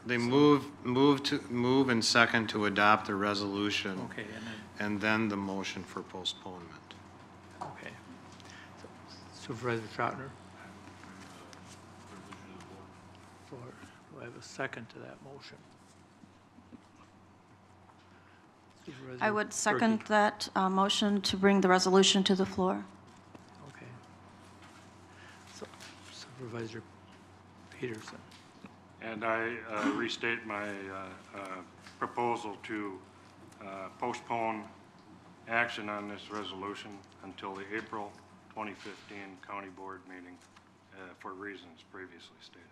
They move and second to adopt the resolution. Okay, And then the motion for postponement. okay. Supervisor Troutner? Do I have a second to that motion? Supervisor I would second Berkey. that motion to bring the resolution to the floor. Okay. So Supervisor Peterson? And I restate my proposal to postpone action on this resolution until the April 2015 County Board meeting for reasons previously stated.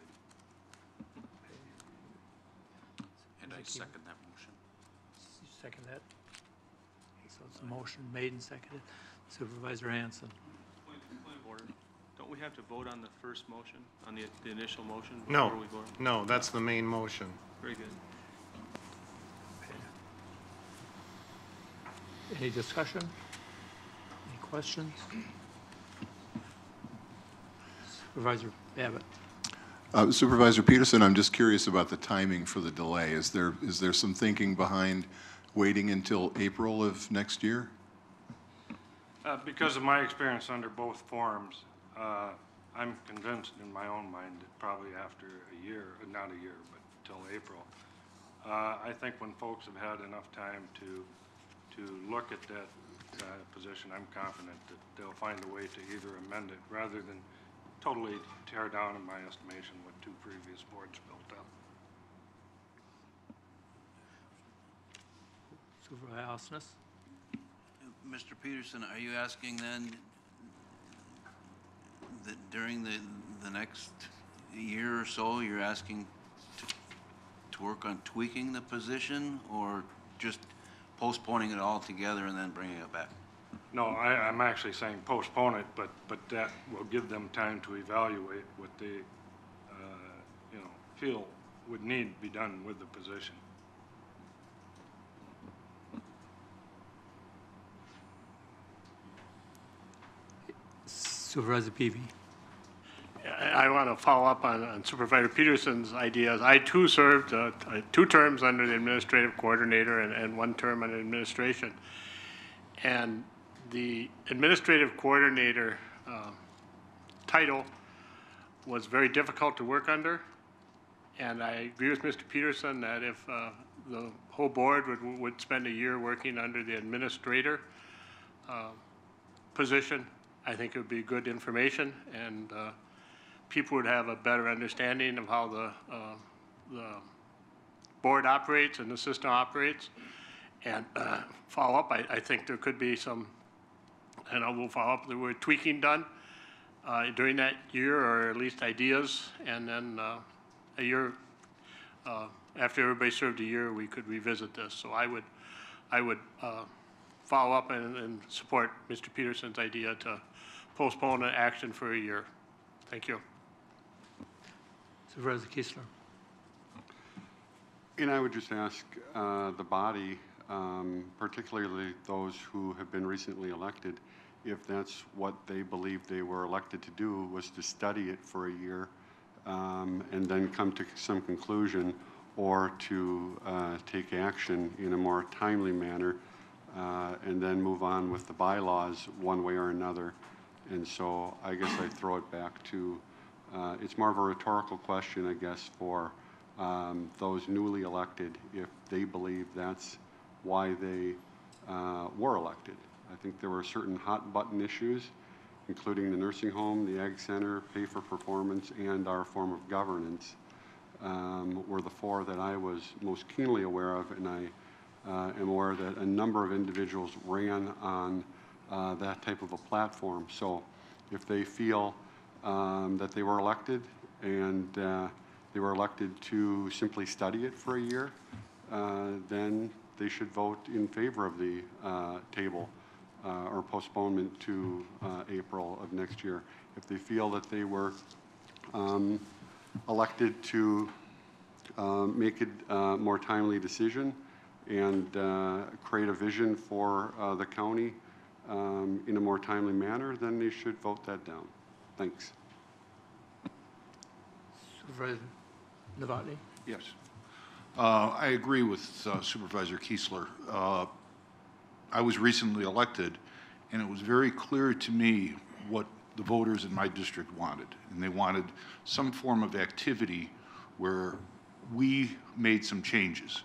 And I second that motion. You second that? So it's a motion made and seconded. Supervisor Hanson? Point of order. Don't we have to vote on the first motion, on the initial motion? No, before we vote? no, that's the main motion. Very good. Any discussion? Any questions? Supervisor Babbitt? Supervisor Peterson, I'm just curious about the timing for the delay. Is there some thinking behind waiting until April of next year? Because of my experience under both forms, I'm convinced in my own mind that probably after a year, not a year, but till April, I think when folks have had enough time to look at that position, I'm confident that they'll find a way to either amend it rather than totally tear down, in my estimation, what two previous boards built up. Supervisor Alsness? Mr. Peterson, are you asking then that during the next year or so, you're asking to work on tweaking the position or just postponing it altogether and then bringing it back? No, I'm actually saying postpone it, but that will give them time to evaluate what they, feel would need to be done with the position. Supervisor Peavy? I want to follow up on Supervisor Peterson's ideas. I too served 2 terms under the administrative coordinator and 1 term under administration. And the administrative coordinator title was very difficult to work under. And I agree with Mr. Peterson that if the whole board would spend a year working under the administrator position, I think it would be good information, and people would have a better understanding of how the board operates and the system operates. And follow up, I think there could be some, and I will follow up, there were tweaking done during that year, or at least ideas, and then a year, after everybody served a year, we could revisit this. So I would follow up and support Mr. Peterson's idea to postpone an action for a year. Thank you. Supervisor Keesler? And I would just ask the body, particularly those who have been recently elected, if that's what they believe they were elected to do, was to study it for a year and then come to some conclusion, or to take action in a more timely manner and then move on with the bylaws one way or another. And so I guess I throw it back to, it's more of a rhetorical question, I guess, for those newly elected, if they believe that's why they were elected. I think there were certain hot button issues, including the nursing home, the ag center, pay for performance, and our form of governance, were the 4 that I was most keenly aware of, and I am aware that a number of individuals ran on that type of a platform. So if they feel that they were elected and they were elected to simply study it for a year, then they should vote in favor of the table or postponement to April of next year. If they feel that they were elected to make a more timely decision and create a vision for the county in a more timely manner, then they should vote that down. Thanks. Supervisor Novotny? Yes. I agree with Supervisor Kiesler. I was recently elected, and it was very clear to me what the voters in my district wanted. And they wanted some form of activity where we made some changes.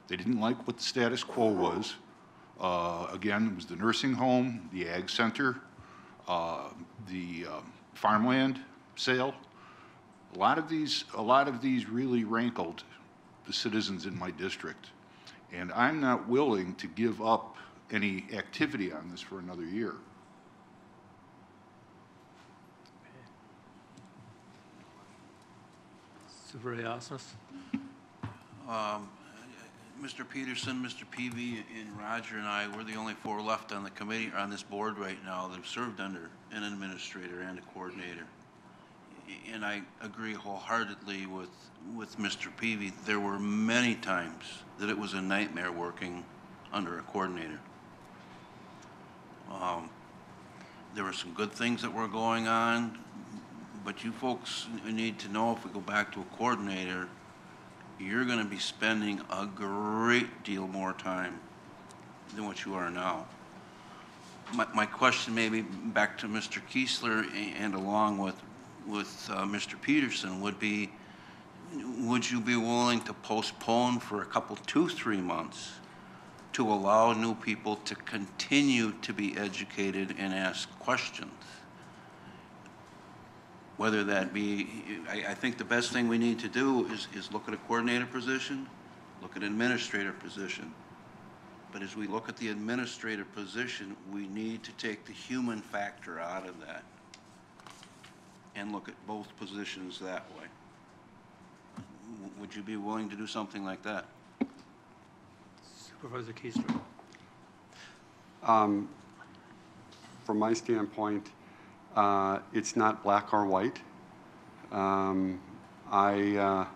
They didn't like what the status quo was. Again, it was the nursing home, the ag center, the farmland sale. A lot of these really rankled the citizens in my district. And I'm not willing to give up any activity on this for another year. Supervisor Osmus? Mr. Peterson, Mr. Peavy, and Roger and I, we're the only 4 left on the committee, or on this board right now, that have served under an administrator and a coordinator. And I agree wholeheartedly with Mr. Peavy. There were many times that it was a nightmare working under a coordinator. There were some good things that were going on, but you folks need to know, if we go back to a coordinator, you're going to be spending a great deal more time than what you are now. My question maybe back to Mr. Kiesler and along with Mr. Peterson would be, would you be willing to postpone for a couple, 2-3 months to allow new people to continue to be educated and ask questions? Whether that be, I think the best thing we need to do is look at a coordinator position, look at an administrator position. But as we look at the administrator position, we need to take the human factor out of that and look at both positions that way. Would you be willing to do something like that? Supervisor Kiesler? From my standpoint, it's not black or white. I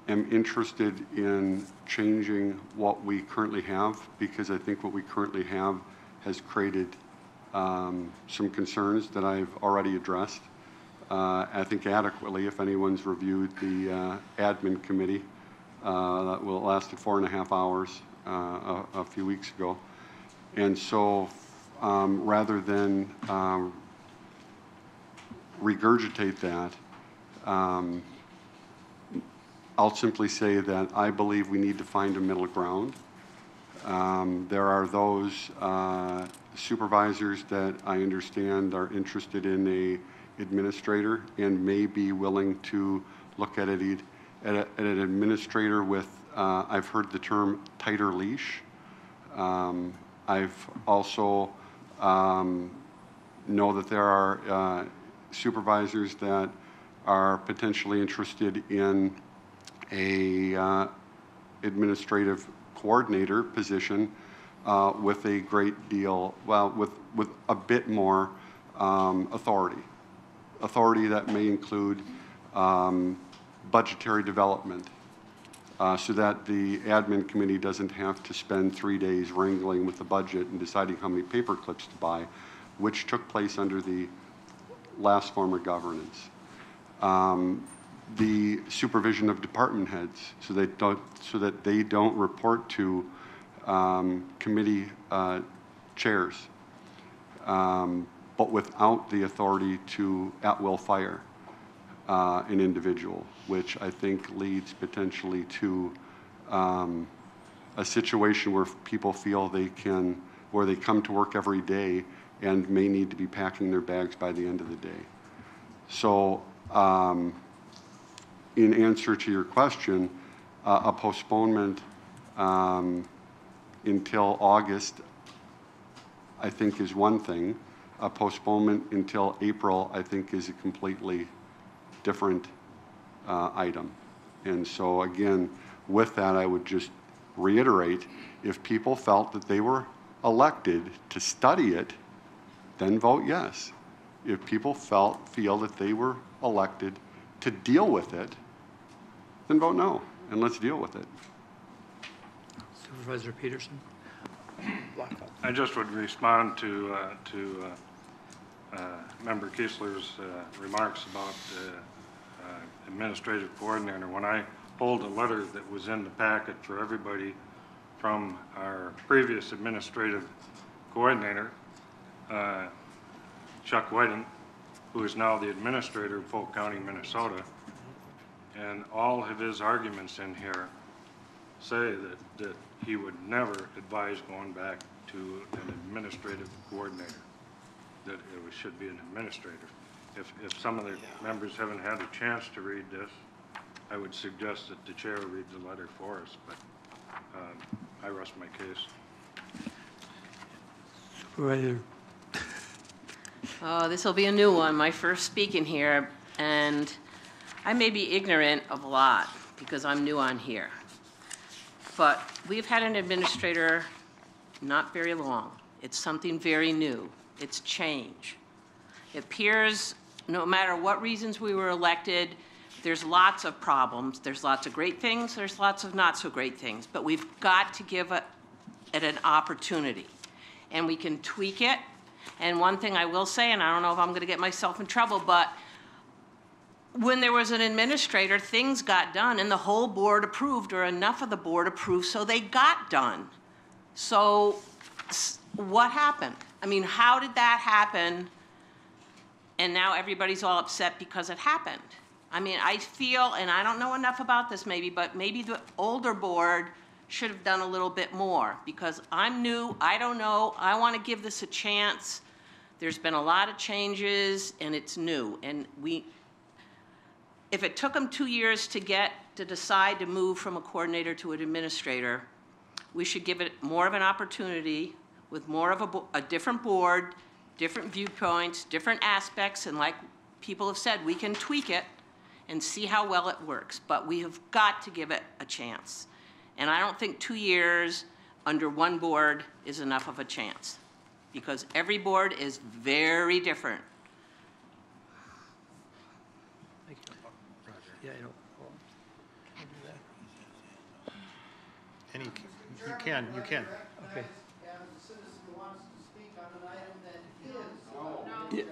am interested in changing what we currently have, because I think what we currently have has created some concerns that I've already addressed. I think adequately, if anyone's reviewed the admin committee that lasted 4.5 hours a few weeks ago. And so rather than regurgitate that, I'll simply say that I believe we need to find a middle ground. There are those supervisors that I understand are interested in an administrator and may be willing to look at it at an administrator with, I've heard the term tighter leash. I've also know that there are supervisors that are potentially interested in a administrative coordinator position with a great deal, well, with a bit more authority that may include budgetary development, so that the admin committee doesn't have to spend 3 days wrangling with the budget and deciding how many paper clips to buy, which took place under the last form of governance. The supervision of department heads, so that they don't report to committee chairs, but without the authority to at-will fire an individual, which I think leads potentially to a situation where people feel where they come to work every day and may need to be packing their bags by the end of the day. So in answer to your question, a postponement until August, I think, is one thing. A postponement until April, I think, is a completely different item. And so again, with that, I would just reiterate, if people felt that they were elected to study it, then vote yes. If people feel that they were elected to deal with it, then vote no, and let's deal with it. Supervisor Peterson? I just would respond to Member Kiesler's remarks about administrative coordinator. When I hold a letter that was in the packet for everybody from our previous administrative coordinator, Chuck Whiting, who is now the administrator of Polk County, Minnesota. And all of his arguments in here say that he would never advise going back to an administrative coordinator, that it should be an administrator. If some of the members haven't had a chance to read this, I would suggest that the chair read the letter for us, but I rest my case. Supervisor. This will be a new one, my first speaking here, and I may be ignorant of a lot because I'm new on here. But we've had an administrator not very long. It's something very new. It's change. It appears no matter what reasons we were elected, there's lots of problems. There's lots of great things. There's lots of not so great things. But we've got to give it an opportunity. And we can tweak it. And one thing I will say, and I don't know if I'm going to get myself in trouble, but when there was an administrator, things got done and the whole board approved, or enough of the board approved, so they got done. So what happened? I mean, how did that happen? And now everybody's all upset because it happened. I mean, I feel, and I don't know enough about this maybe, but maybe the older board should have done a little bit more, because I'm new, I don't know, I want to give this a chance. There's been a lot of changes and it's new, and if it took them 2 years to decide to move from a coordinator to an administrator, we should give it more of an opportunity with more of a different board, different viewpoints, different aspects, and like people have said, we can tweak it and see how well it works, but we have got to give it a chance. And I don't think 2 years under one board is enough of a chance, because every board is very different. Yeah, I know. You can. Okay. As a citizen who wants to speak on an item that is with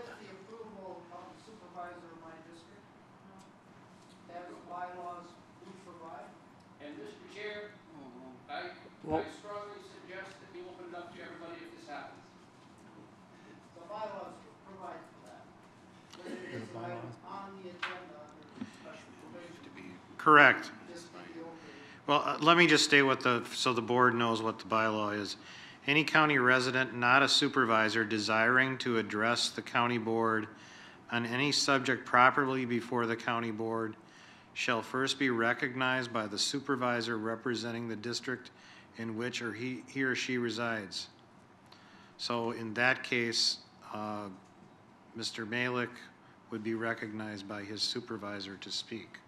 the approval of the supervisor of my district, as bylaws do provide. And Mr. Chair, I strongly suggest that we open it up to everybody if this happens. The bylaws provide for that. But it is an item on the agenda under special provision. Correct. This may be okay. Well, let me just state so the board knows what the bylaw is. Any county resident, not a supervisor, desiring to address the county board on any subject properly before the county board shall first be recognized by the supervisor representing the district in which he or she resides. So in that case, Mr. Malik would be recognized by his supervisor to speak.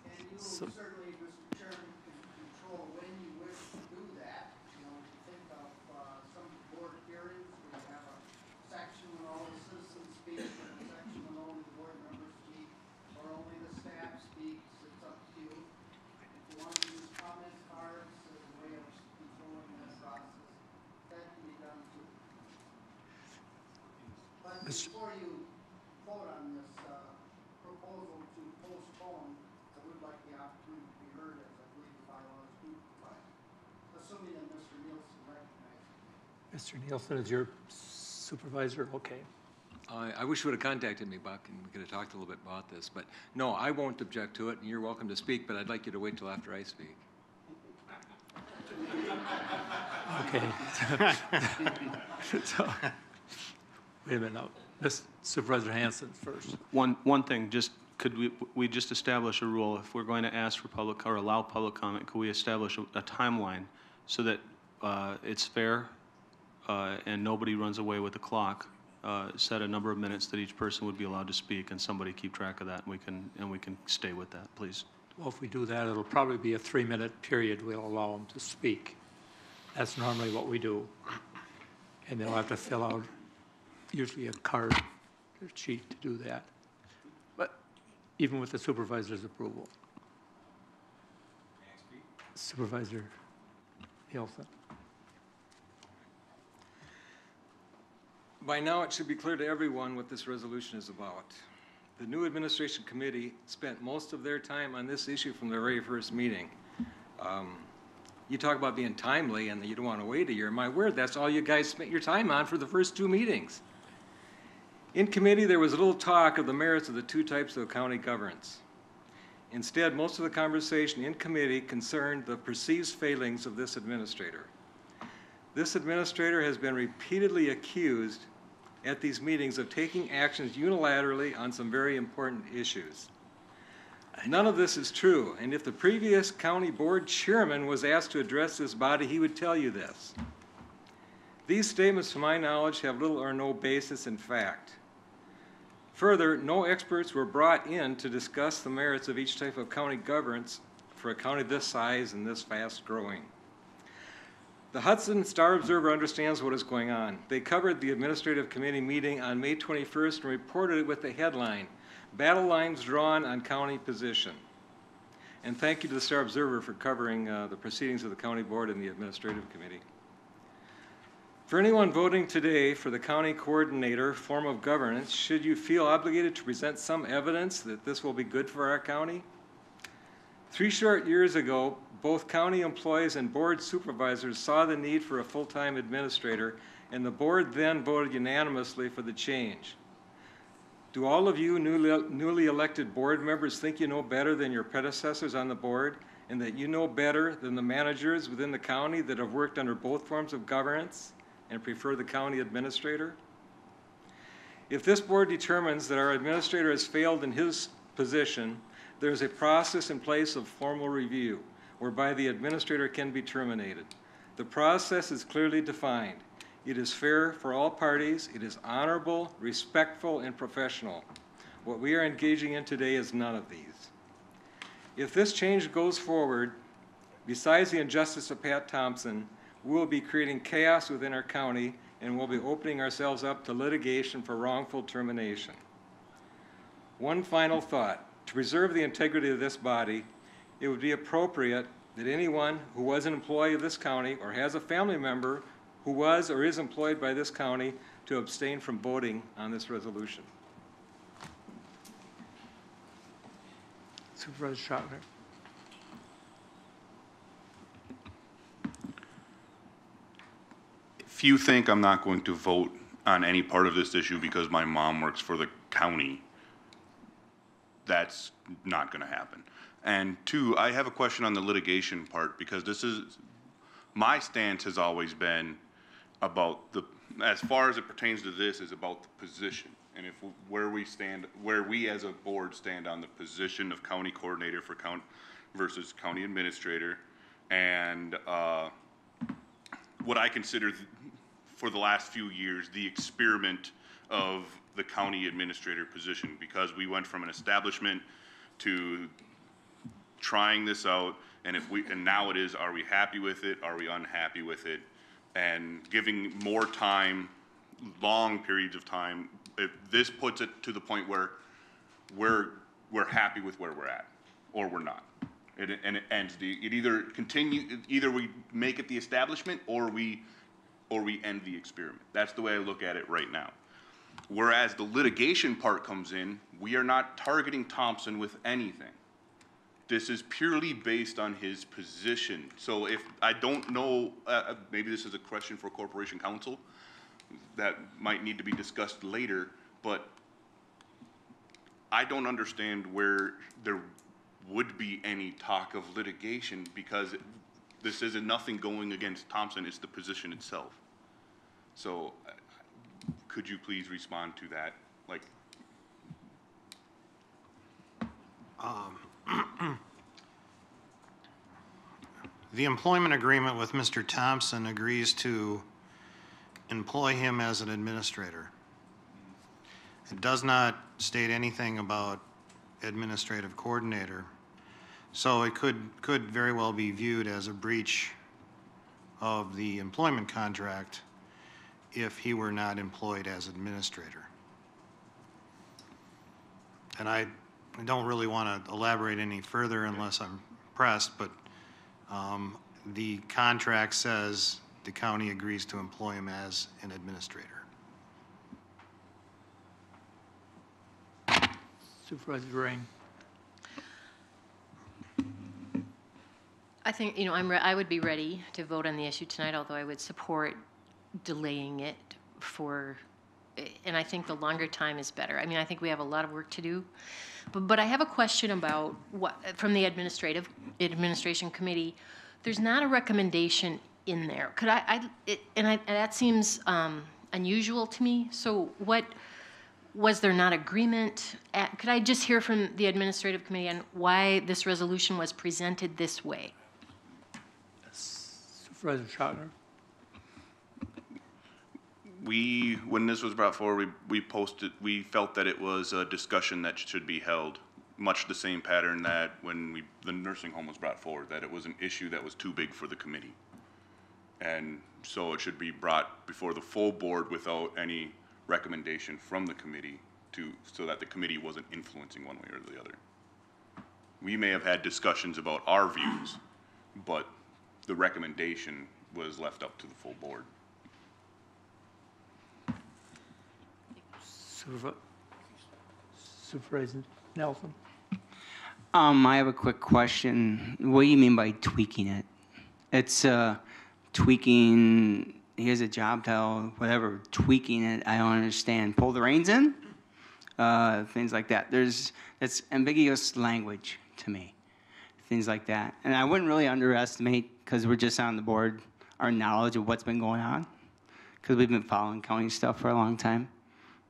And you certainly, Mr. Chairman, can control when you wish to do that. You know, if you think of some board hearings where you have a section when all the citizens speak, and a section when only the board members speak, or only the staff speaks, it's up to you. If you want to use comment cards as a way of controlling that process, that can be done too. But before you vote on this proposal to postpone, I would like the opportunity to be heard, as I believe the bylaws do provide, assuming that Mr. Nielsen recognizes. Mr. Nielsen is your supervisor? Okay. I wish you would have contacted me, Buck, and we could have talked a little bit about this. But no, I won't object to it, and you're welcome to speak, but I'd like you to wait till after I speak. Okay. So, wait a minute now. Supervisor Hanson first. One thing, just could we just establish a rule? If we're going to ask for public or allow public comment, could we establish a timeline so that it's fair and nobody runs away with the clock? Set a number of minutes that each person would be allowed to speak, and somebody keep track of that, and we can stay with that, please. Well, if we do that, it'll probably be a 3-minute period we'll allow them to speak. That's normally what we do. And they'll have to fill out usually a card or sheet to do that. But even with the supervisor's approval. Supervisor Nielsen. By now, it should be clear to everyone what this resolution is about. the new administration committee spent most of their time on this issue from the very first meeting. You talk about being timely and that you don't want to wait a year. My word, that's all you guys spent your time on for the first 2 meetings. In committee, there was little talk of the merits of the 2 types of county governance. Instead, most of the conversation in committee concerned the perceived failings of this administrator. This administrator has been repeatedly accused at these meetings of taking actions unilaterally on some very important issues. None of this is true, and if the previous county board chairman was asked to address this body, he would tell you this. These statements, to my knowledge, have little or no basis in fact. Further, no experts were brought in to discuss the merits of each type of county governance for a county this size and this fast growing. The Hudson Star Observer understands what is going on. They covered the administrative committee meeting on May 21st and reported it with the headline, "Battle Lines Drawn on County Position." And thank you to the Star Observer for covering the proceedings of the county board and the administrative committee. For anyone voting today for the county coordinator form of governance, should you feel obligated to present some evidence that this will be good for our county? 3 short years ago, both county employees and board supervisors saw the need for a full-time administrator, and the board then voted unanimously for the change. Do all of you newly elected board members think you know better than your predecessors on the board, and that you know better than the managers within the county that have worked under both forms of governance and prefer the county administrator? If this board determines that our administrator has failed in his position, there is a process in place of formal review whereby the administrator can be terminated. The process is clearly defined. It is fair for all parties. It is honorable, respectful, and professional. What we are engaging in today is none of these. If this change goes forward, besides the injustice of Pat Thompson, we will be creating chaos within our county and we'll be opening ourselves up to litigation for wrongful termination. One final thought. To preserve the integrity of this body, it would be appropriate that anyone who was an employee of this county or has a family member who was or is employed by this county to abstain from voting on this resolution. Supervisor Schottler. If you think I'm not going to vote on any part of this issue because my mom works for the county, that's not going to happen. And 2, I have a question on the litigation part, because this is, my stance has always been about the, as far as it pertains to this, is about the position. And if where we stand, where we as a board stand on the position of county coordinator for county versus county administrator, and what I consider for the last few years the experiment of the county administrator position, because we went from an establishment to trying this out, and now it is, are we happy with it, are we unhappy with it, and giving more time, long periods of time. This puts it to the point where we're happy with where we're at, or we're not. And it ends. It either either we make it the establishment, or we end the experiment. That's the way I look at it right now. Whereas the litigation part comes in, we are not targeting Thompson with anything. This is purely based on his position. So if I don't know, maybe this is a question for Corporation Counsel that might need to be discussed later, but I don't understand where there would be any talk of litigation, because this isn't nothing going against Thompson, it's the position itself. So could you please respond to that? Like, the employment agreement with Mr. Thompson agrees to employ him as an administrator. It does not state anything about administrative coordinator, so it could very well be viewed as a breach of the employment contract if he were not employed as administrator. And I don't really want to elaborate any further unless I'm pressed, but the contract says the county agrees to employ him as an administrator. Supervisor Ring. I think, you know, I would be ready to vote on the issue tonight, although I would support delaying it for, and I think the longer time is better. I mean, I think we have a lot of work to do. But I have a question about what, from the administration committee, there's not a recommendation in there. Could that seems unusual to me. So what, was there not agreement? Could I just hear from the administrative committee on why this resolution was presented this way? Supervisor Schottner. When this was brought forward, we felt that it was a discussion that should be held, much the same pattern that when the nursing home was brought forward, that it was an issue that was too big for the committee. And so it should be brought before the full board without any recommendation from the committee so that the committee wasn't influencing one way or the other. We may have had discussions about our views, but the recommendation was left up to the full board. Supervisor Nelson. I have a quick question. What do you mean by tweaking it? It's tweaking, here's a job title, whatever, tweaking it, I don't understand. Pull the reins in? Things like that. That's ambiguous language to me, things like that. And I wouldn't really underestimate, because we're just on the board, our knowledge of what's been going on, because we've been following county stuff for a long time.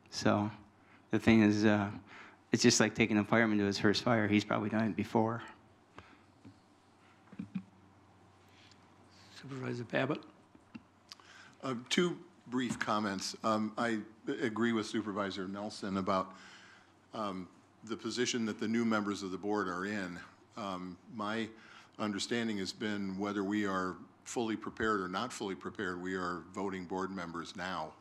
So the thing is, it's just like taking a fireman to his first fire. He's probably done it before. Supervisor Babbitt. Two brief comments. I agree with Supervisor Nelson about the position that the new members of the board are in. My understanding has been whether we are fully prepared or not fully prepared, we are voting board members now.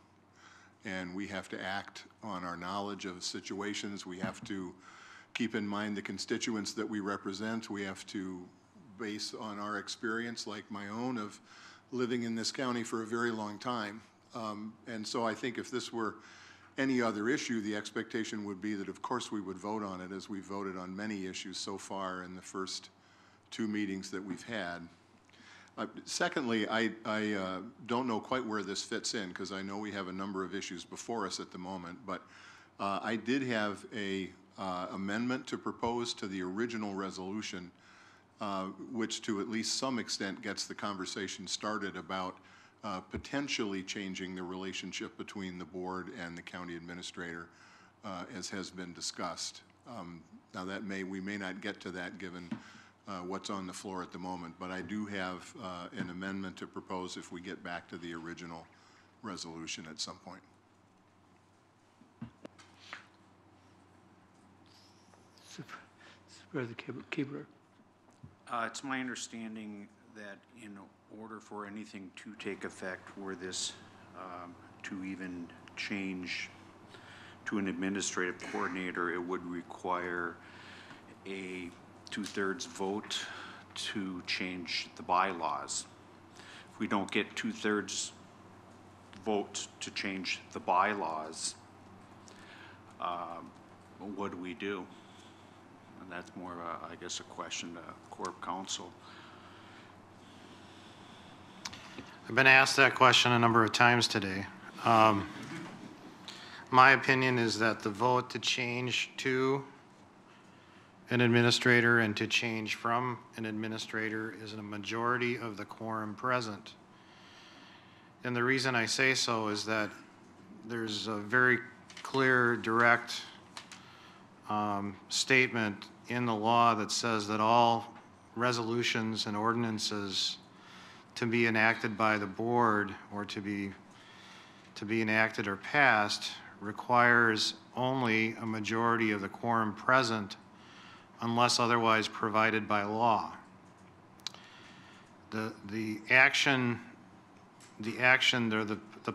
And we have to act on our knowledge of situations. We have to keep in mind the constituents that we represent. We have to base on our experience, like my own, of living in this county for a very long time. And so I think if this were any other issue, the expectation would be that, of course, we would vote on it, as we voted on many issues so far in the first two meetings that we've had. Secondly, I don't know quite where this fits in, because I know we have a number of issues before us at the moment, but I did have a amendment to propose to the original resolution, which to at least some extent gets the conversation started about potentially changing the relationship between the board and the county administrator, as has been discussed. Now we may not get to that given what's on the floor at the moment, but I do have an amendment to propose if we get back to the original resolution at some point. Supervisor Keebler. It's my understanding that in order for anything to take effect, were this to even change to an administrative coordinator, it would require a 2/3 vote to change the bylaws. If we don't get 2/3 vote to change the bylaws, what do we do? And that's more of a, I guess, a question to Corp Council. I've been asked that question a number of times today. My opinion is that the vote to change to an administrator and to change from an administrator is a majority of the quorum present. And the reason I say so is that there's a very clear, direct statement in the law that says that all resolutions and ordinances to be enacted by the board or to be enacted or passed requires only a majority of the quorum present unless otherwise provided by law. The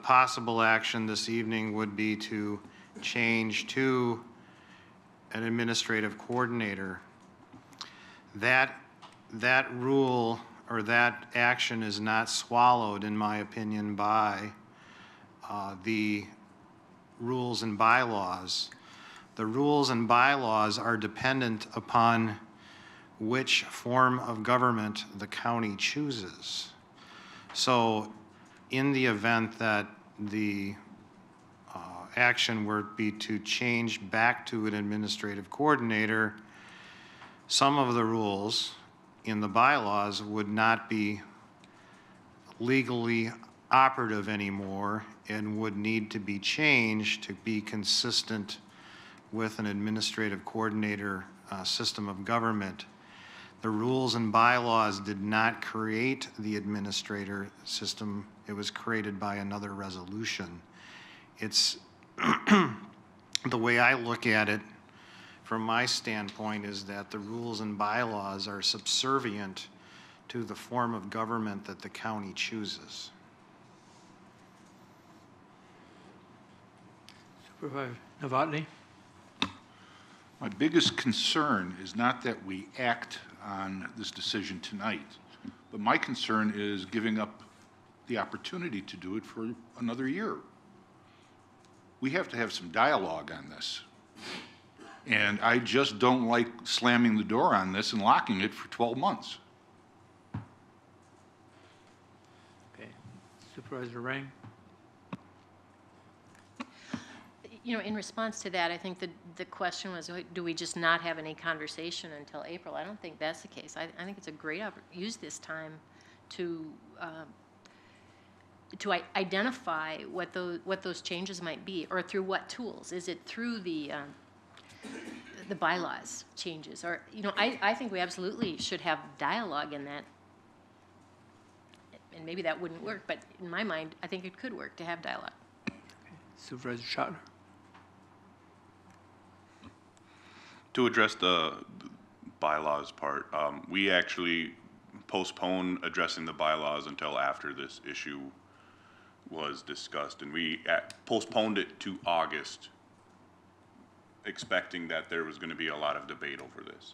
possible action this evening would be to change to an administrative coordinator. That rule or that action is not swallowed, in my opinion, by the rules and bylaws. The rules and bylaws are dependent upon which form of government the county chooses. So in the event that the action were to be to change back to an administrative coordinator, some of the rules in the bylaws would not be legally operative anymore and would need to be changed to be consistent with an administrative coordinator system of government. The rules and bylaws did not create the administrator system. It was created by another resolution. It's the way I look at it from my standpoint is that the rules and bylaws are subservient to the form of government that the county chooses. Supervisor Novotny? My biggest concern is not that we act on this decision tonight, but my concern is giving up the opportunity to do it for another year. We have to have some dialogue on this. And I just don't like slamming the door on this and locking it for 12 months. Okay. Supervisor Rain? You know, in response to that, I think the question was, do we just not have any conversation until April? I don't think that's the case. I think it's a great opportunity. Use this time to identify what those changes might be, or through what tools. Is it through the bylaws changes, or I think we absolutely should have dialogue in that. And maybe that wouldn't work, but in my mind, I think it could work to have dialogue. Okay. Supervisor Schottler? To address the bylaws part, we actually postponed addressing the bylaws until after this issue was discussed, and we postponed it to August, expecting that there was going to be a lot of debate over this.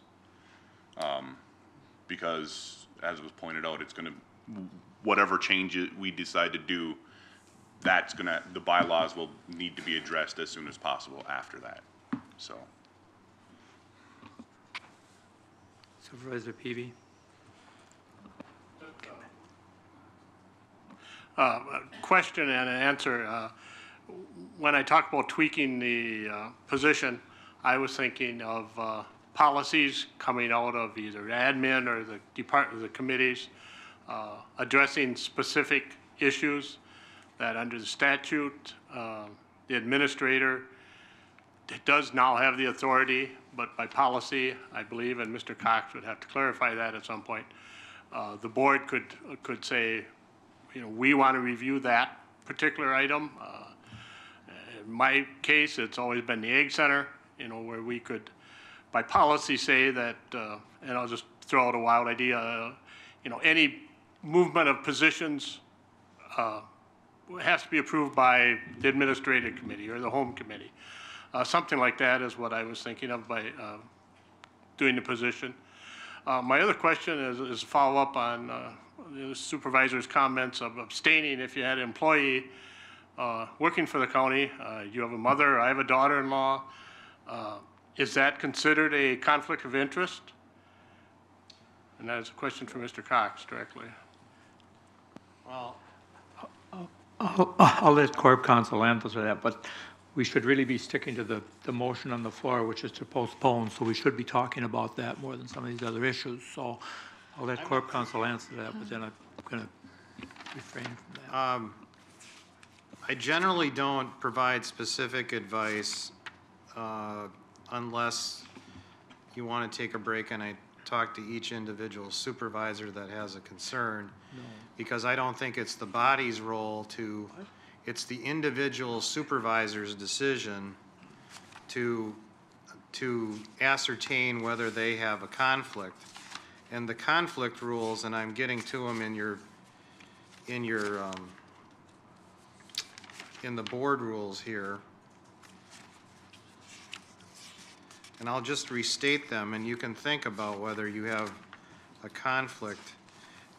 Because, as was pointed out, it's going to, whatever changes we decide to do, the bylaws will need to be addressed as soon as possible after that, so. Supervisor Peavy? Question and an answer. When I talk about tweaking the position, I was thinking of policies coming out of either admin or the department, the committees, addressing specific issues that under the statute, the administrator does now have the authority, but by policy, I believe, and Mr. Cox would have to clarify that at some point, the board could say, we want to review that particular item. In my case, it's always been the Ag Center, where we could, by policy, say that, and I'll just throw out a wild idea, any movement of positions has to be approved by the administrative committee or the home committee. Something like that is what I was thinking of by doing the position. My other question is a follow-up on the supervisor's comments of abstaining if you had an employee working for the county. You have a mother, I have a daughter-in-law. Is that considered a conflict of interest? And that is a question for Mr. Cox directly. Well, I'll let Corp Counsel answer that, but we should really be sticking to the motion on the floor, which is to postpone, so we should be talking about that more than some of these other issues. So I'll let Corp Counsel answer that, but then I'm going to refrain from that. I generally don't provide specific advice unless you want to take a break and I talk to each individual supervisor that has a concern. No. Because I don't think it's the body's role to, it's the individual supervisor's decision to ascertain whether they have a conflict. And the conflict rules, and I'm getting to them in the board rules here. And I'll just restate them and you can think about whether you have a conflict.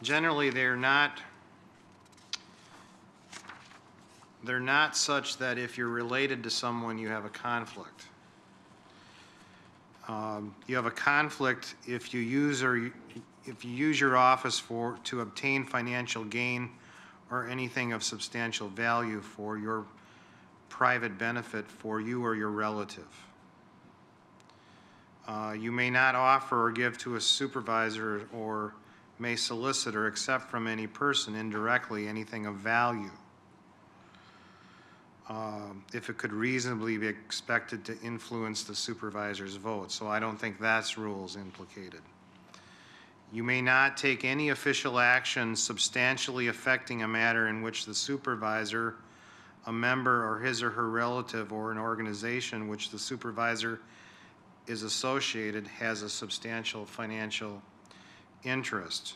Generally, they're not such that if you're related to someone, you have a conflict. You have a conflict if you use your office to obtain financial gain or anything of substantial value for your private benefit for you or your relative. You may not offer or give to a supervisor or may solicit or accept from any person indirectly anything of value if it could reasonably be expected to influence the supervisor's vote. So I don't think that's rules implicated. You may not take any official action substantially affecting a matter in which the supervisor, a member or his or her relative, or an organization which the supervisor is associated has a substantial financial interest.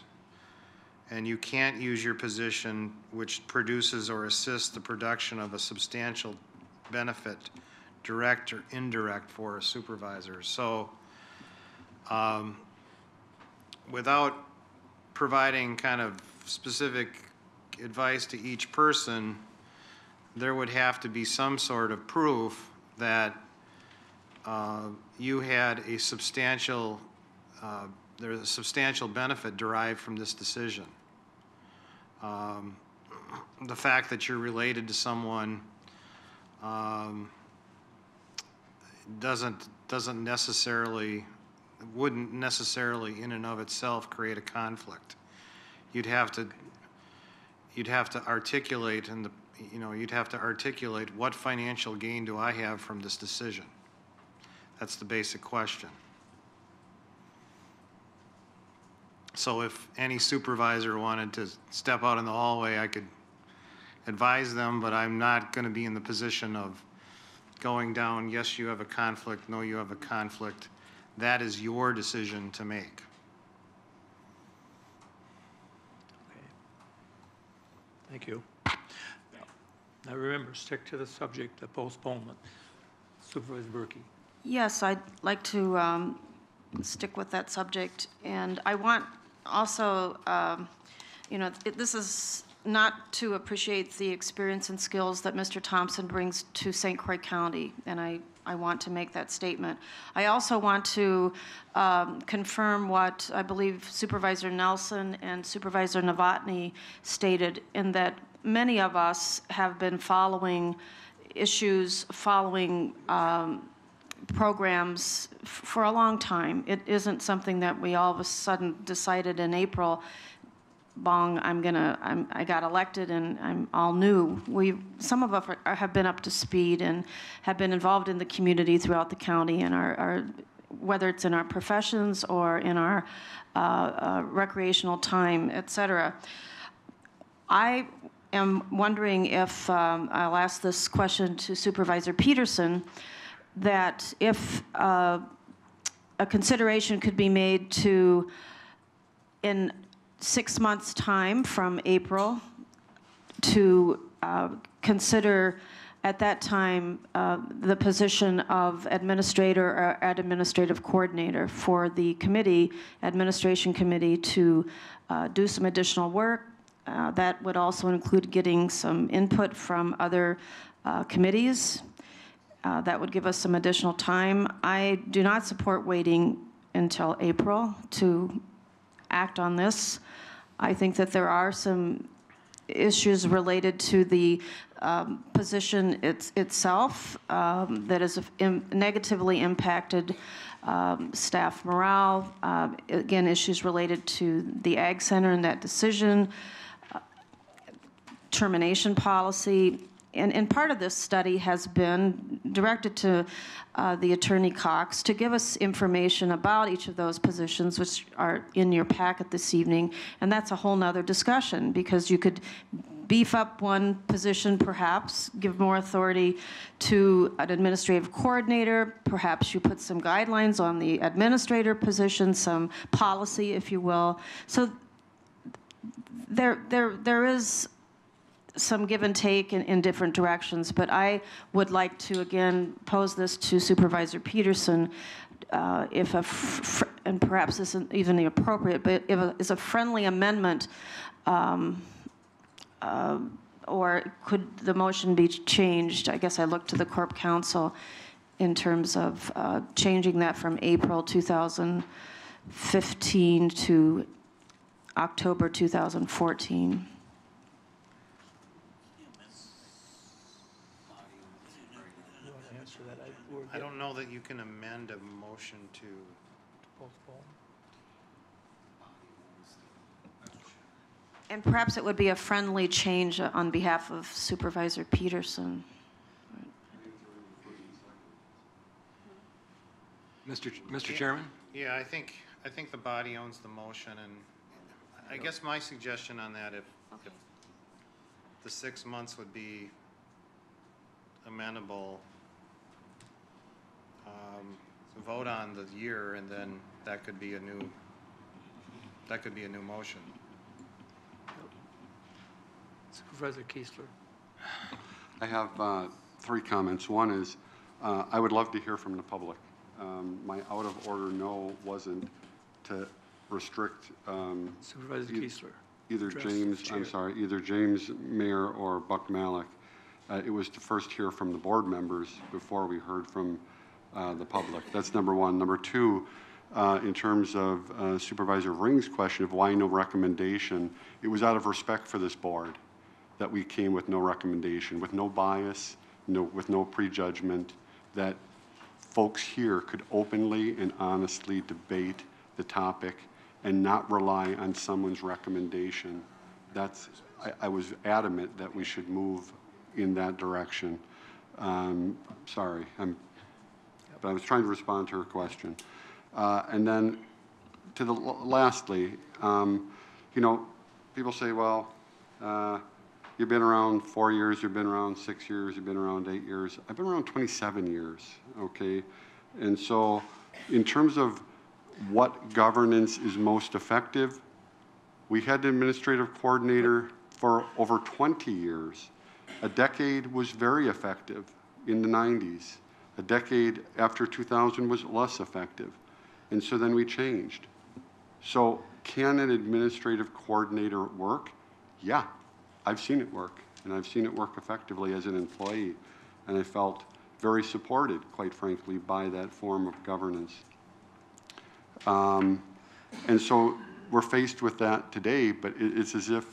And you can't use your position which produces or assists the production of a substantial benefit, direct or indirect, for a supervisor. So without providing kind of specific advice to each person, there would have to be some sort of proof that you had a substantial, there's a substantial benefit derived from this decision. The fact that you're related to someone wouldn't necessarily in and of itself create a conflict. You'd have to articulate you'd have to articulate what financial gain do I have from this decision. That's the basic question. So if any supervisor wanted to step out in the hallway, I could advise them, but I'm not going to be in the position of going down, yes, you have a conflict, no, you have a conflict. That is your decision to make. Okay. Thank you. Now remember, stick to the subject of postponement. Supervisor Berkey. Yes, I'd like to stick with that subject. And I want also, this is not to appreciate the experience and skills that Mr. Thompson brings to St. Croix County, and I want to make that statement. I also want to confirm what I believe Supervisor Nelson and Supervisor Novotny stated, in that many of us have been following issues, following programs for a long time. It isn't something that we all of a sudden decided in April, bong, I got elected and I'm all new. Some of us have been up to speed and have been involved in the community throughout the county, and whether it's in our professions or in our recreational time, et cetera. I am wondering if, I'll ask this question to Supervisor Peterson, that if a consideration could be made to, in 6 months' time from April, to consider at that time the position of administrator or administrative coordinator for the committee, administration committee, to do some additional work. That would also include getting some input from other committees. That would give us some additional time. I do not support waiting until April to act on this. I think that there are some issues related to the position itself that has negatively impacted staff morale. Again, issues related to the Ag Center and that decision, termination policy. And part of this study has been directed to the Attorney Cox to give us information about each of those positions, which are in your packet this evening. And that's a whole nother discussion, because you could beef up one position, perhaps, give more authority to an administrative coordinator. Perhaps you put some guidelines on the administrator position, some policy, if you will. So there is some give and take in different directions, but I would like to again pose this to Supervisor Peterson, if and perhaps this isn't even the appropriate, but if is a friendly amendment, or could the motion be changed? I guess I look to the Corp Council. in terms of changing that from April 2015 to October 2014. I don't know that you can amend a motion to Postpone. And perhaps it would be a friendly change on behalf of Supervisor Peterson. Mr. Chairman? Yeah, I think the body owns the motion, and I guess my suggestion on that, if the 6 months would be amenable, vote on the year, and then that could be a new motion. Supervisor Kiesler. I have 3 comments. One is, I would love to hear from the public. My out of order no wasn't to restrict Supervisor Kiesler. either Address James, the chair. I'm sorry, either James Mayer or Buck Malik. It was to first hear from the board members before we heard from the public. That's number one. Number two, in terms of Supervisor Ring's question of why no recommendation, it was out of respect for this board that we came with no recommendation, with no bias, with no prejudgment, that folks here could openly and honestly debate the topic and not rely on someone's recommendation. I was adamant that we should move in that direction. Sorry, but I was trying to respond to her question. And then to the lastly, people say, well, you've been around 4 years, you've been around 6 years, you've been around 8 years. I've been around 27 years, okay? And so in terms of what governance is most effective, we had an administrative coordinator for over 20 years. A decade was very effective in the 90s. A decade after 2000 was less effective. And so then we changed. So can an administrative coordinator work? Yeah, I've seen it work, and I've seen it work effectively as an employee, and I felt very supported, quite frankly, by that form of governance. And so we're faced with that today, but it's as if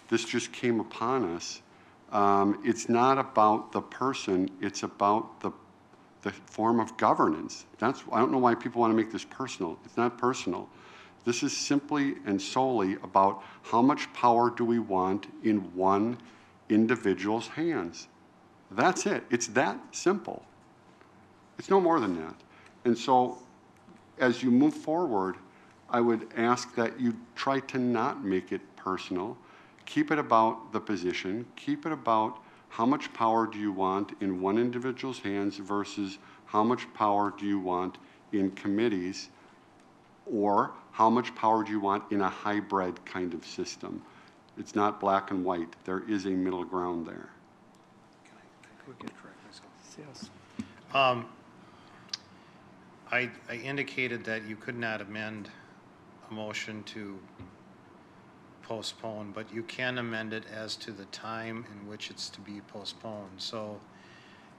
this just came upon us. It's not about the person, it's about the form of governance. I don't know why people want to make this personal. It's not personal. This is simply and solely about how much power do we want in one individual's hands. That's it. It's that simple. It's no more than that. And so as you move forward, I would ask that you try to not make it personal. Keep it about the position. Keep it about how much power do you want in one individual's hands versus how much power do you want in committees, or how much power do you want in a hybrid kind of system. It's not black and white. There is a middle ground there. Can I correct myself? Yes. I indicated that you could not amend a motion to postpone, but you can amend it as to the time in which it's to be postponed. So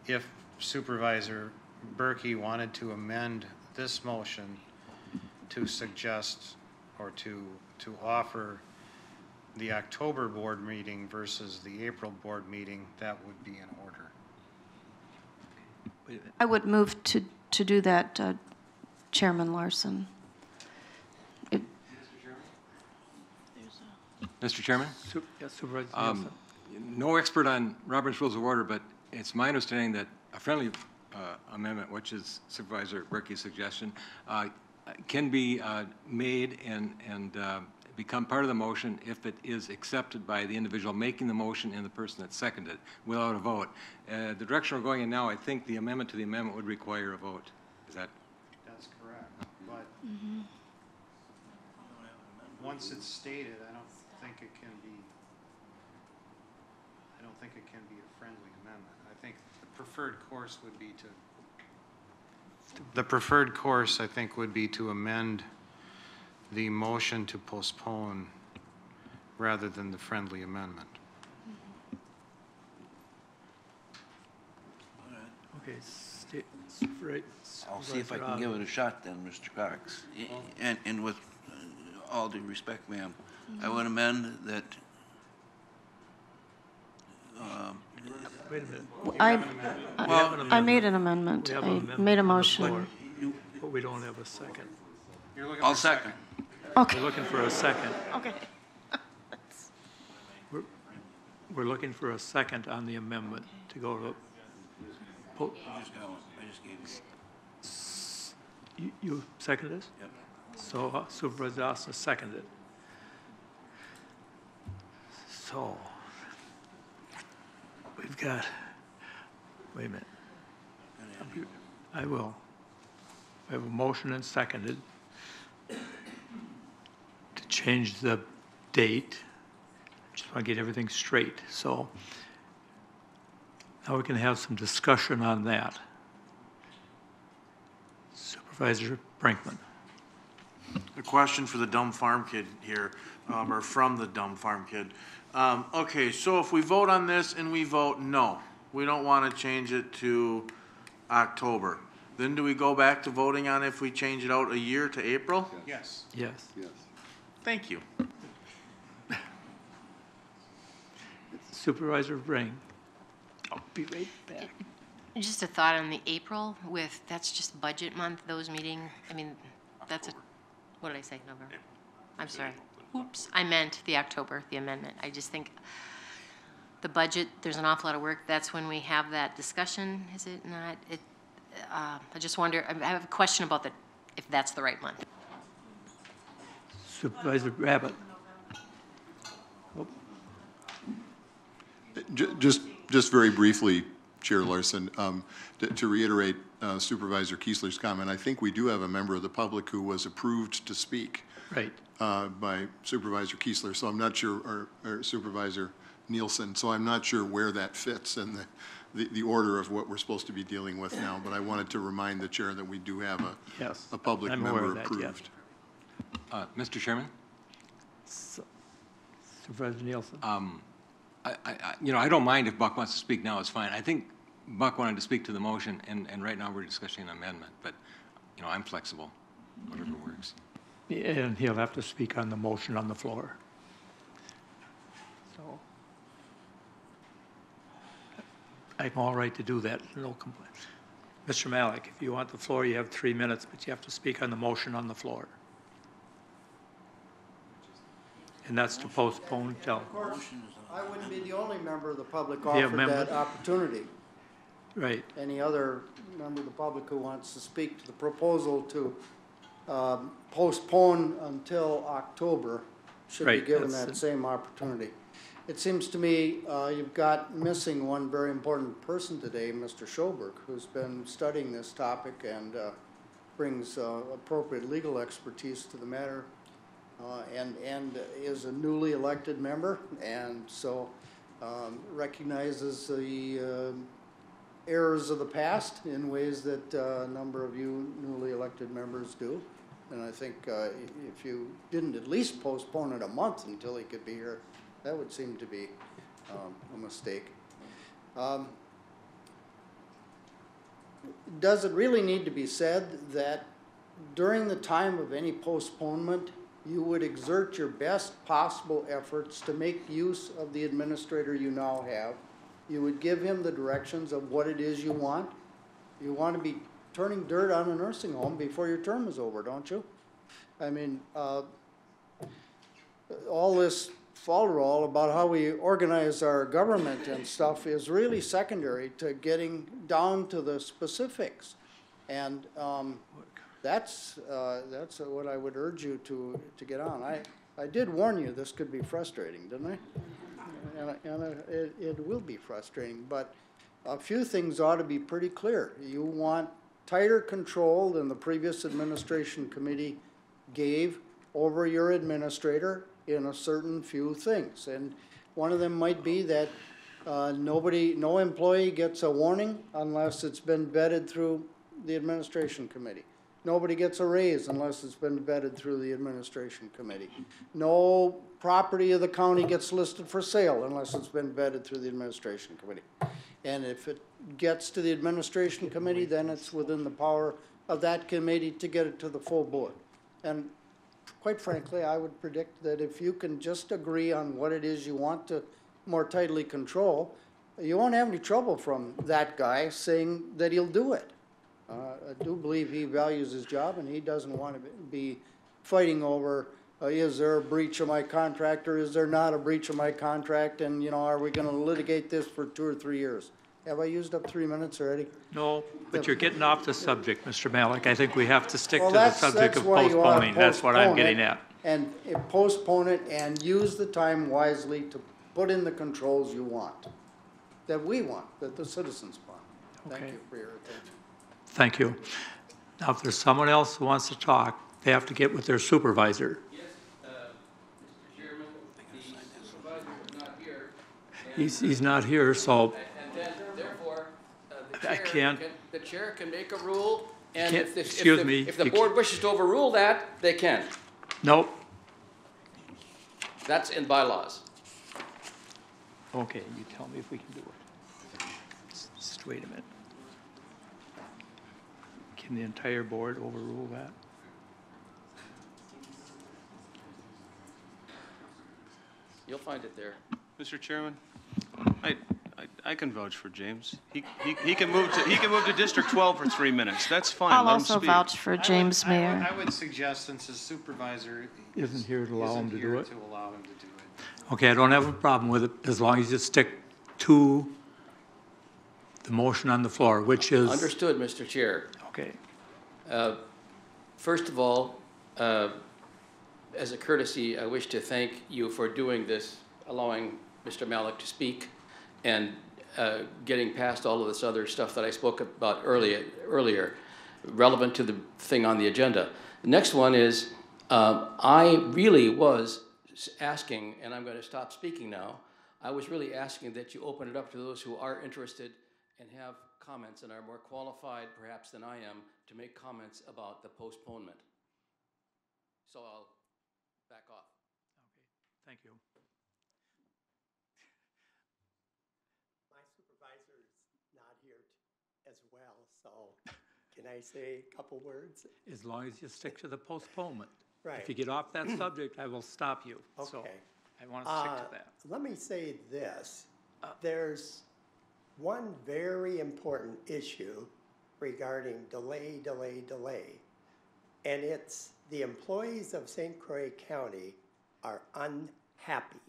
if Supervisor Berkey wanted to amend this motion to suggest or to offer the October board meeting versus the April board meeting, that would be in order. I would move to do that, Chairman Larson. Mr. Chairman? Yes, Supervisor Nielsen. No expert on Robert's Rules of Order, but it's my understanding that a friendly amendment, which is Supervisor Berkey's suggestion, can be made and become part of the motion if it is accepted by the individual making the motion and the person that seconded it without a vote. The direction we're going in now, I think the amendment to the amendment would require a vote. Is that? That's correct, but once it's stated, I don't think it can be a friendly amendment. I think the preferred course would be to amend the motion to postpone rather than the friendly amendment. Okay, right. I'll see if I can give it a shot then, Mr. Cox. And with all due respect, ma'am, I would amend that, Wait a minute. I made an amendment. We have an I amendment made a on the motion. floor, But we don't have a second. I'll second. Okay. We're looking for a second. Okay. We're looking for a second on the amendment to go to. I just gave you. You seconded this? Yep. So Supervisor Dawson seconded. So we've got, wait a minute. I will. We have a motion and seconded to change the date. Just want to get everything straight. So now we can have some discussion on that. Supervisor Brinkman. A question for the dumb farm kid here, or from the dumb farm kid. Okay, so if we vote on this and we vote no, we don't want to change it to October, then do we go back to voting on if we change it out a year to April? Yes. Yes. Yes. Thank you. Supervisor Brink. I'll be right back. Just a thought on the April with, that's just budget month, those meeting, I mean, that's a, what did I say, November? I'm sorry. Oops, I meant the October, the amendment. I just think the budget, there's an awful lot of work. That's when we have that discussion, is it not? I just wonder, I have a question about if that's the right month. Supervisor Abbott. Oh, Just very briefly, Chair Larson, to reiterate Supervisor Kiesler's comment, I think we do have a member of the public who was approved to speak. Right. By Supervisor Kiesler, so I'm not sure, or Supervisor Nielsen, so I'm not sure where that fits in the order of what we're supposed to be dealing with now, but I wanted to remind the Chair that we do have a public I'm aware member of that, approved. Mr. Chairman? Supervisor Nielsen. I don't mind if Buck wants to speak now, it's fine. I think Buck wanted to speak to the motion, and right now we're discussing an amendment, but, I'm flexible, whatever works. And he'll have to speak on the motion on the floor. So I'm all right to do that, no complaint. Mr. Malik, if you want the floor, you have 3 minutes, but you have to speak on the motion on the floor. And that's to postpone till. Of course, I wouldn't be the only member of the public Do you have offered members? that opportunity. Right. Any other member of the public who wants to speak to the proposal to postpone until October should be Right, given that's that it. same opportunity. It seems to me you've got missing one very important person today, Mr. Schoberg, who's been studying this topic and brings appropriate legal expertise to the matter, and is a newly elected member, and so recognizes the errors of the past in ways that a number of you newly elected members do. And I think if you didn't at least postpone it a month until he could be here, that would seem to be a mistake. Does it really need to be said that during the time of any postponement, you would exert your best possible efforts to make use of the administrator you now have? You would give him the directions of what it is you want. You want to be turning dirt on a nursing home before your term is over, don't you? I mean, all this folderol about how we organize our government and stuff is really secondary to getting down to the specifics. And that's what I would urge you to get on. I did warn you this could be frustrating, didn't I? And it will be frustrating, but a few things ought to be pretty clear. You want tighter control than the previous administration committee gave over your administrator in a certain few things. And one of them might be that no employee gets a warning unless it's been vetted through the administration committee. Nobody gets a raise unless it's been vetted through the administration committee. No property of the county gets listed for sale unless it's been vetted through the administration committee. And if it gets to the administration committee, then it's within the power of that committee to get it to the full board. And quite frankly, I would predict that if you can just agree on what it is you want to more tightly control, you won't have any trouble from that guy saying that he'll do it. I do believe he values his job, and he doesn't want to be fighting over, is there a breach of my contract or is there not a breach of my contract, and, you know, are we going to litigate this for 2 or 3 years? Have I used up 3 minutes already? No, but you're getting off the subject, Mr. Malik. I think we have to stick Well, to the that's subject of why you ought to postponing. That's what I'm postpone getting it, at. And postpone it and use the time wisely to put in the controls you want, that we want, that the citizens want. Thank Okay. you for your attention. Thank you. Now, if there's someone else who wants to talk, they have to get with their supervisor. Yes, Mr. Chairman, the supervisor is not here. He's not here, so And then, therefore, I can't. the chair can make a rule, and Can't- if the, excuse me, if the you board wishes to overrule that, they can. Nope. That's in bylaws. Okay, you tell me if we can do it. Just wait a minute. Can the entire board overrule that? You'll find it there. Mr. Chairman, I can vouch for James. He can move to District 12 for 3 minutes. That's fine. I'll Let him also speak. vouch for James, Mayor. I would suggest, since his supervisor Isn't here to allow him to do it? to allow him to do it. Okay, I don't have a problem with it as long as you stick to the motion on the floor, which is. Understood, Mr. Chair. Okay. First of all, as a courtesy, I wish to thank you for doing this, allowing Mr. Malik to speak, and getting past all of this other stuff that I spoke about earlier, relevant to the thing on the agenda. The next one is, I really was asking, and I'm going to stop speaking now, I was really asking that you open it up to those who are interested and have comments and are more qualified perhaps than I am to make comments about the postponement. So I'll back off. Okay, thank you. My supervisor's not here as well, so can I say a couple words? As long as you stick to the postponement. Right. If you get off that subject, I will stop you. So Okay. I want to stick to that. Let me say this. There's one very important issue regarding delay, and it's the employees of St. Croix County are unhappy.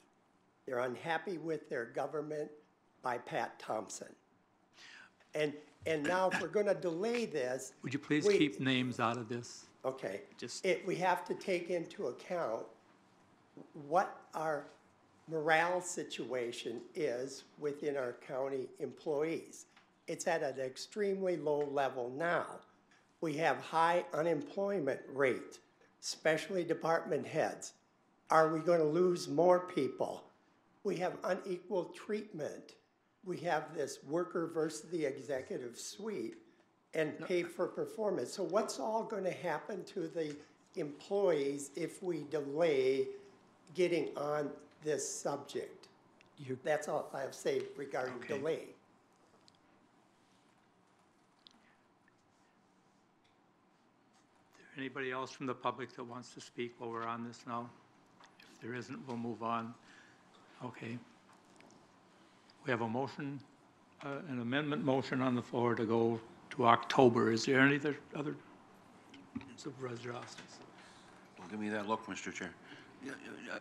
They're unhappy with their government by Pat Thompson. And now if we're going to delay this. Would you please keep names out of this? Okay. Just. We have to take into account what our morale situation is within our county employees. It's at an extremely low level now. We have high unemployment rate, especially department heads. Are we going to lose more people? We have unequal treatment. We have this worker versus the executive suite and pay for performance. So what's all going to happen to the employees if we delay getting on this subject? That's all I have to say regarding delay. Anybody else from the public that wants to speak while we're on this now? If there isn't, we'll move on. Okay. We have a motion, an amendment motion on the floor to go to October. Is there any other Supervisor Austin? Don't give me that look, Mr. Chair.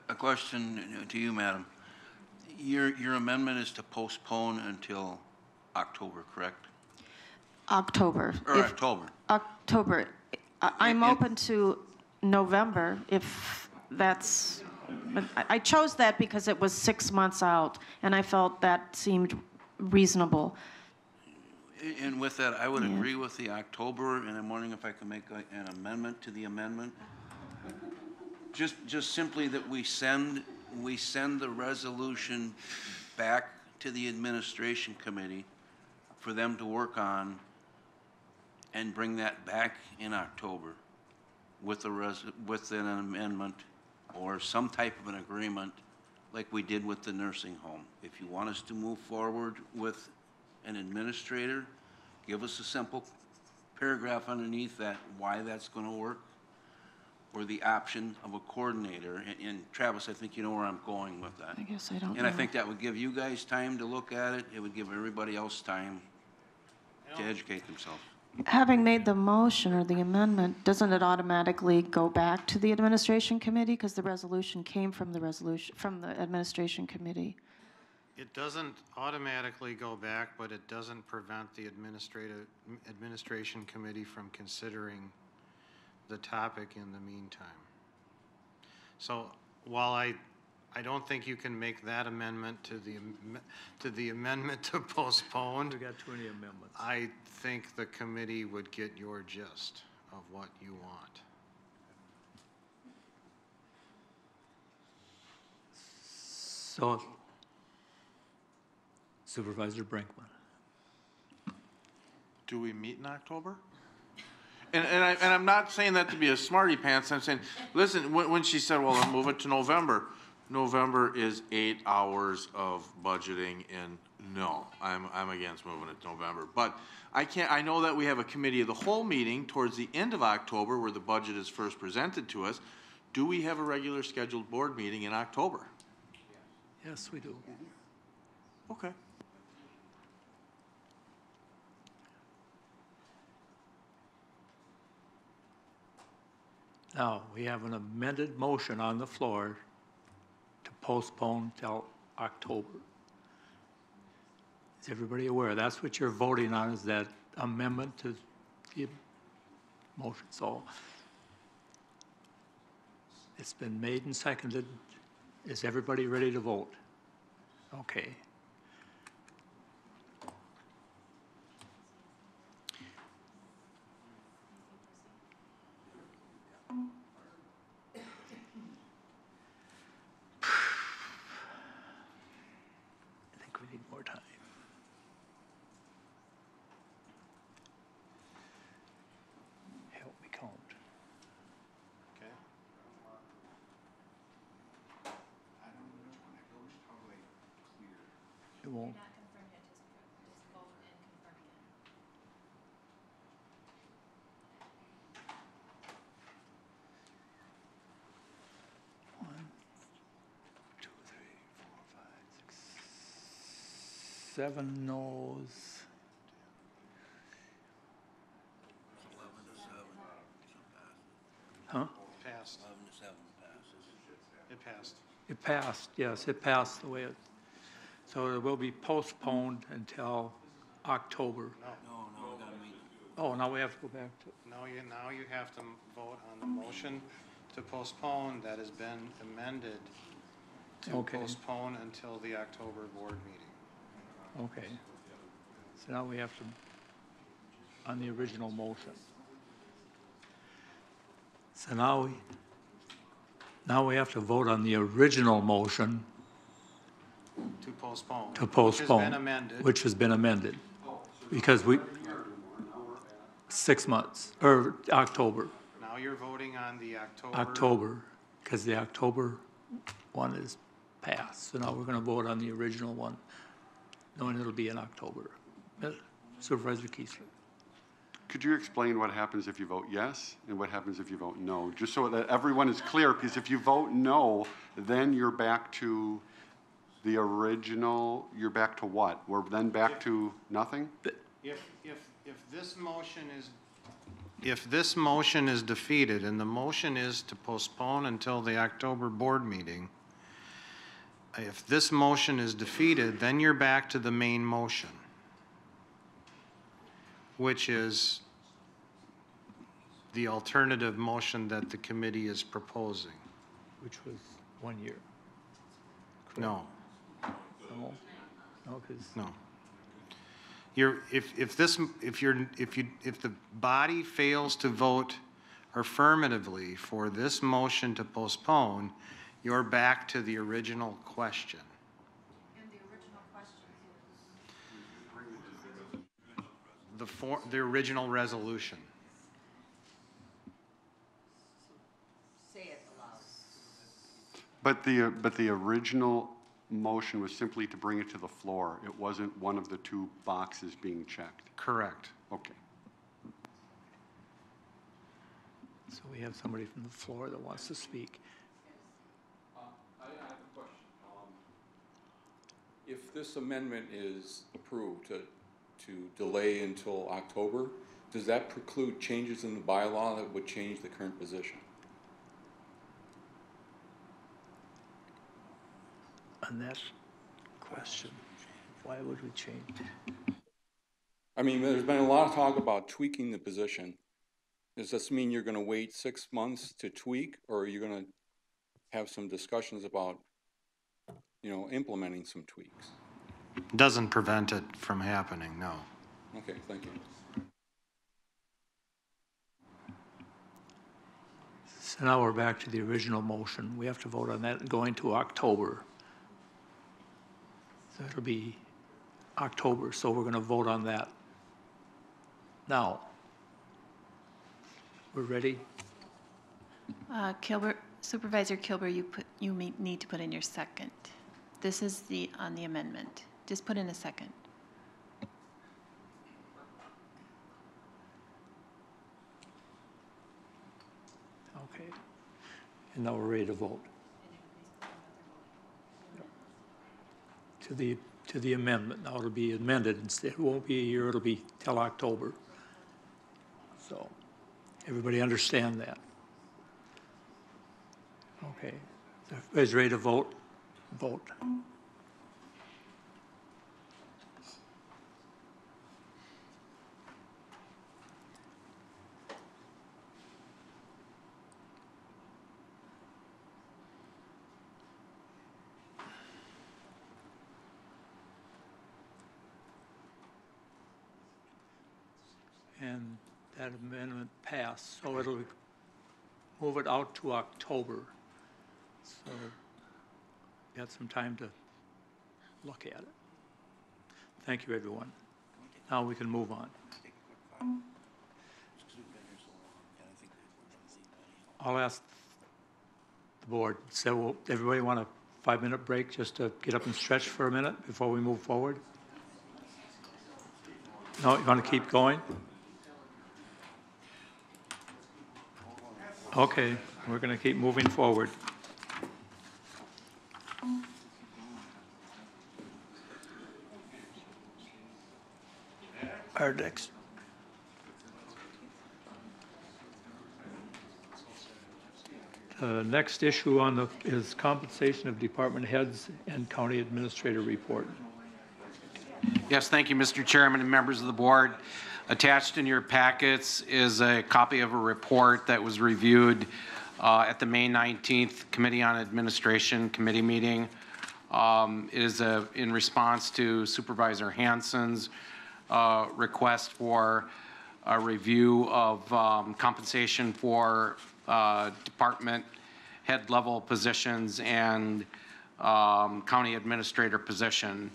A question to you, madam. Your amendment is to postpone until October, correct? October. Or October. October. I'm open to November if that's, but I chose that because it was 6 months out, and I felt that seemed reasonable. And with that, I would agree with the October, and I'm wondering if I can make an amendment to the amendment. Just simply that we send the resolution back to the administration committee for them to work on and bring that back in October with an amendment or some type of an agreement like we did with the nursing home. If you want us to move forward with an administrator, give us a simple paragraph underneath that, why that's gonna work, or the option of a coordinator. And Travis, I think you know where I'm going with that. I guess I don't And I know. think that would give you guys time to look at it. It would give everybody else time to educate themselves. Having made the motion or the amendment, doesn't it automatically go back to the administration committee? Because the resolution came from the administration committee. It doesn't automatically go back, but it doesn't prevent the administration committee from considering the topic in the meantime. So while I don't think you can make that amendment to the amendment to postpone. We got too many amendments. I think the committee would get your gist of what you want. So Supervisor Brinkman. Do we meet in October? And I'm not saying that to be a smarty pants. I'm saying, listen, when she said, well, I'll move it to November. November is 8 hours of budgeting, and no, I'm against moving it to November. But I know that we have a committee of the whole meeting towards the end of October where the budget is first presented to us. Do we have a regular scheduled board meeting in October? Yes, we do. Okay. Now, we have an amended motion on the floor to postpone till October. Is everybody aware? That's what you're voting on, is that amendment to the motion. So it's been made and seconded. Is everybody ready to vote? Okay. I think we need more time. Help me count. Okay. It won't. One, 2, 3, 4, 5, 6, 7 no's. 11 to 7. Huh? Passed. 11 to 7 passes. It passed. It passed, yes, it passed the way it, so it will be postponed until October. No, we gotta meet. Oh, now we have to go back to, Now you have to vote on the motion to postpone that has been amended to Okay. postpone until the October board meeting. okay. So now we have to, on the original motion. So now we have to vote on the original motion To postpone. to postpone. Which has been amended. Which has been amended. Because 6 months, or October, Now you're voting on the October, because the October one is passed. So now we're going to vote on the original one, knowing it'll be in October. Supervisor Keesler. Could you explain what happens if you vote yes and what happens if you vote no? Just so that everyone is clear, because if you vote no, then you're back to the original, you're back to what? We're then back to nothing? If this motion is defeated and the motion is to postpone until the October board meeting, if this motion is defeated, then you're back to the main motion, which is the alternative motion that the committee is proposing. Which was 1 year. No, No, no, because no. If the body fails to vote affirmatively for this motion to postpone, you're back to the original question. And the original question The original resolution. Say it aloud. But the original motion was simply to bring it to the floor. It wasn't one of the two boxes being checked. Correct. Okay. So we have somebody from the floor that wants to speak. I have a question. If this amendment is approved to delay until October, does that preclude changes in the bylaw that would change the current position? On that question, why would we change? I mean, there's been a lot of talk about tweaking the position. Does this mean you're going to wait 6 months to tweak, or are you going to have some discussions about, you know, implementing some tweaks? Doesn't prevent it from happening, no. Okay, thank you. So now we're back to the original motion. We have to vote on that going to October. So it'll be October, so we're going to vote on that now. We're ready? Supervisor Kilber, you need to put in your second. This is on the amendment. Just put in a second. Okay. And now we're ready to vote. To the amendment. Now it'll be amended. Instead, it won't be a year, it'll be till October. So everybody understand that? Okay. So everybody's ready to vote? Vote. And that amendment passed, so it'll move it out to October. So you got some time to look at it. Thank you, everyone. Now we can move on. I'll ask the board, so everybody want a 5-minute break just to get up and stretch for a minute before we move forward? No, you want to keep going? Okay, we're going to keep moving forward. Our next. The next issue is compensation of department heads and county administrator report. Yes, thank you, Mr. Chairman and members of the board. Attached in your packets is a copy of a report that was reviewed at the May 19th Committee on Administration Committee meeting. It is in response to Supervisor Hansen's request for a review of compensation for department head level positions and county administrator position.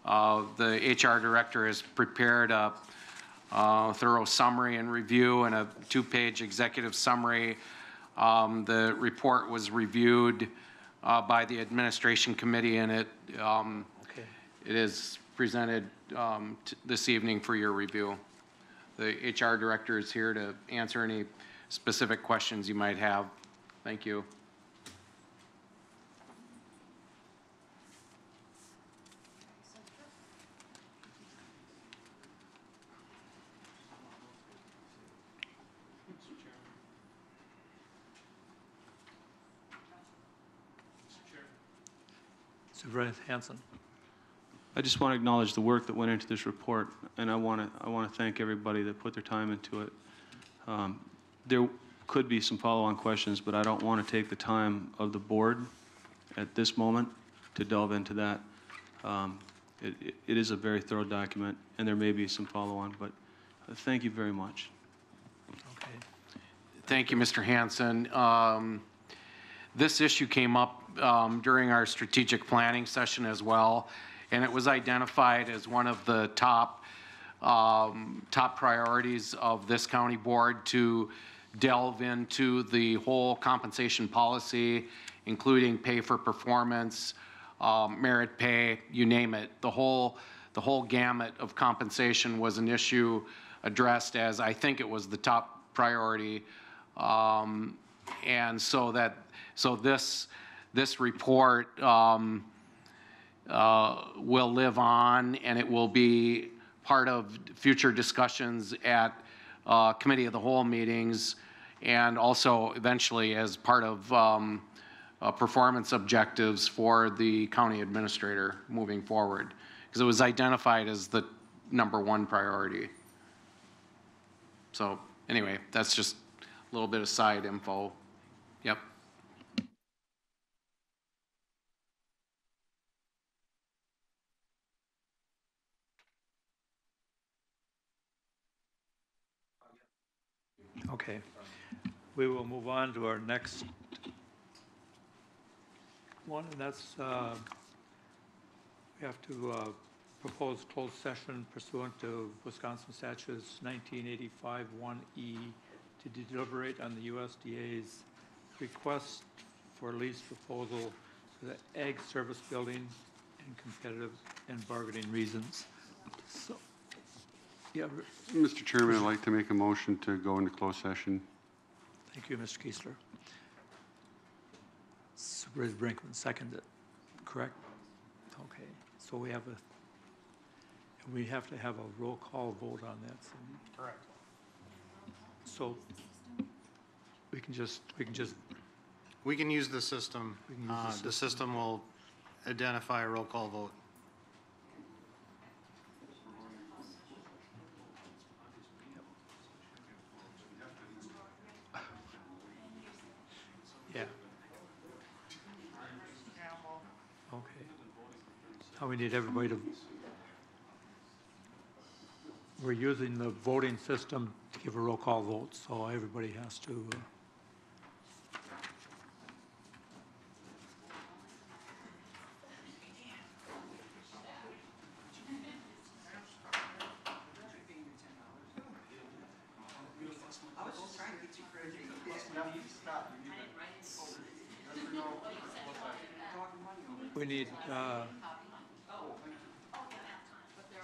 The HR director has prepared a thorough summary and review and a 2-page executive summary. The report was reviewed by the administration committee, and it is presented this evening for your review. The HR director is here to answer any specific questions you might have. Thank you. Supervisor Hansen. I just want to acknowledge the work that went into this report, and I want to thank everybody that put their time into it. There could be some follow-on questions, but I don't want to take the time of the board at this moment to delve into that. It is a very thorough document, and there may be some follow-on, but thank you very much. Okay. Thank you, Mr. Hansen. This issue came up during our strategic planning session as well, and it was identified as one of the top priorities of this county board to delve into the whole compensation policy, including pay for performance, merit pay, you name it. The whole gamut of compensation was an issue addressed as I think it was the top priority. And so this report will live on, and it will be part of future discussions at committee of the whole meetings, and also eventually as part of performance objectives for the county administrator moving forward, because it was identified as the #1 priority. So anyway, that's just a little bit of side info. Yep. Okay. We will move on to our next one, and that's, we have to propose closed session pursuant to Wisconsin statutes 1985 1E to deliberate on the USDA's request for lease proposal for the Ag Service Building and competitive and bargaining reasons. So, yeah. Mr. Chairman, I'd like to make a motion to go into closed session. Thank you, Mr. Kiesler. Supervisor Brinkman seconded, correct? Okay, so we have to have a roll call vote on that. Correct. So we can use the system. The system will identify a roll call vote. Yeah. Okay. Now we need everybody to, we're using the voting system to give a roll call vote, so everybody has to. We need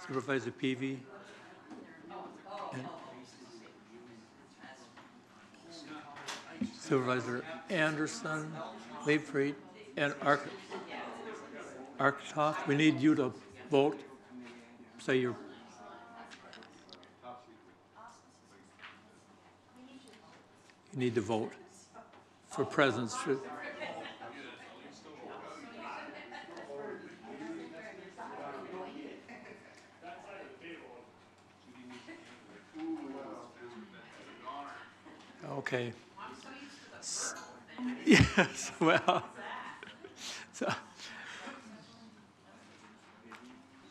Supervisor Peavy and Supervisor Anderson, Leibfried, and Arctoff. We need you to vote. Say you're. You need to vote for presence. Okay. Yes, well, so,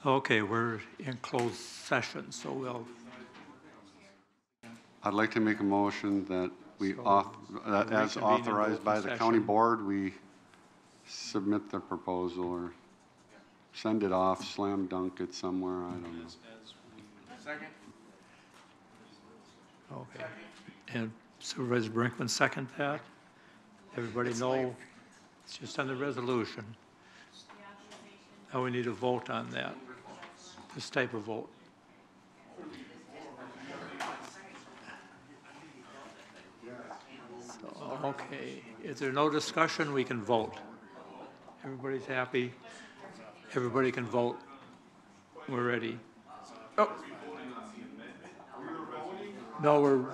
okay, we're in closed session, so we'll. I'd like to make a motion that we, that as reconvene in authorized by open the county session. board, we submit the proposal or send it off, slam dunk it somewhere, I don't know. Second? Okay. And Supervisor Brinkman second that? Everybody know, it's just on the resolution. Now we need a vote on that, this type of vote. So, okay, is there no discussion, we can vote. Everybody's happy, everybody can vote. We're ready. Oh. No, we're.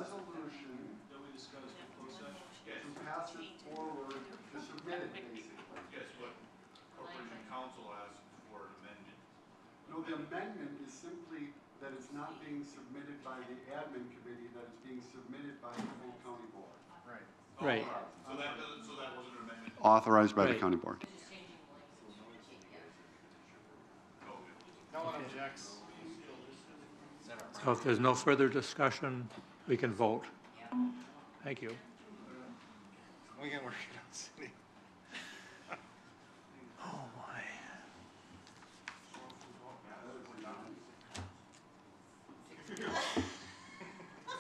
No, the amendment is simply that it's not being submitted by the admin committee, that it's being submitted by the full county board. Right. Right. So that wasn't an amendment? Authorized by the Right. county board. No one objects. So if there's no further discussion, we can vote. Thank you. We can work it out, Cindy. Oh, my.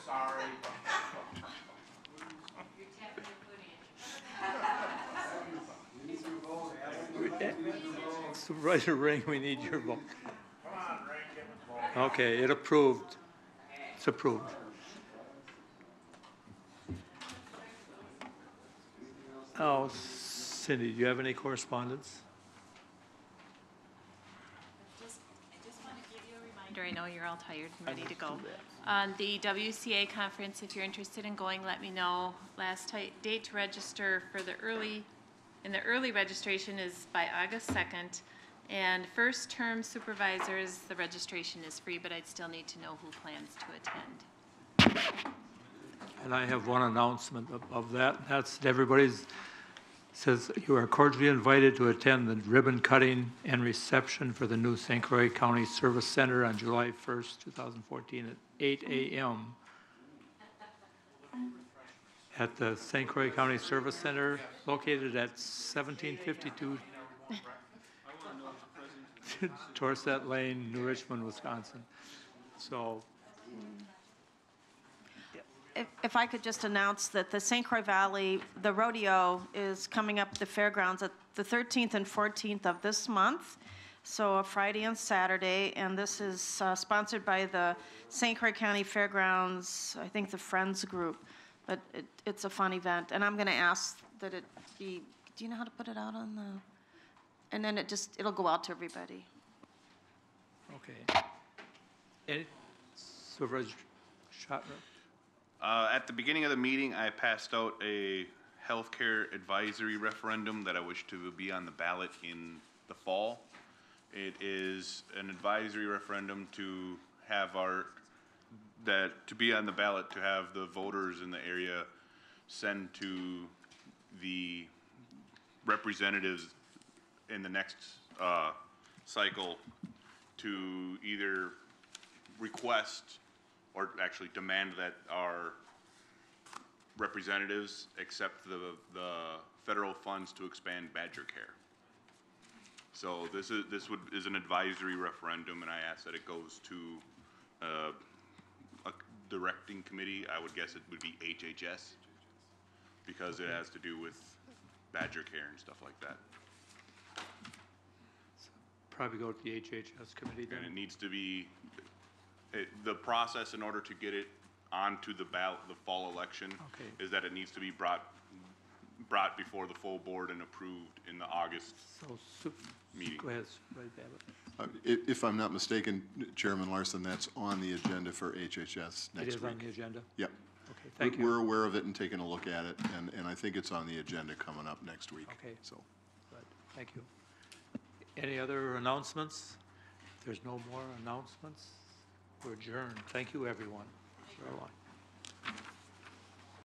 Sorry. Supervisor Ring, we need your vote. Okay, it approved. It's approved. Oh, Cindy, do you have any correspondence? I know you're all tired and ready to go. On the WCA conference, if you're interested in going, let me know. Last date to register for the early registration is by August 2nd. And first term supervisors, the registration is free, but I'd still need to know who plans to attend. And I have one announcement of that. That's everybody's, says you are cordially invited to attend the ribbon cutting and reception for the new St. Croix County Service Center on July 1st, 2014 at 8 a.m. at the St. Croix County Service Center located at 1752 Dorset Lane, New Richmond, Wisconsin. So If I could just announce that the St. Croix Valley, the rodeo is coming up at the fairgrounds at the 13th and 14th of this month, so a Friday and Saturday, and this is sponsored by the St. Croix County Fairgrounds, I think the Friends Group, but it's a fun event, and I'm going to ask that it be, do you know how to put it out on the, and then it'll go out to everybody. okay. Any Supervisor Schottner? At the beginning of the meeting, I passed out a healthcare advisory referendum that I wish to be on the ballot in the fall. It is an advisory referendum to have to be on the ballot to have the voters in the area send to the representatives in the next cycle to either request or actually demand that our representatives accept the federal funds to expand Badger Care. So this is an advisory referendum, and I ask that it goes to a directing committee. I would guess it would be HHS because it has to do with Badger Care and stuff like that. Probably go to the HHS committee then. And it needs to be, the process in order to get it onto the ballot, the fall election, is that it needs to be brought before the full board and approved in the August meeting. Go ahead, Supervisor Babbitt. If I'm not mistaken, Chairman Larson, that's on the agenda for HHS next week. It is on the agenda? Yep. Okay, thank you. We're aware of it and taking a look at it, and I think it's on the agenda coming up next week. Okay. So, Good, thank you. Any other announcements? If there's no more announcements, we're adjourned. Thank you, everyone. Very long.